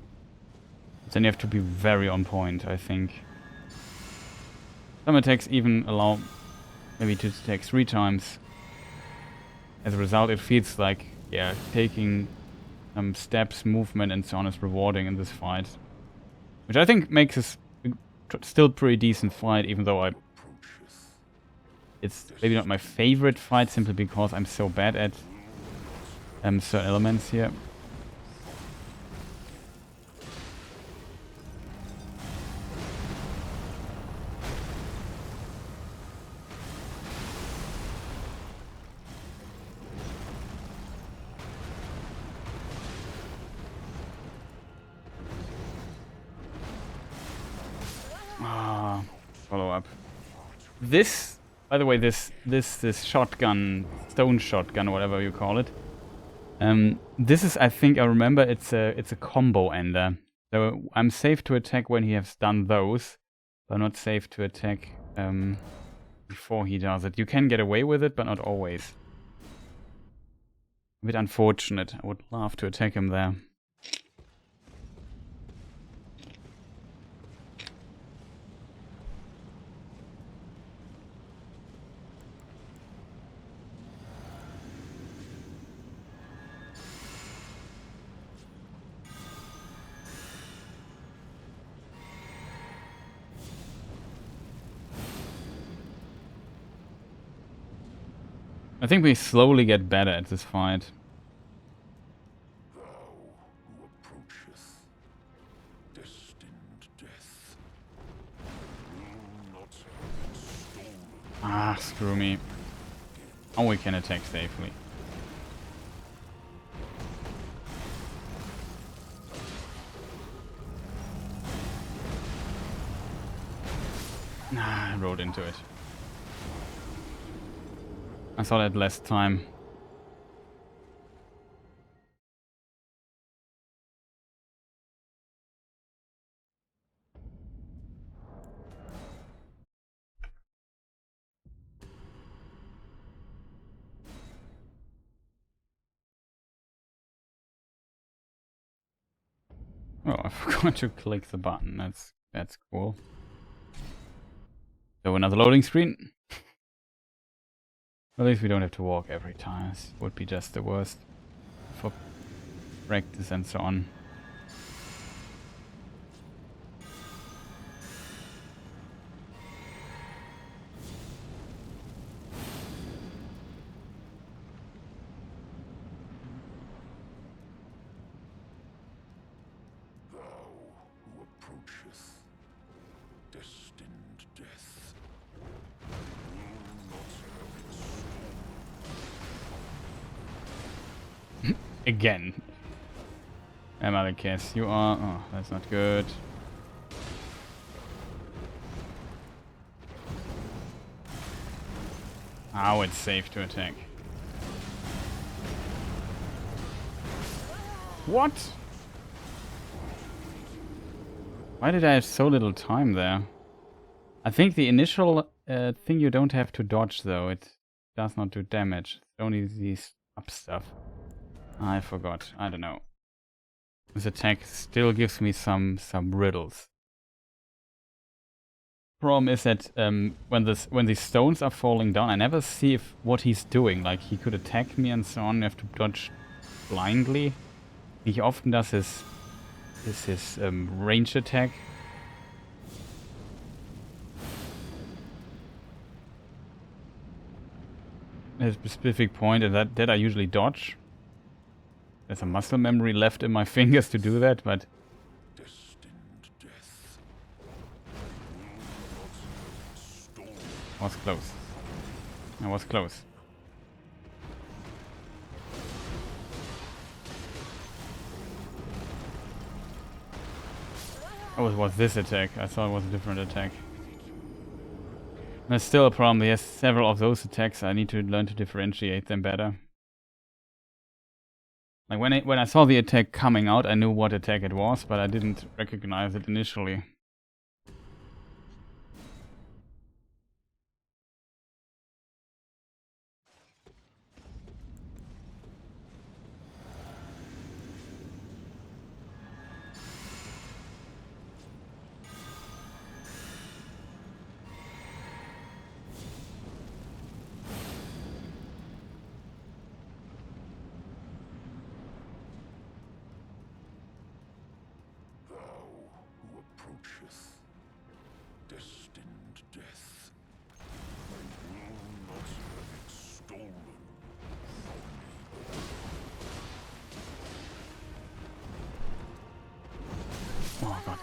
Then you have to be very on point, I think. Some attacks even allow maybe to attack 3 times. As a result, it feels like, yeah, taking steps, movement and so on is rewarding in this fight. Which I think makes this still pretty decent fight, even though it's maybe not my favorite fight, simply because I'm so bad at certain elements here. Follow up. This, by the way, this shotgun, stone shotgun, or whatever you call it. This is, I think, I remember, it's a combo ender. So I'm safe to attack when he has done those, but not safe to attack before he does it. You can get away with it, but not always. A bit unfortunate. I would love to attack him there. I think we slowly get better at this fight. Ah, screw me. Oh, we can attack safely. Ah, I rode into it. I thought I had less time. Oh, I forgot to click the button. That's cool. So another loading screen. At least we don't have to walk every time. This would be just the worst for practice and so on. Again. Maliketh, you are... Oh, that's not good. Oh, it's safe to attack. What? Why did I have so little time there? I think the initial thing you don't have to dodge though. It does not do damage. It's only these up stuff. I forgot. I don't know. This attack still gives me some riddles. Problem is that when these stones are falling down, I never see what he's doing. Like he could attack me and so on. You have to dodge blindly. He often does his range attack. At a specific point, and that I usually dodge. There's a muscle memory left in my fingers to do that, but I was close. I was close. Oh, it was this attack. I thought it was a different attack. There's still a problem. He has several of those attacks. I need to learn to differentiate them better. Like when I saw the attack coming out, I knew what attack it was, but I didn't recognize it initially.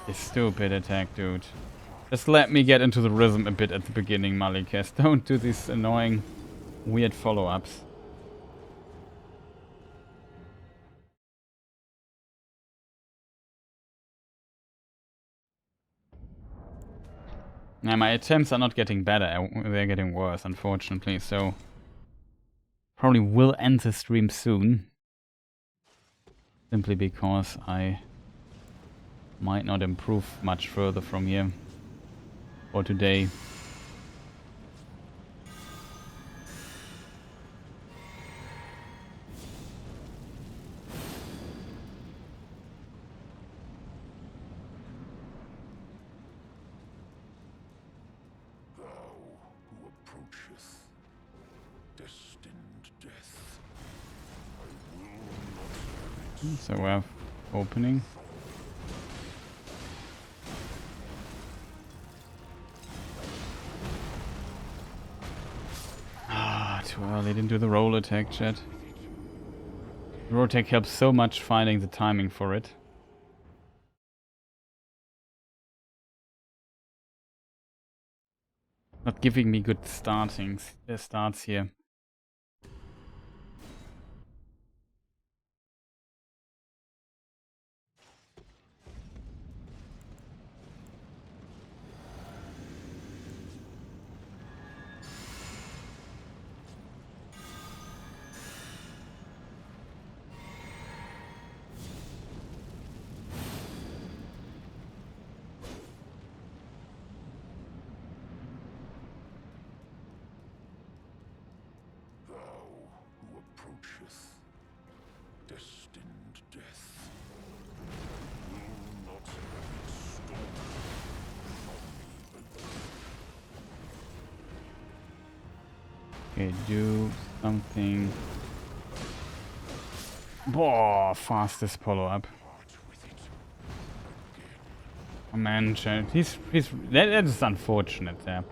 This stupid attack, dude. Just let me get into the rhythm a bit at the beginning, Maliketh. Don't do these annoying, weird follow-ups. Yeah, my attempts are not getting better. They're getting worse, unfortunately. So, probably will end the stream soon. Simply because I might not improve much further from here for today. So we have opening. Too early, didn't do the roll attack yet. The roll attack helps so much finding the timing for it. Not giving me good starts here. Okay, do something. Boah, fastest follow-up. Oh man, he's that is unfortunate there.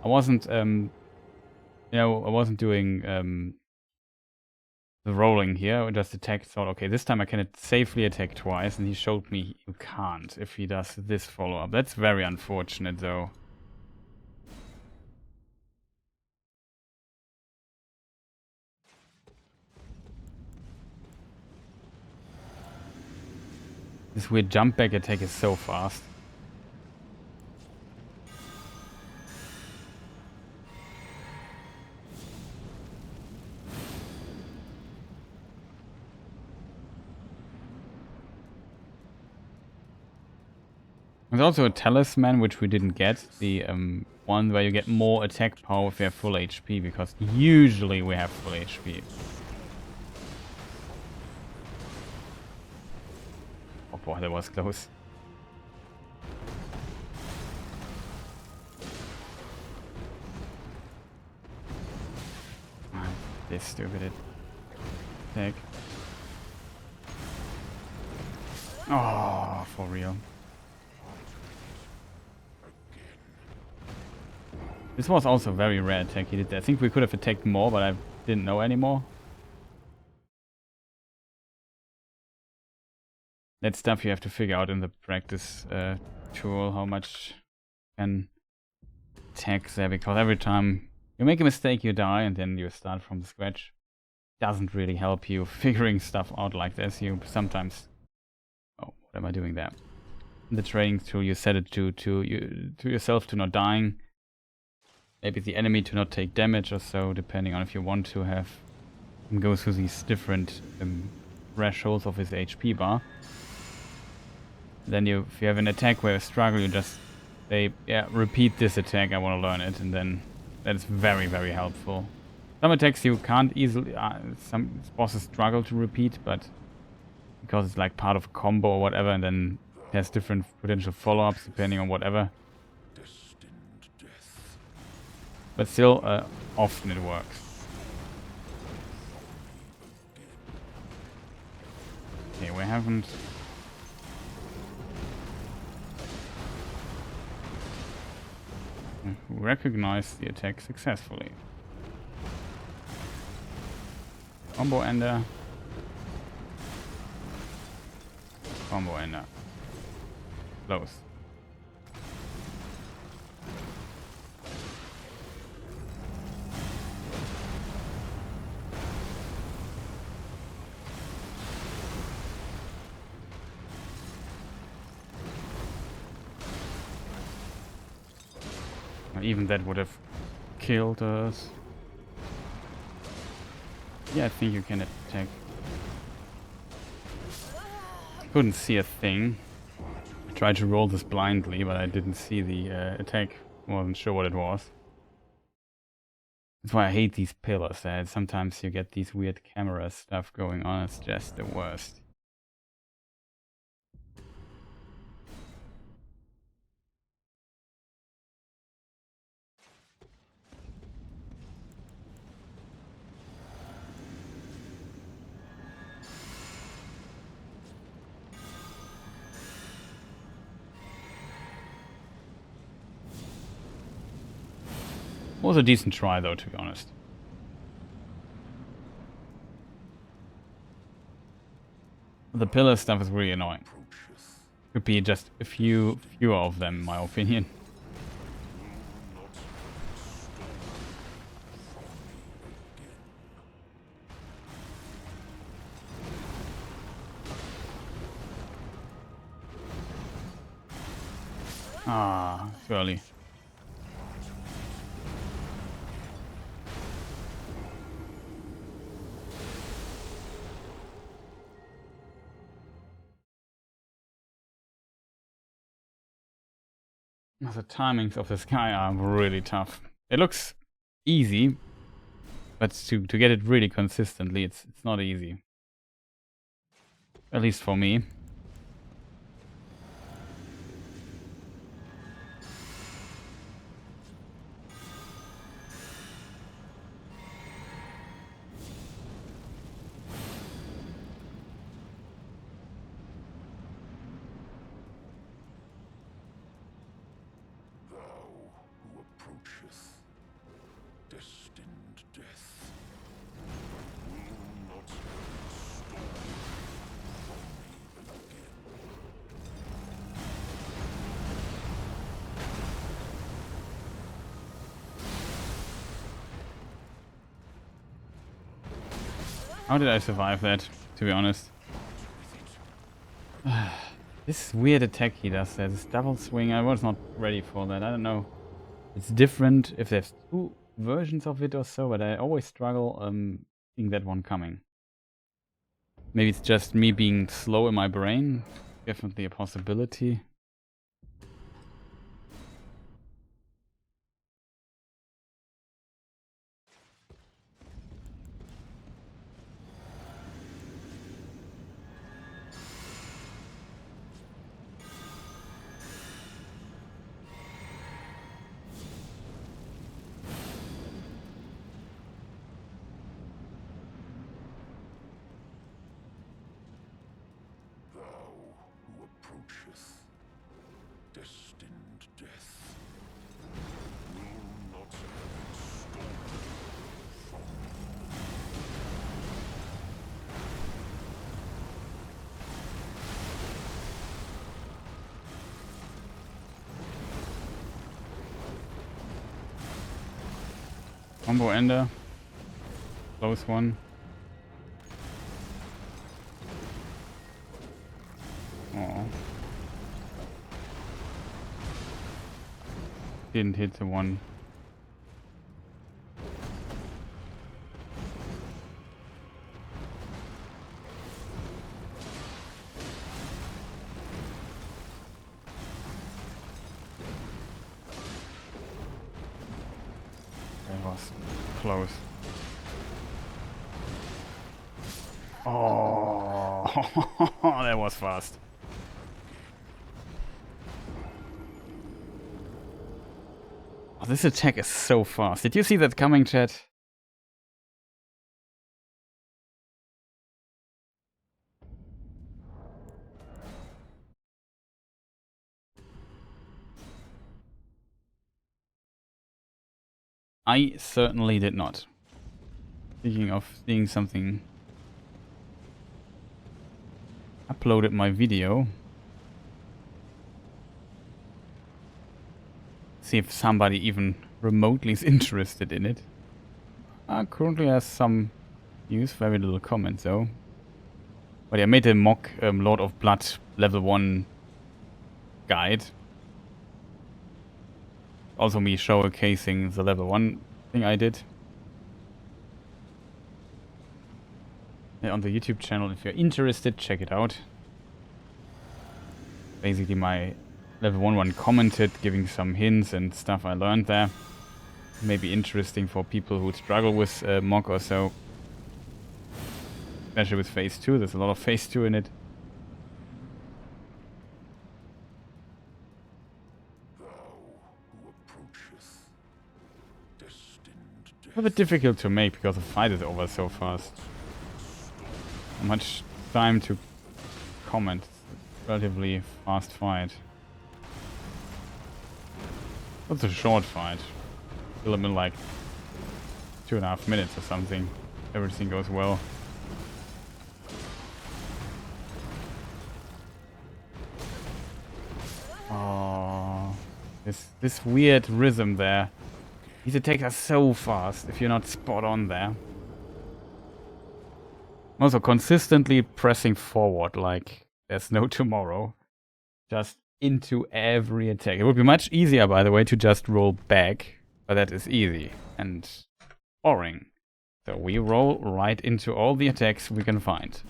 I wasn't I wasn't doing the rolling here. I just attacked. Thought, okay, this time I can safely attack twice, and he showed me you can't if he does this follow-up. That's very unfortunate though. This weird jump back attack is so fast. There's also a talisman which we didn't get, the one where you get more attack power if you have full HP, because usually we have full HP. Oh boy, that was close. This stupid attack. Oh, for real. This was also a very rare attack he did. I think we could have attacked more, but I didn't know anymore. That's stuff you have to figure out in the practice tool, how much you can attack there, because every time you make a mistake you die and then you start from scratch. Doesn't really help you figuring stuff out like this. You sometimes... Oh, what am I doing there? In the training tool you set it to yourself to not dying. Maybe the enemy to not take damage or so, depending on if you want to have him go through these different thresholds of his HP bar. Then if you have an attack where you struggle, you just say, yeah, repeat this attack, I want to learn it, and then that's very, very helpful. Some attacks you can't easily, some bosses struggle to repeat, but because it's like part of a combo or whatever, and then it has different potential follow-ups depending on whatever. But still, often it works. Okay, we haven't... recognized the attack successfully. Combo ender. Combo ender. Close. Even that would have killed us. Yeah, I think you can attack. Couldn't see a thing. I tried to roll this blindly, but I didn't see the attack. Wasn't sure what it was. That's why I hate these pillars. Sometimes you get these weird camera stuff going on. It's just the worst. Was a decent try though, to be honest. The pillar stuff is really annoying. Could be just a fewer of them, in my opinion. Ah, too early. The timings of this guy are really tough. It looks easy, but to get it really consistently, it's not easy. At least for me. How did I survive that, to be honest? This weird attack he does there, this double swing, I was not ready for that, I don't know. It's different if there's two versions of it or so, but I always struggle seeing that one coming. Maybe it's just me being slow in my brain, definitely a possibility. Combo ender. Close one. Oh. Didn't hit the one. That was close. Oh, that was fast. Oh, this attack is so fast. Did you see that coming, chat? I certainly did not. Speaking of seeing something, uploaded my video. See if somebody even remotely is interested in it. Currently has some views, very little comments though. But I made a mock Lord of Blood level 1 guide. Also me showcasing the level 1 thing I did. On the YouTube channel, if you're interested, check it out. Basically my level 1 commented, giving some hints and stuff I learned there. Maybe interesting for people who struggle with mock or so. Especially with phase 2, there's a lot of phase 2 in it. A bit difficult to make because the fight is over so fast. Not much time to comment. Relatively fast fight. It's a short fight. Still been like 2.5 minutes or something. Everything goes well. Oh, this weird rhythm there. These attacks are so fast if you're not spot on there. Also consistently pressing forward like there's no tomorrow. Just into every attack. It would be much easier, by the way, to just roll back, but that is easy and boring. So we roll right into all the attacks we can find.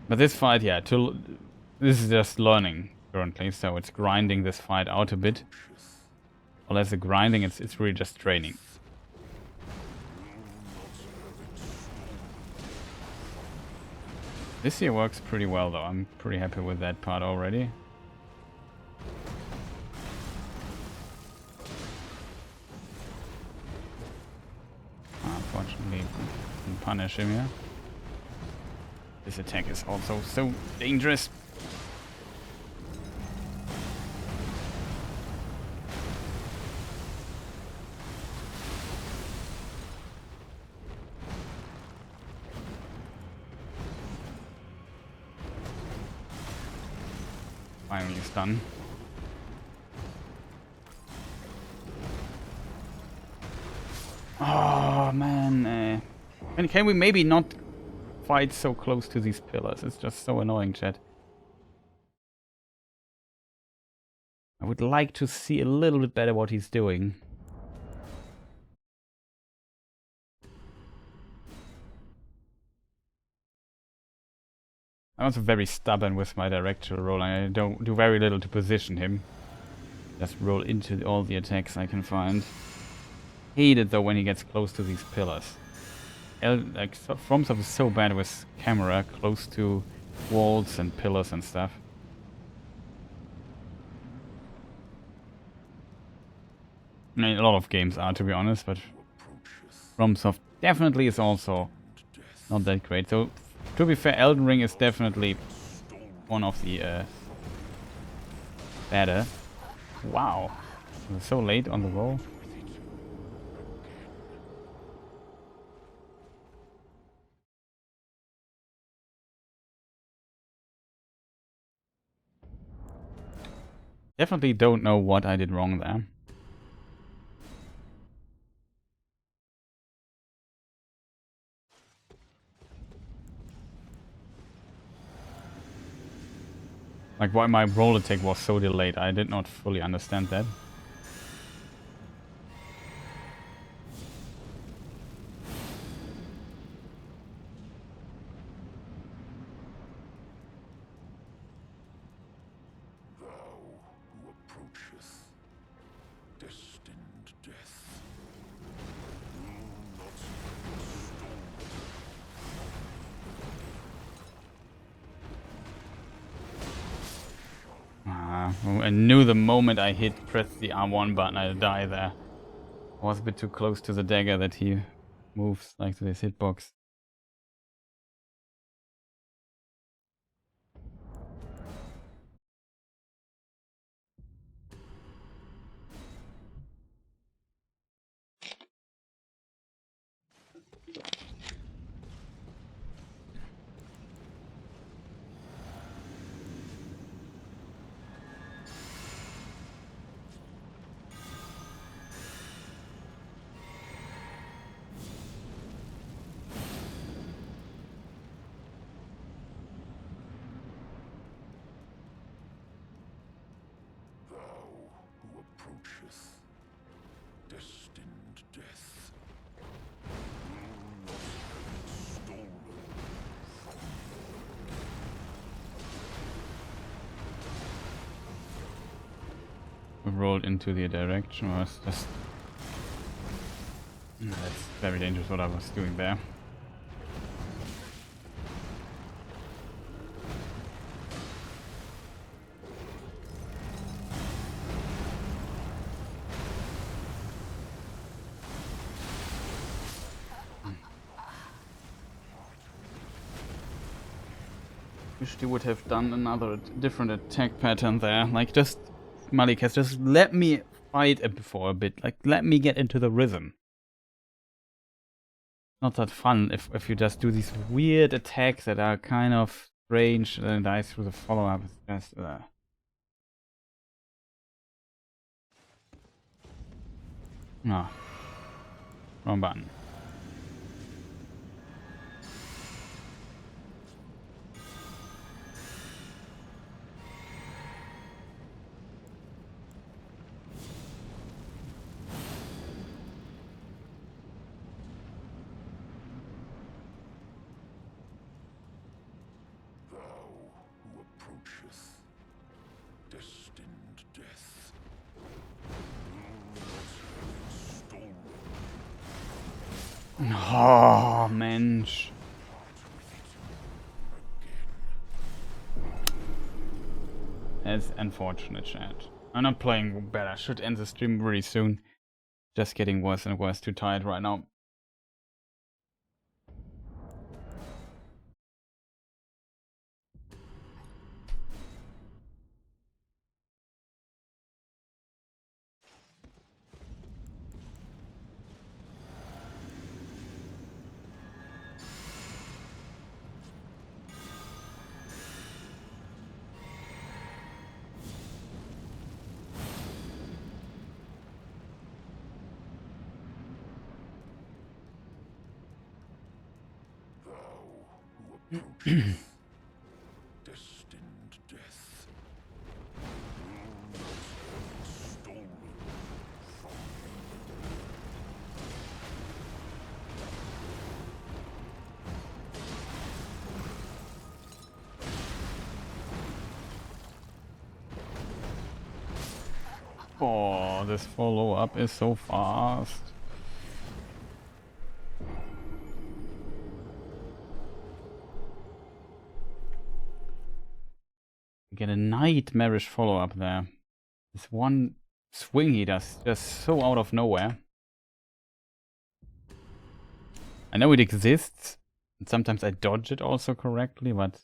But this fight, yeah, this is just learning currently, so it's grinding this fight out a bit. Well, as a grinding, it's really just training. This here works pretty well, though. I'm pretty happy with that part already. Unfortunately, I can punish him here. This attack is also so dangerous. Finally it's done. Oh man, and can we maybe not fight so close to these pillars? It's just so annoying, chat. I would like to see a little bit better what he's doing. I'm also very stubborn with my directional rolling. I don't do very little to position him. Just roll into all the attacks I can find. Hate it though when he gets close to these pillars. Like FromSoft is so bad with camera close to walls and pillars and stuff. I mean, a lot of games are, to be honest, but FromSoft definitely is also not that great. So, to be fair, Elden Ring is definitely one of the better. Wow, we're so late on the roll. Definitely don't know what I did wrong there. Like why my roll attack was so delayed, I did not fully understand that. I knew the moment I pressed the R1 button, I'd die there. I was a bit too close to the dagger that he moves, like to this hitbox. Rolled into the direction was just... That's very dangerous what I was doing there. Wish they would have done another different attack pattern there, like just... Maliketh, just let me fight for a bit. Like, let me get into the rhythm. not that fun if you just do these weird attacks that are kind of strange and then die through the follow-up. It's just no. Wrong button. Oh, Mensch. That's unfortunate, chat. I'm not playing better. I should end the stream very soon. Just getting worse and worse. Too tired right now. Destined death. Stolen from Oh, this follow-up is so fast. Get a nightmarish follow-up there. This one swing he does just so out of nowhere. I know it exists, and sometimes I dodge it also correctly, but...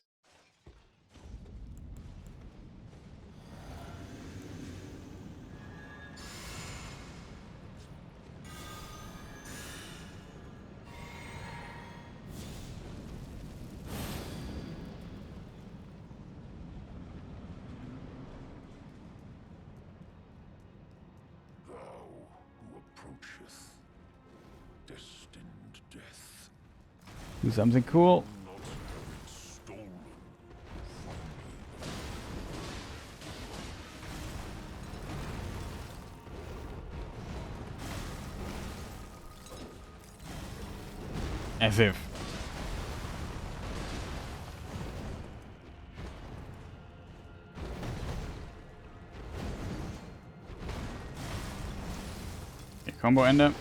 destined death. do something cool. Stolen As if. Okay, combo ender.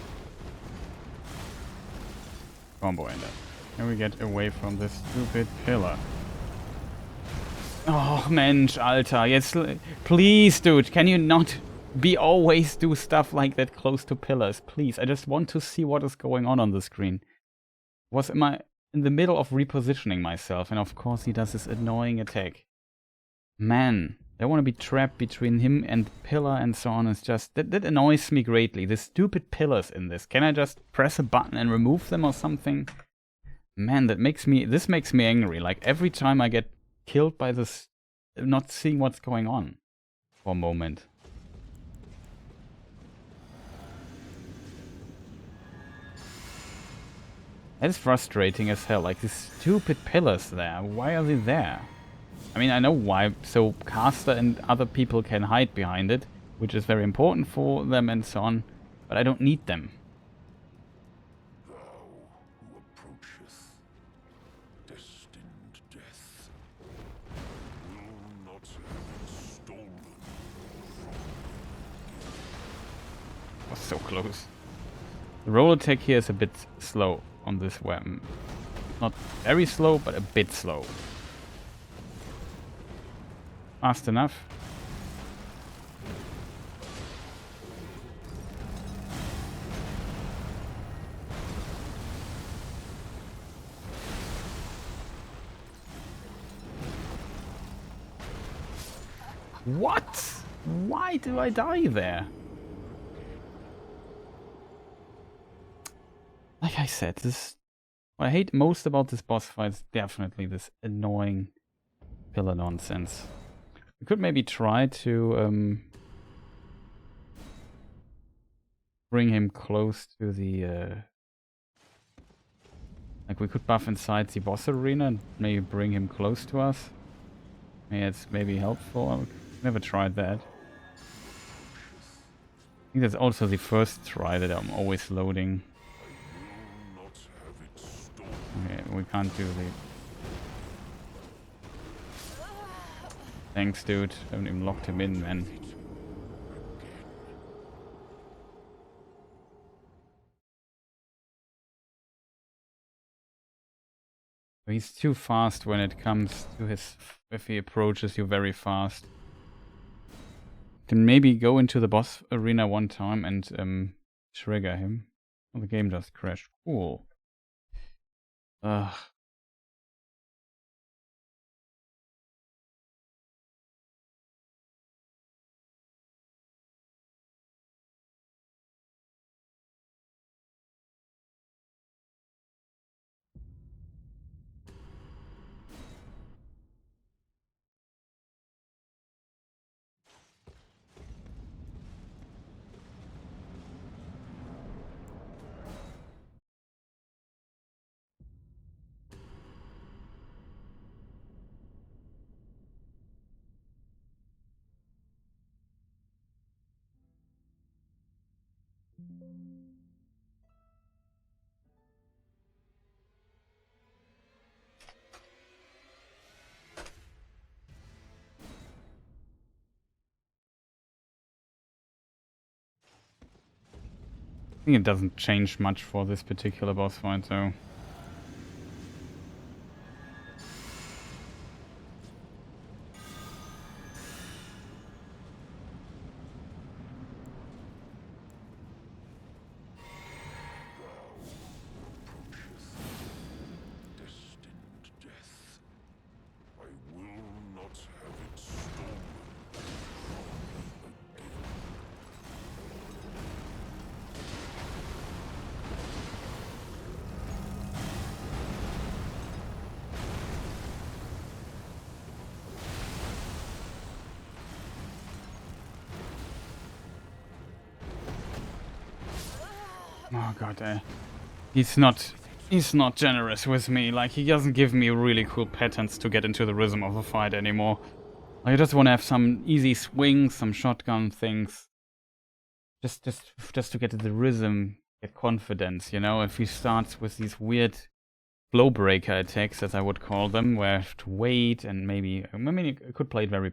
Combo ender. Can we get away from this stupid pillar? Oh, Mensch, Alter. Yes, please, dude. Can you not always do stuff like that close to pillars? Please. I just want to see what is going on the screen. Am I in the middle of repositioning myself? And of course he does this annoying attack. Man, I want to be trapped between him and the pillar and so on. It's just, that annoys me greatly. The stupid pillars in this. Can I just press a button and remove them or something? Man, this makes me angry. Like every time I get killed by this, not seeing what's going on for a moment. That is frustrating as hell. Like these stupid pillars there. Why are they there? I mean, I know why. So Caster and other people can hide behind it, which is very important for them and so on. But I don't need them. destined death. Will not have stolen Was so close. The roll attack here is a bit slow on this weapon. Not very slow, but a bit slow. Fast enough. What? Why do I die there? Like I said, this What I hate most about this boss fight is definitely this annoying pillar nonsense. We could maybe try to bring him close to the like we could buff inside the boss arena and maybe bring him close to us. Yeah, it's maybe helpful. I've never tried that. I think that's also the first try that I'm always loading. Okay, we can't do the... Thanks, dude. I haven't even locked him in, man. He's too fast when it comes to his... If he approaches you very fast. Can maybe go into the boss arena one time and trigger him. Oh, the game just crashed. Cool. Ugh. I think it doesn't change much for this particular boss fight, though. Oh god, he's not generous with me. Like, he doesn't give me really cool patterns to get into the rhythm of a fight anymore. Like, I just want to have some easy swings, some shotgun things. Just to get to the rhythm, get confidence, you know? If he starts with these weird flow breaker attacks, as I would call them, where I have to wait and maybe... I mean, I could play it very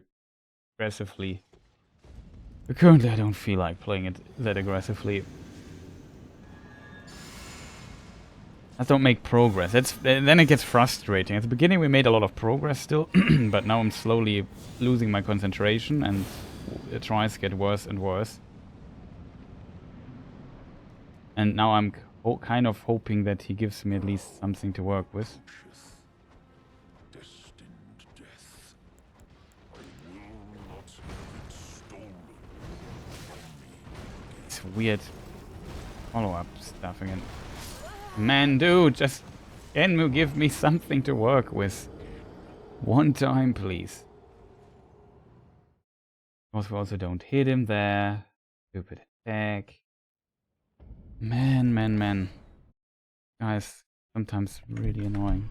aggressively. But currently I don't feel like playing it that aggressively. I don't make progress. Then it gets frustrating. At the beginning we made a lot of progress still, but now I'm slowly losing my concentration and the tries get worse and worse. And now I'm kind of hoping that he gives me at least something to work with. It's weird follow-up stuff again. Man, dude, just can you give me something to work with? One time, please. Of course, we also don't hit him there. Stupid attack. Man. Guys, sometimes really annoying.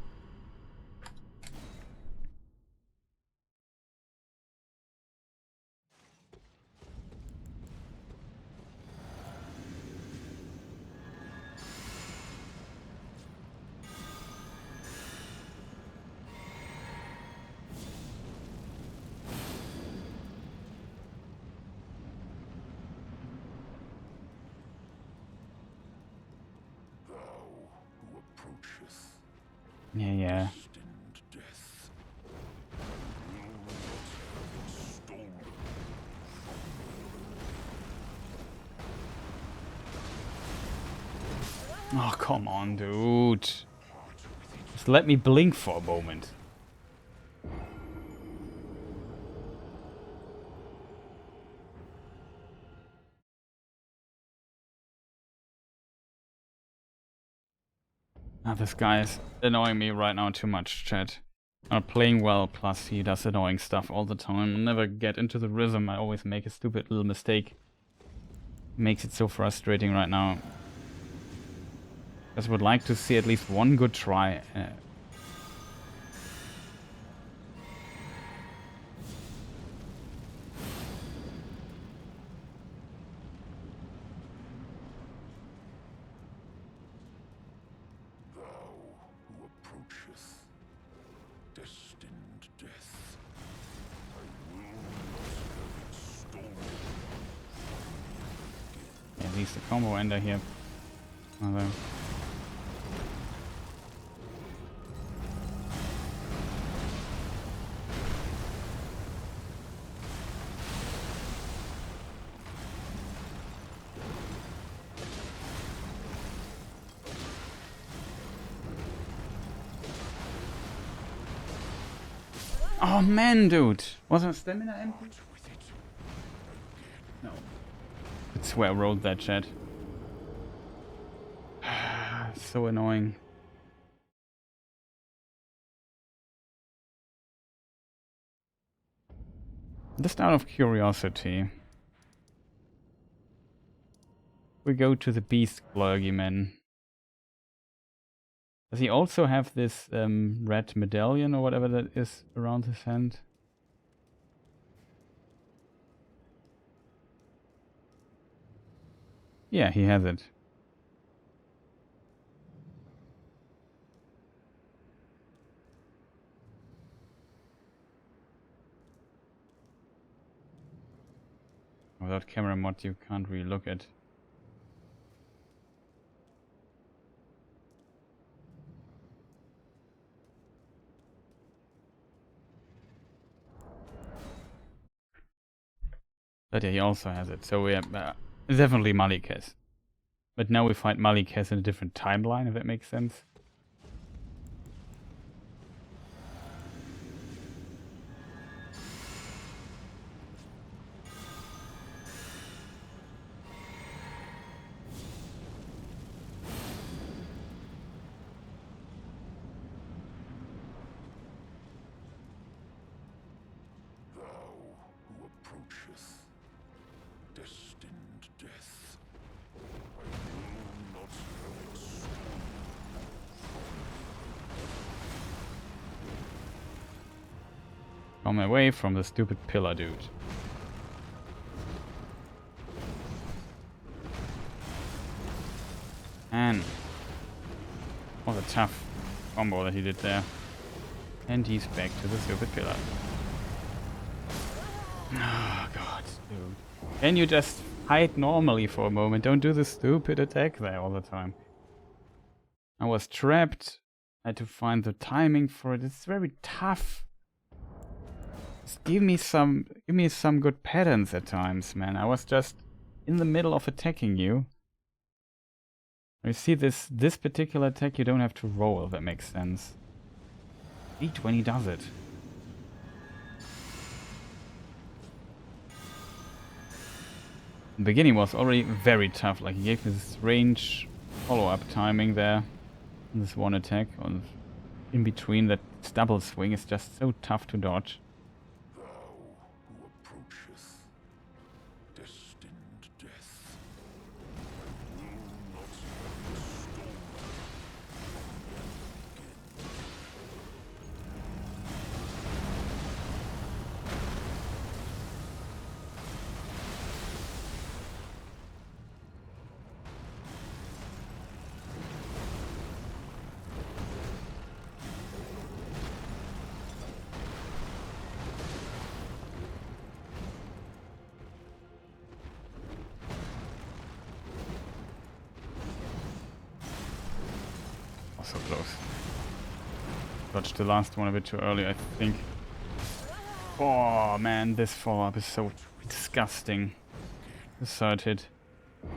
Yeah. Oh, come on, dude. Just let me blink for a moment. Ah, this guy is annoying me right now too much, chat. Not playing well, plus he does annoying stuff all the time. Never get into the rhythm, I always make a stupid little mistake. Makes it so frustrating right now. Just would like to see at least one good try. At least the combo ender here. Although. Oh man, dude! Was my stamina empty? No. I swear I rolled that, chat. So annoying. Just out of curiosity, we go to the beast clergyman. Does he also have this red medallion or whatever that is around his hand? Yeah, he has it. Without camera mod you can't really look at. But yeah, he also has it. So we have definitely Maliketh. But now we find Maliketh in a different timeline, if that makes sense. Come away from the stupid pillar, dude. And what a tough combo that he did there. And he's back to the stupid pillar. Oh god, dude. Can you just hide normally for a moment? Don't do the stupid attack there all the time. I was trapped. I had to find the timing for it. It's very tough. Just give me some good patterns at times, man. I was just in the middle of attacking you. You see this particular attack you don't have to roll, if that makes sense. Eat when he does it. The beginning was already very tough, like he gave this range follow-up timing there. This one attack on in between that double swing is just so tough to dodge. So close. Dodged the last one a bit too early, I think. Oh man, this follow-up is so disgusting. The third hit. I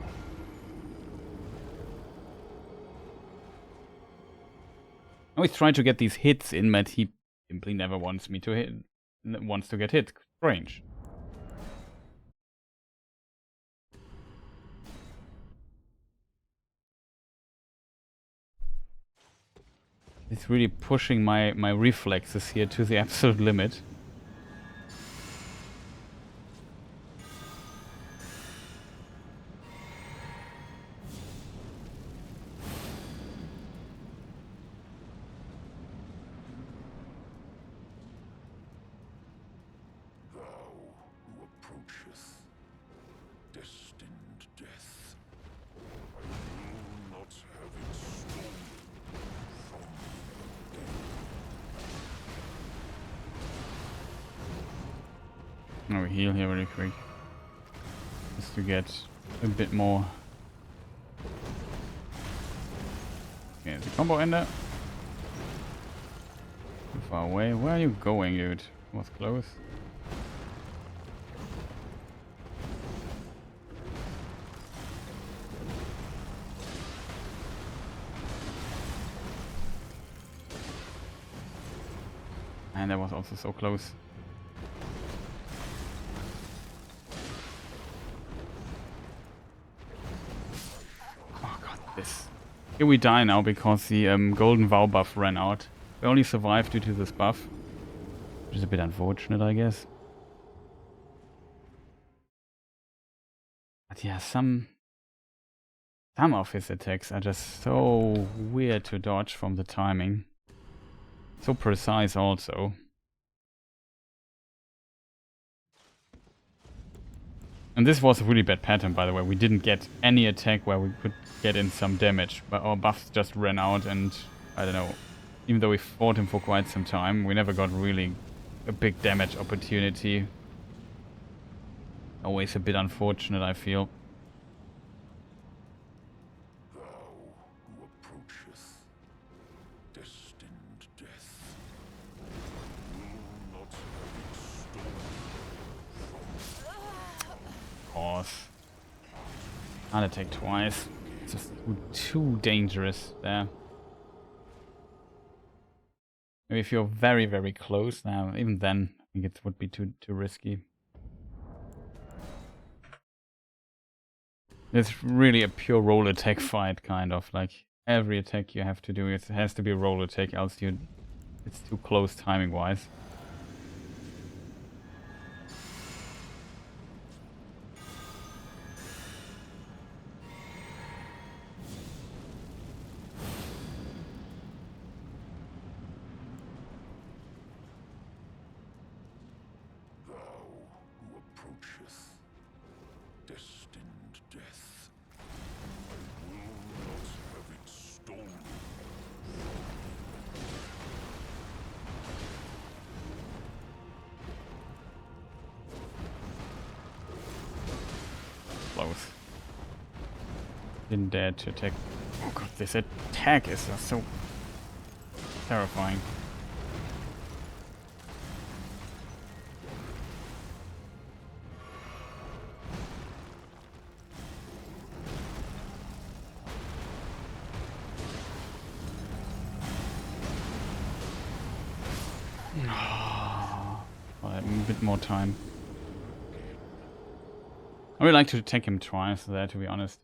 always try to get these hits in, but he simply never wants me to hit. Wants to get hit. Strange. It's really pushing my reflexes here to the absolute limit. Will not have it stolen from Oh, we heal here really quick. Just to get a bit more. Okay, the combo ender. Too far away. Where are you going, dude? Was close. And that was also so close. Oh god, this. Here we die now because the golden vow buff ran out. We only survived due to this buff. Which is a bit unfortunate, I guess. But yeah, some of his attacks are just so weird to dodge from the timing. So precise also. And this was a really bad pattern, by the way. We didn't get any attack where we could get in some damage. But our buffs just ran out and, I don't know, even though we fought him for quite some time, we never got really a big damage opportunity. Always a bit unfortunate, I feel. Thou who approachest destined death will not have it stolen. Of course. Can't attack twice. It's just too dangerous there. Maybe if you're very, very close now, even then, I think it would be too risky. It's really a pure roll attack fight, kind of. Like, every attack you have to do, it has to be a roll attack, else it's too close timing-wise. Close. Didn't dare to attack. Oh god, this attack is just so terrifying. Well, a bit more time. I would like to attack him twice there, to be honest.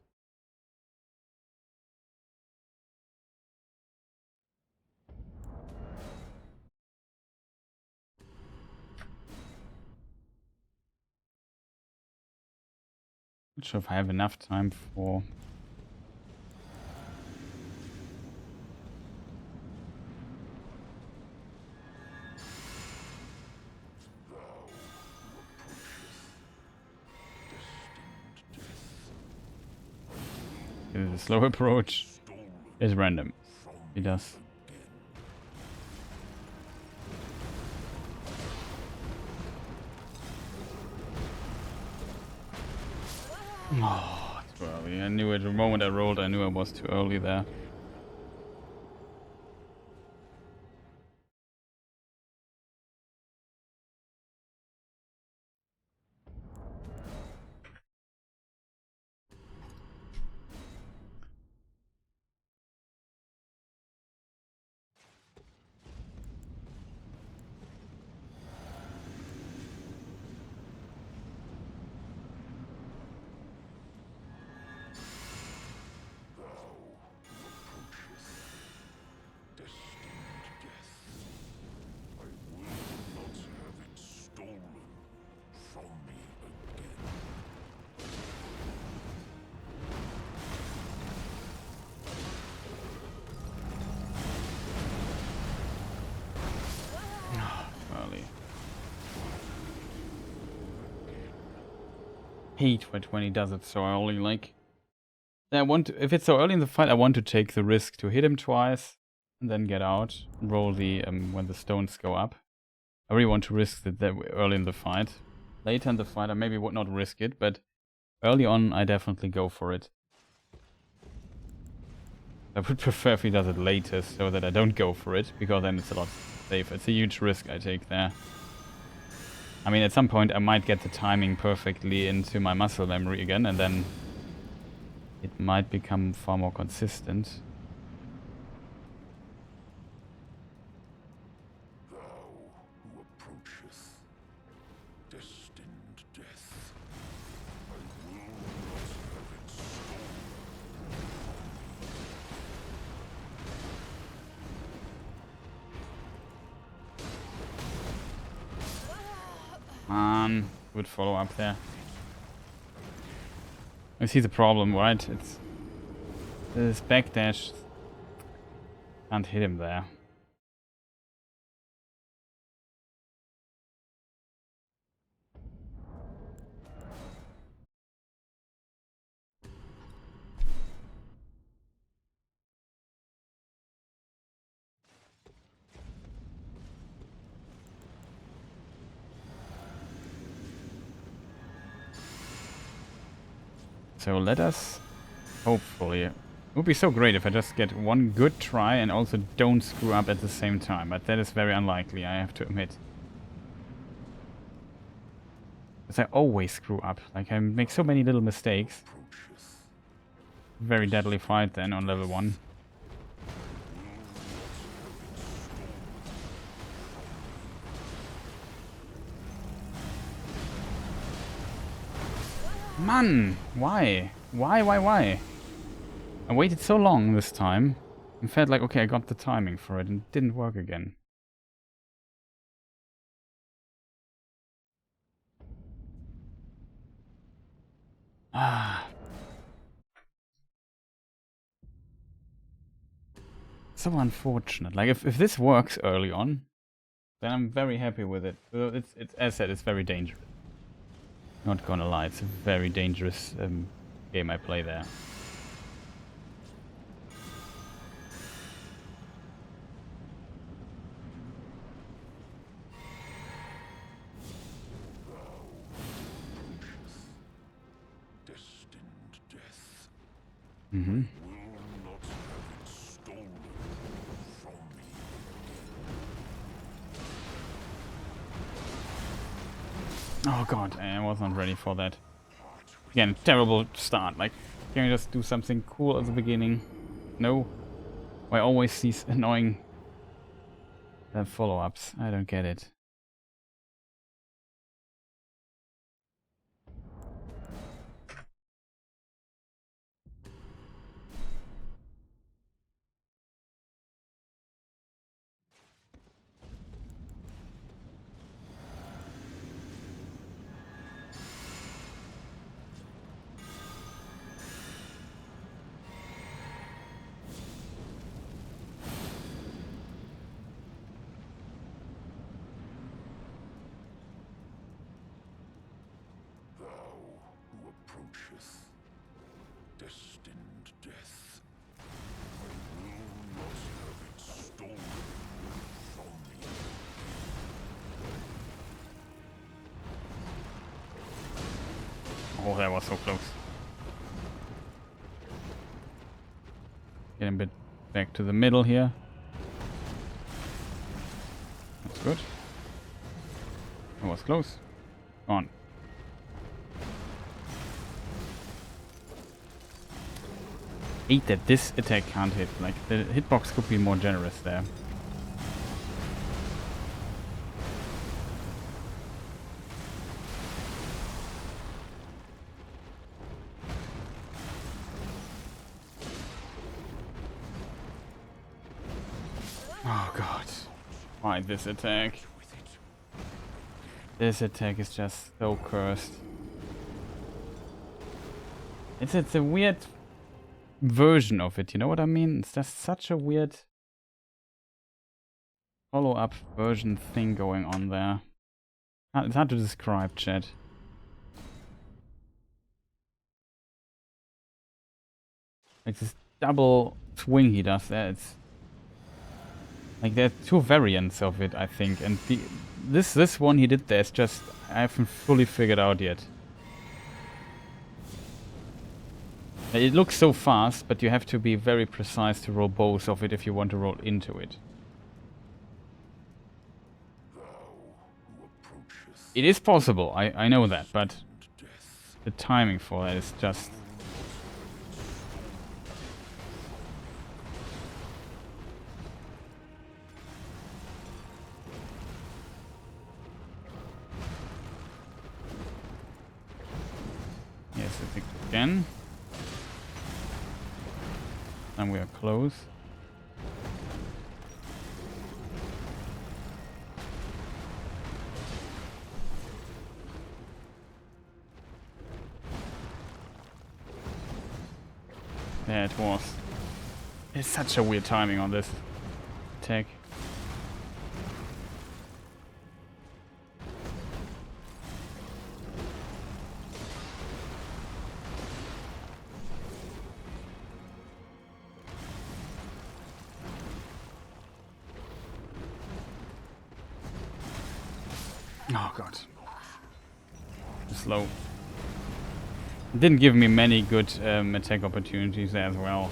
Not sure if I have enough time for... The slow approach is random. He does. Oh, it's too early. I knew it the moment I rolled, I knew I was too early there. hate when he does it so early. Like, if it's so early in the fight, I want to take the risk to hit him twice and then get out, roll the when the stones go up. I really want to risk it that early in the fight. Later in the fight, I maybe would not risk it, but early on, I definitely go for it. I would prefer if he does it later, so that I don't go for it, because then it's a lot safer. It's a huge risk I take there. I mean, at some point, I might get the timing perfectly into my muscle memory again, and then it might become far more consistent. Good follow up there. I see the problem, right? It's this backdash. Can't hit him there. So let us, hopefully, it would be so great if I just get one good try and also don't screw up at the same time, but that is very unlikely, I have to admit. Because I always screw up, like I make so many little mistakes. Very deadly fight then on level 1. Man, why? Why? I waited so long this time and felt like, okay, I got the timing for it and it didn't work again. Ah. So unfortunate. Like, if this works early on, then I'm very happy with it. It's as I said, it's very dangerous. Not gonna lie, it's a very dangerous game I play there. Mm-hmm. Oh god, I was not ready for that. Again, terrible start. Like, can you just do something cool at the beginning? No. I always see these annoying follow-ups. I don't get it. Oh, that was so close. Getting a bit back to the middle here. That's good. That was close. Go on. Hate that this attack can't hit. Like, the hitbox could be more generous there. Oh god. Why this attack? This attack is just so cursed. It's a weird version of it, you know what I mean? It's just such a weird follow-up version thing going on there. It's hard to describe, chat. Like this double swing he does there. It's like there are two variants of it, I think, and this one he did there is just I haven't fully figured out yet. It looks so fast, but you have to be very precise to roll both of it if you want to roll into it. It is possible, I know that, but the timing for that is just... Yes, I think again. And we are close. There it was. It's such a weird timing on this attack. Oh god. Slow. Didn't give me many good attack opportunities there as well.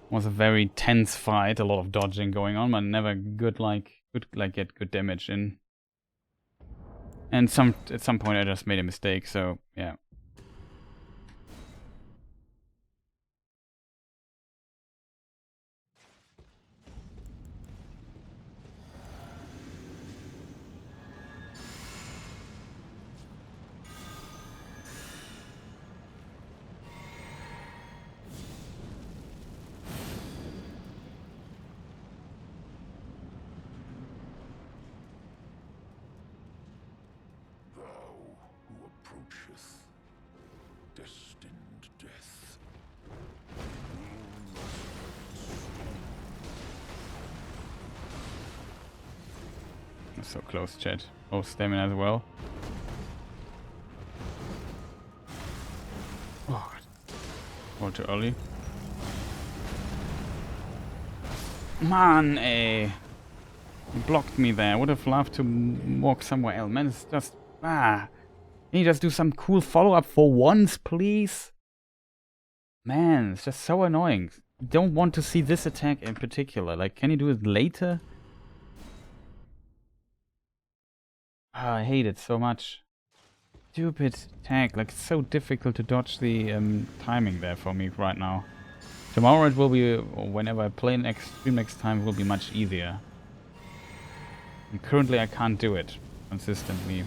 Was a very tense fight, a lot of dodging going on, but never get good damage in. And at some point I just made a mistake, so yeah. So close, chat. Oh, stamina as well. Oh, or too early. Man, He blocked me there. Would have loved to walk somewhere else. Man, it's just... Can you just do some cool follow-up for once, please? Man, it's just so annoying. Don't want to see this attack in particular. Like, can you do it later? I hate it so much. Stupid attack. Like, it's so difficult to dodge the timing there for me right now. Tomorrow it will be, or whenever I play next time, it will be much easier. And currently I can't do it consistently.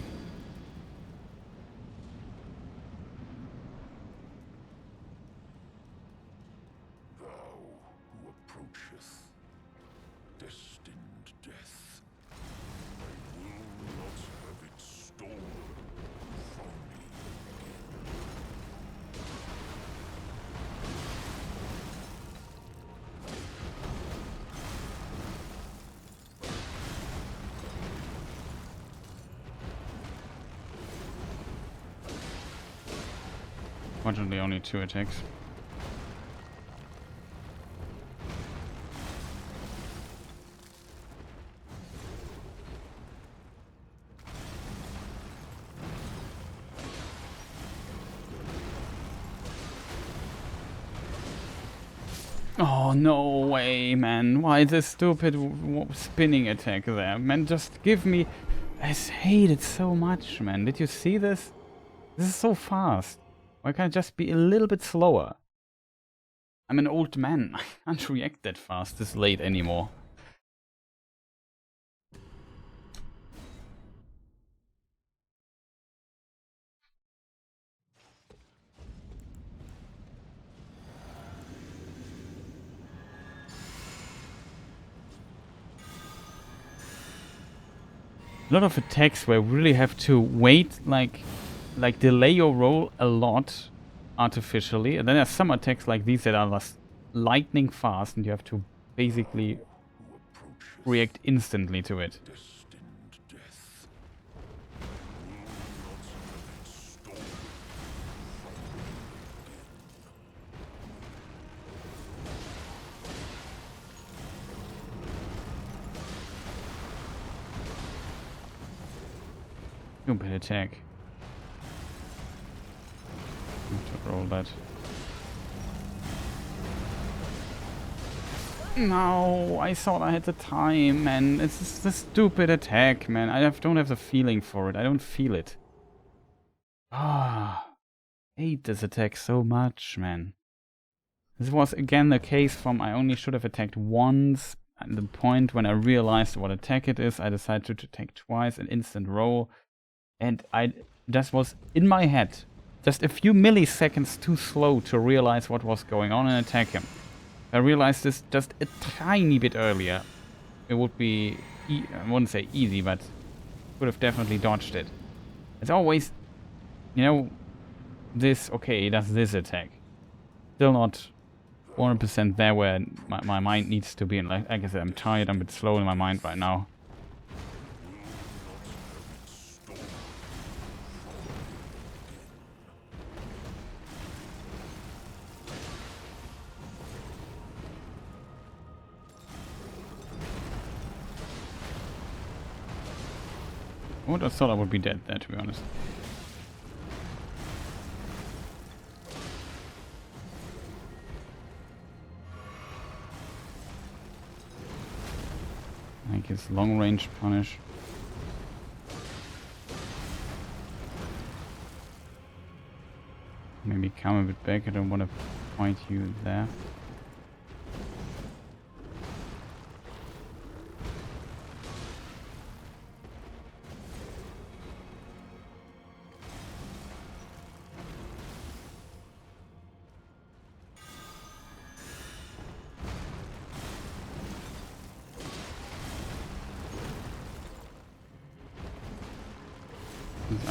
Fortunately, only 2 attacks. Oh, no way, man. Why this stupid spinning attack there? Man, just give me... I hate it so much, man. Did you see this? This is so fast. Why can't I just be a little bit slower? I'm an old man. I can't react that fast this late anymore. A lot of attacks where we really have to wait, like delay your roll a lot artificially, and then there's some attacks like these that are just lightning fast and you have to basically react instantly to it. Stupid attack. Have to roll that. No, I thought I had the time, man. It's just the stupid attack, man. Don't have the feeling for it. I don't feel it. Ah, hate this attack so much, man. This was again the case from I only should have attacked once. At the point when I realized what attack it is, I decided to attack twice, an instant roll. And I just was in my head, just a few milliseconds too slow to realize what was going on and attack him. I realized this just a tiny bit earlier. It would be, I wouldn't say easy, but would have definitely dodged it. It's always, you know, this, okay, it does this attack. Still not 100% there where my mind needs to be. And like I said, I'm tired, I'm a bit slow in my mind right now. I would have thought I would be dead there, to be honest. Like his long range punish. Maybe come a bit back, I don't want to point you there.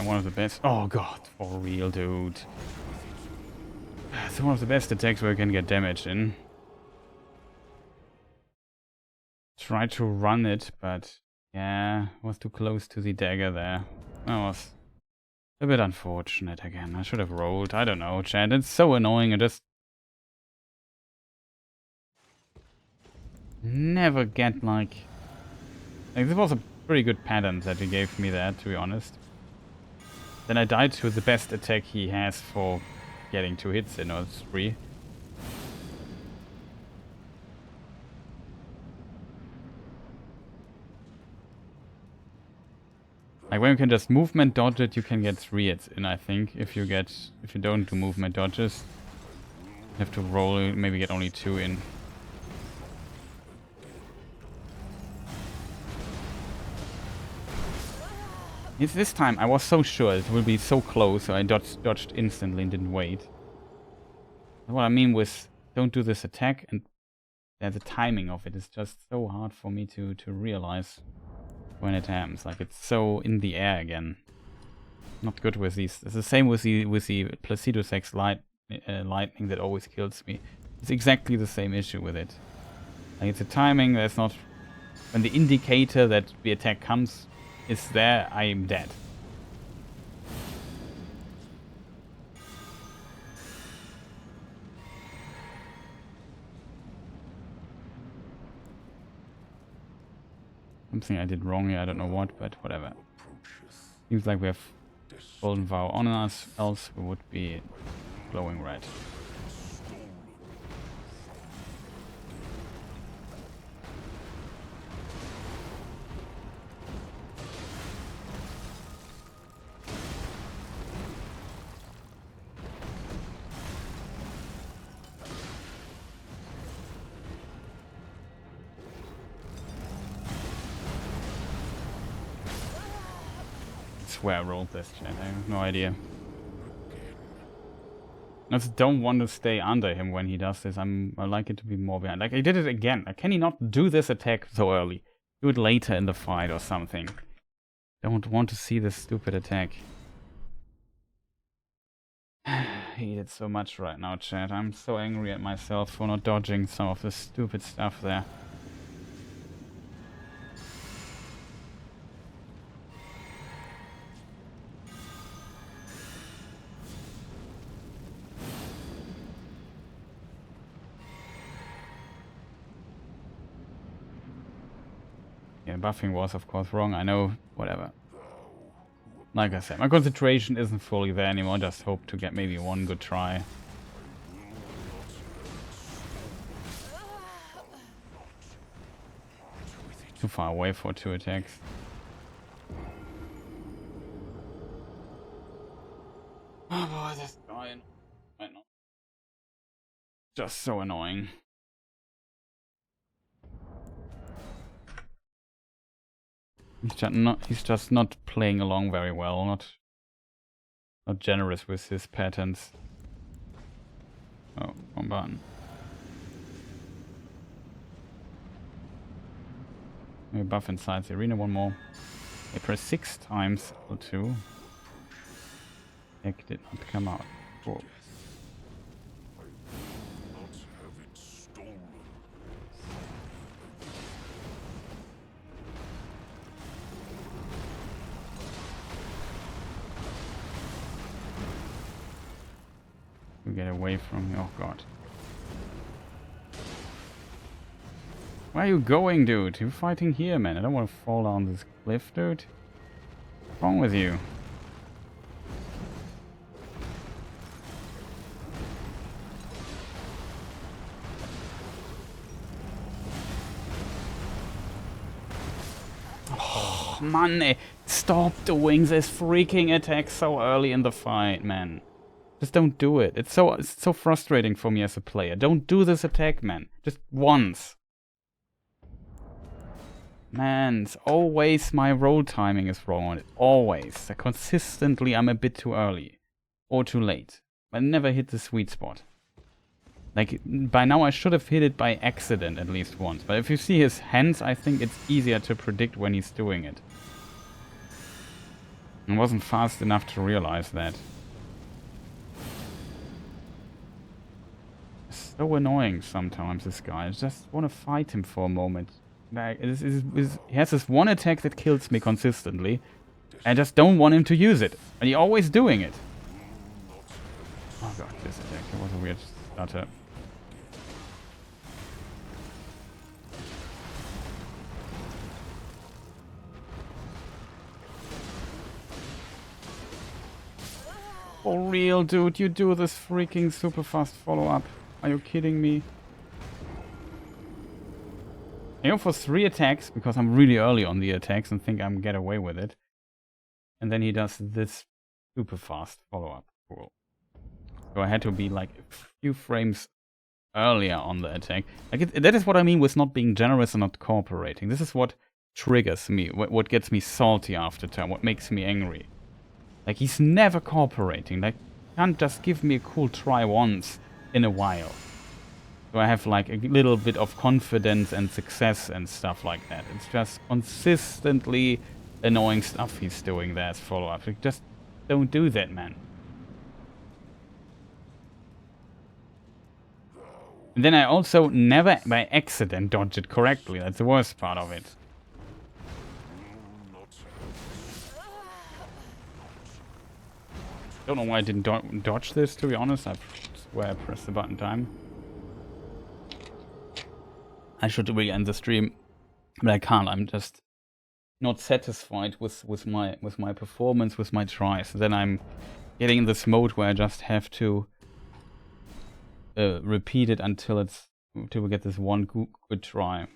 One of the best. Oh god, for real, dude. It's one of the best attacks where you can get damage in. Try to run it, but yeah, was too close to the dagger there. That was a bit unfortunate again. I should have rolled. I don't know, chat. It's so annoying. I just never get like this was a pretty good pattern that he gave me there, to be honest. Then I died to the best attack he has for getting 2 hits in, or 3. Like when you can just movement dodge it, you can get 3 hits in, I think. If you don't do movement dodges, you have to roll, maybe get only 2 in. It's this time I was so sure it will be so close, so I dodged instantly and didn't wait. That's what I mean with don't do this attack, and the timing of it is just so hard for me to realize when it happens. Like it's so in the air again. Not good with these. It's the same with the Placidusax lightning that always kills me. It's exactly the same issue with it. Like it's a timing. There's not when the indicator that the attack comes is there, I am dead. Something I did wrong here, I don't know what, but whatever. Seems like we have Golden Vow on us, else we would be glowing red. I swear I rolled this, chat. I have no idea. I just don't want to stay under him when he does this. I like it to be more behind. Like, I did it again. Like, can he not do this attack so early? Do it later in the fight or something. Don't want to see this stupid attack. I hate it so much right now, chat. I'm so angry at myself for not dodging some of the stupid stuff there. Yeah, buffing was of course wrong, I know, whatever. Like I said, my concentration isn't fully there anymore. I just hope to get maybe one good try. Too far away for 2 attacks. Oh boy, this guy. I know. Just so annoying. He's just not playing along very well. Not generous with his patterns. Oh, one button. Maybe buff inside the arena one more. I press 6 times or 2. Heck did not come out. Cool. We get away from. Oh god. Where are you going, dude? You're fighting here, man. I don't want to fall down this cliff, dude. What's wrong with you? Oh, man. Stop doing this freaking attack so early in the fight, man. Just don't do it. It's so frustrating for me as a player. Don't do this attack, man. Just once. Man, it's always my roll timing is wrong on it. Always. Consistently, I'm a bit too early. Or too late. I never hit the sweet spot. Like, by now I should have hit it by accident at least once. But if you see his hands, I think it's easier to predict when he's doing it. I wasn't fast enough to realize that. It's so annoying sometimes, this guy. I just want to fight him for a moment. Like, he has this one attack that kills me consistently. I just don't want him to use it. And he's always doing it. Oh god, this attack. It was a weird stutter. For real, dude, you do this freaking super fast follow-up. Are you kidding me? I go for 3 attacks because I'm really early on the attacks and think I'm get away with it. And then he does this super fast follow-up. Cool. So I had to be like a few frames earlier on the attack. Like that is what I mean with not being generous and not cooperating. This is what triggers me, what gets me salty after turn, what makes me angry. Like he's never cooperating. Like can't just give me a cool try once in a while. So I have like a little bit of confidence and success and stuff like that. It's just consistently annoying stuff he's doing there as follow-up. Like, just don't do that, man. And then I also never by accident dodge it correctly. That's the worst part of it. Don't know why I didn't dodge this, to be honest. I swear I pressed the button time. I should really end the stream, but I can't. I'm just not satisfied with my performance, with my tries. Then I'm getting in this mode where I just have to repeat it until we get this one good try.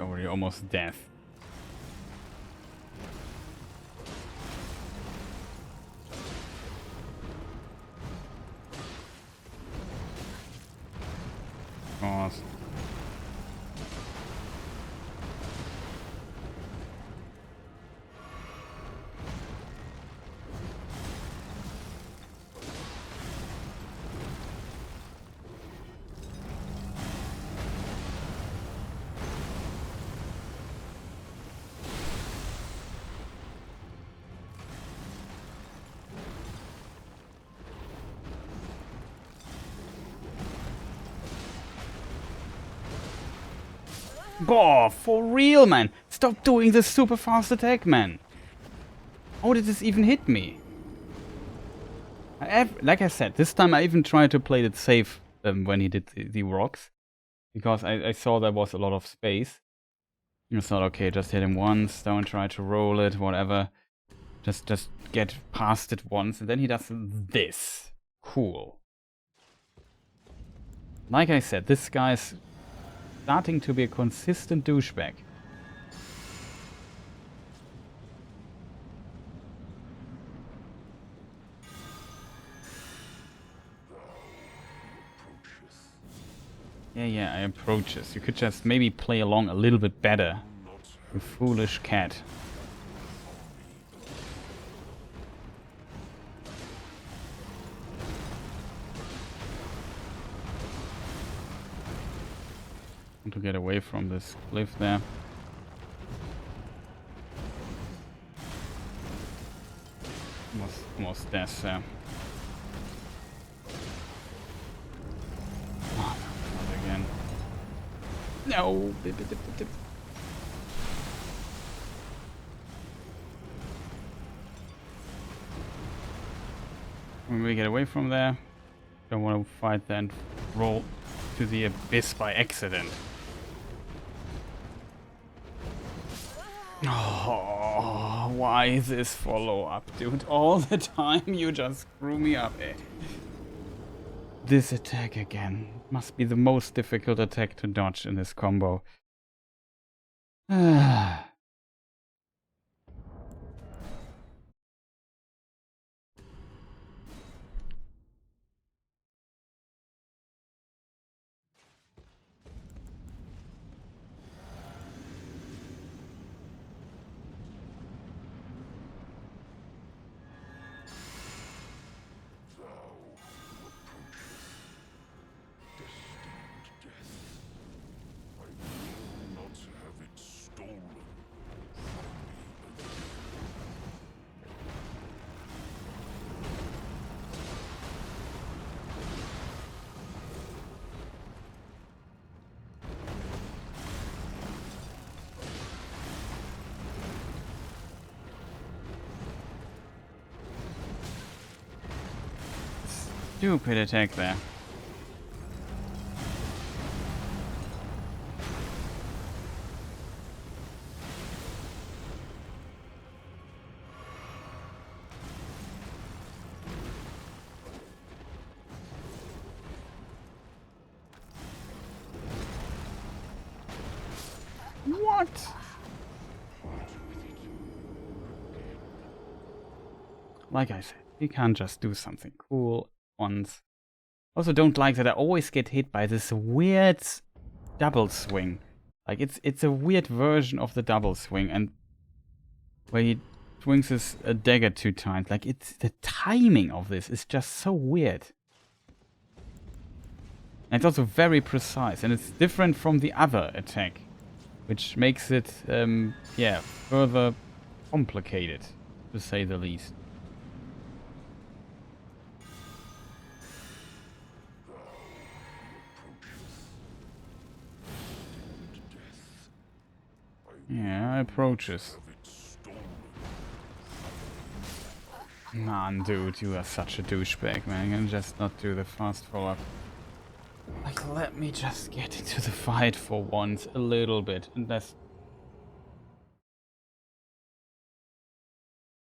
Already almost death. Oh. Boah, for real, man. Stop doing this super fast attack, man. How did this even hit me? Like I said, this time I even tried to play it safe when he did the rocks. Because I saw there was a lot of space. I thought, okay, just hit him once, don't try to roll it, whatever. Just get past it once, and then he does this. Cool. Like I said, this guy's starting to be a consistent douchebag. Yeah, I approach this. You could just maybe play along a little bit better. You foolish cat. Want to get away from this cliff there. Almost death there. Oh, not again. No! When we get away from there, don't want to fight then roll to the abyss by accident. Oh, why this follow-up, dude? All the time you just screw me up, eh? This attack again. Must be the most difficult attack to dodge in this combo. Stupid attack there. What? Like I said, you can't just do something cool once. Also don't like that I always get hit by this weird double swing. Like it's a weird version of the double swing, and where he swings his dagger 2 times. Like it's the timing of this is just so weird. And it's also very precise, and it's different from the other attack, which makes it yeah, further complicated, to say the least. Yeah, approaches. Man, dude, you are such a douchebag, man. You can just not do the fast follow-up. Like, let me just get into the fight for once, a little bit. And that's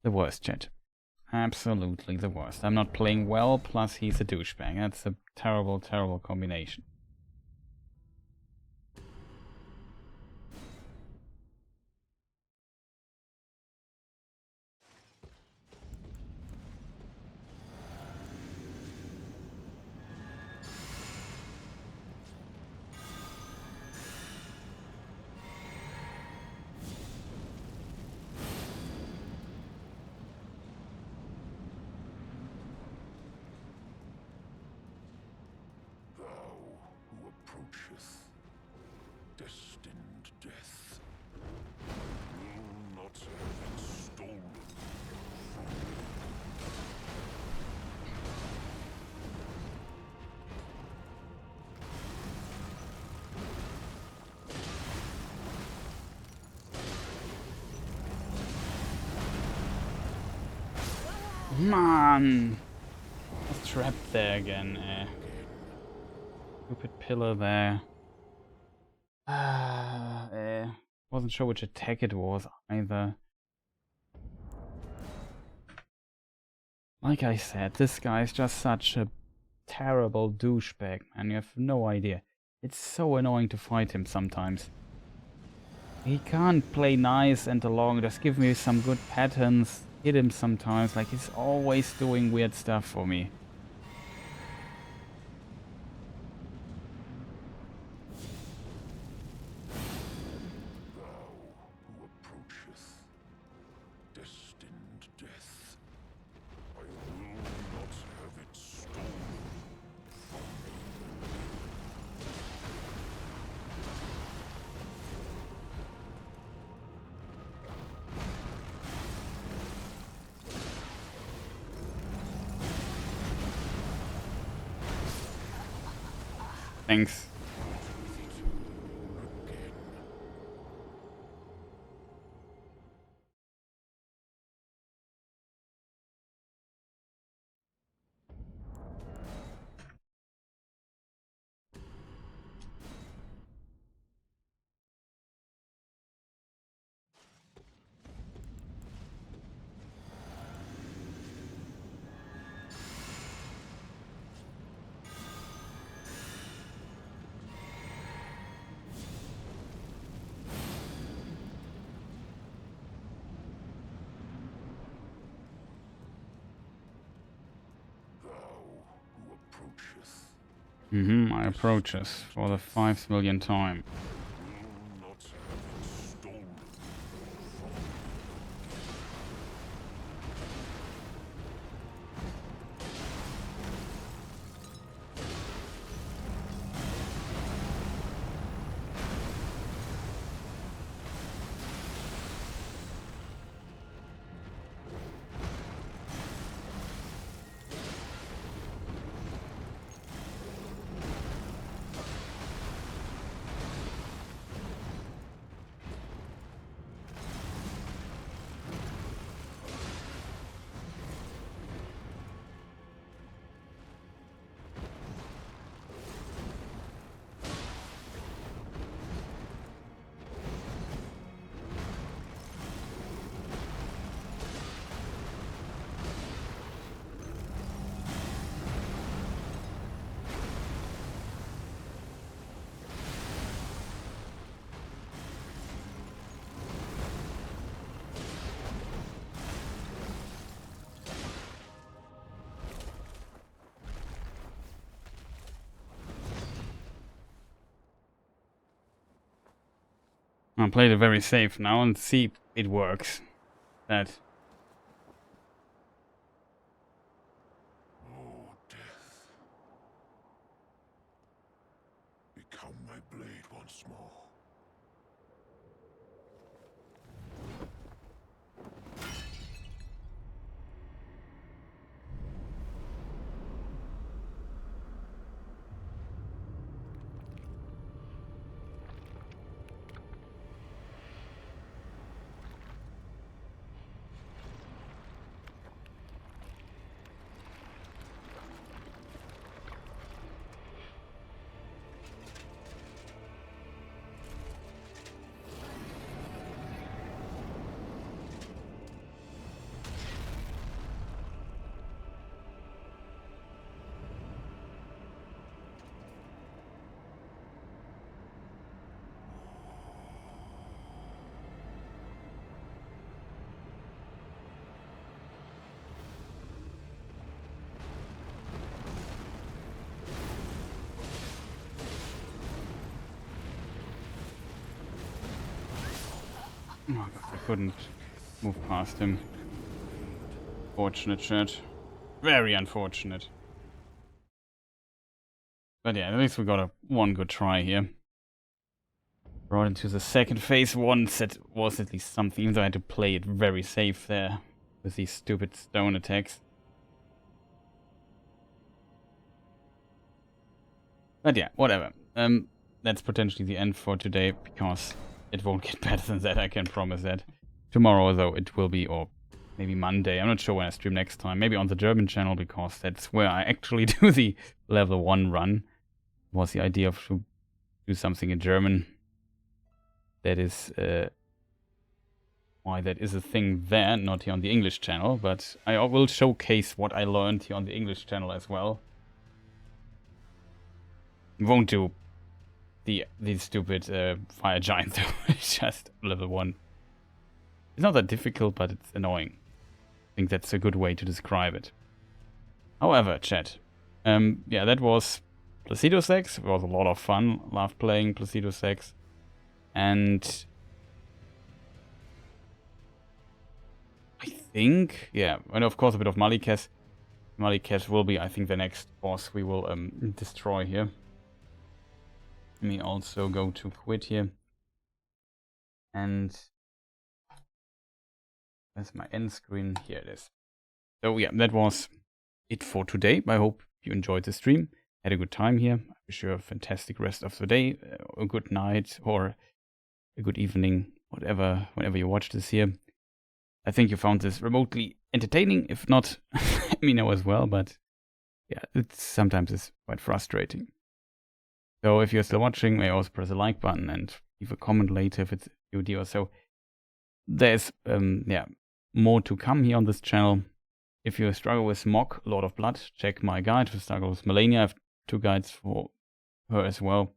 the worst, chat. Absolutely the worst. I'm not playing well, plus he's a douchebag. That's a terrible, terrible combination. Man! I was trapped there again. Stupid pillar there. Wasn't sure which attack it was either. Like I said, this guy is just such a terrible douchebag, man. You have no idea. It's so annoying to fight him sometimes. He can't play nice and along, just give me some good patterns, hit him sometimes, like he's always doing weird stuff for me. Who approacheth destined death, I will not have it stolen from me. Thanks. I approach us for the 5th million time. Will not have it stolen from me. I'll play it very safe now and see if it works. That. Oh, death. Become my blade once more. Oh god, I couldn't move past him. Fortunate shit. Very unfortunate. But yeah, at least we got one good try here. Brought into the second phase once. That was at least something, even though I had to play it very safe there with these stupid stone attacks. But yeah, whatever. That's potentially the end for today, because it won't get better than that, I can promise that. Tomorrow, though, it will be, or maybe Monday. I'm not sure when I stream next time. Maybe on the German channel, because that's where I actually do the level 1 run. Was the idea of to do something in German. That is why that is a thing there, not here on the English channel. But I will showcase what I learned here on the English channel as well. Won't do the stupid fire giant though. It's just level 1. It's not that difficult, but it's annoying. I think that's a good way to describe it. However, chat, yeah, that was Placidusax. It was a lot of fun. Loved playing Placidusax. And I think, yeah, and of course a bit of Maliketh. Maliketh will be, I think, the next boss we will destroy here. Let me also go to quit here. And that's my end screen. Here it is. So yeah, that was it for today. I hope you enjoyed the stream. Had a good time here. I wish you a fantastic rest of the day, a good night, or a good evening, whatever, whenever you watch this here. I think you found this remotely entertaining. If not, let me know as well. But yeah, sometimes it's quite frustrating. So if you're still watching, may also press the like button and leave a comment later if it's a good or so. There's yeah, more to come here on this channel. If you struggle with Mog, Lord of Blood, check my guide. If you struggle with Melania, I have 2 guides for her as well.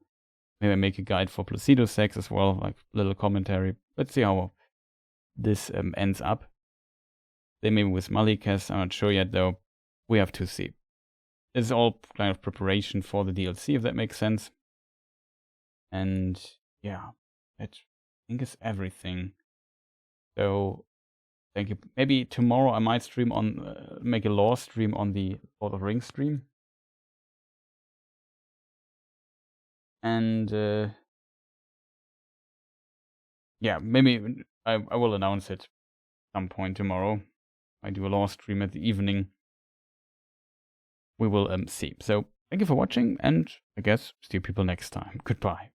Maybe I make a guide for Placidusax as well, like a little commentary. Let's see how this ends up. Then maybe with Maliketh, I'm not sure yet though. We have to see. It's all kind of preparation for the DLC, if that makes sense. And yeah, that I think is everything. So thank you. Maybe tomorrow I might stream on, make a lore stream on the Lord of the Rings stream. And yeah, maybe I will announce it some point tomorrow. I do a lore stream at the evening. We will see. So thank you for watching, and I guess see you people next time. Goodbye.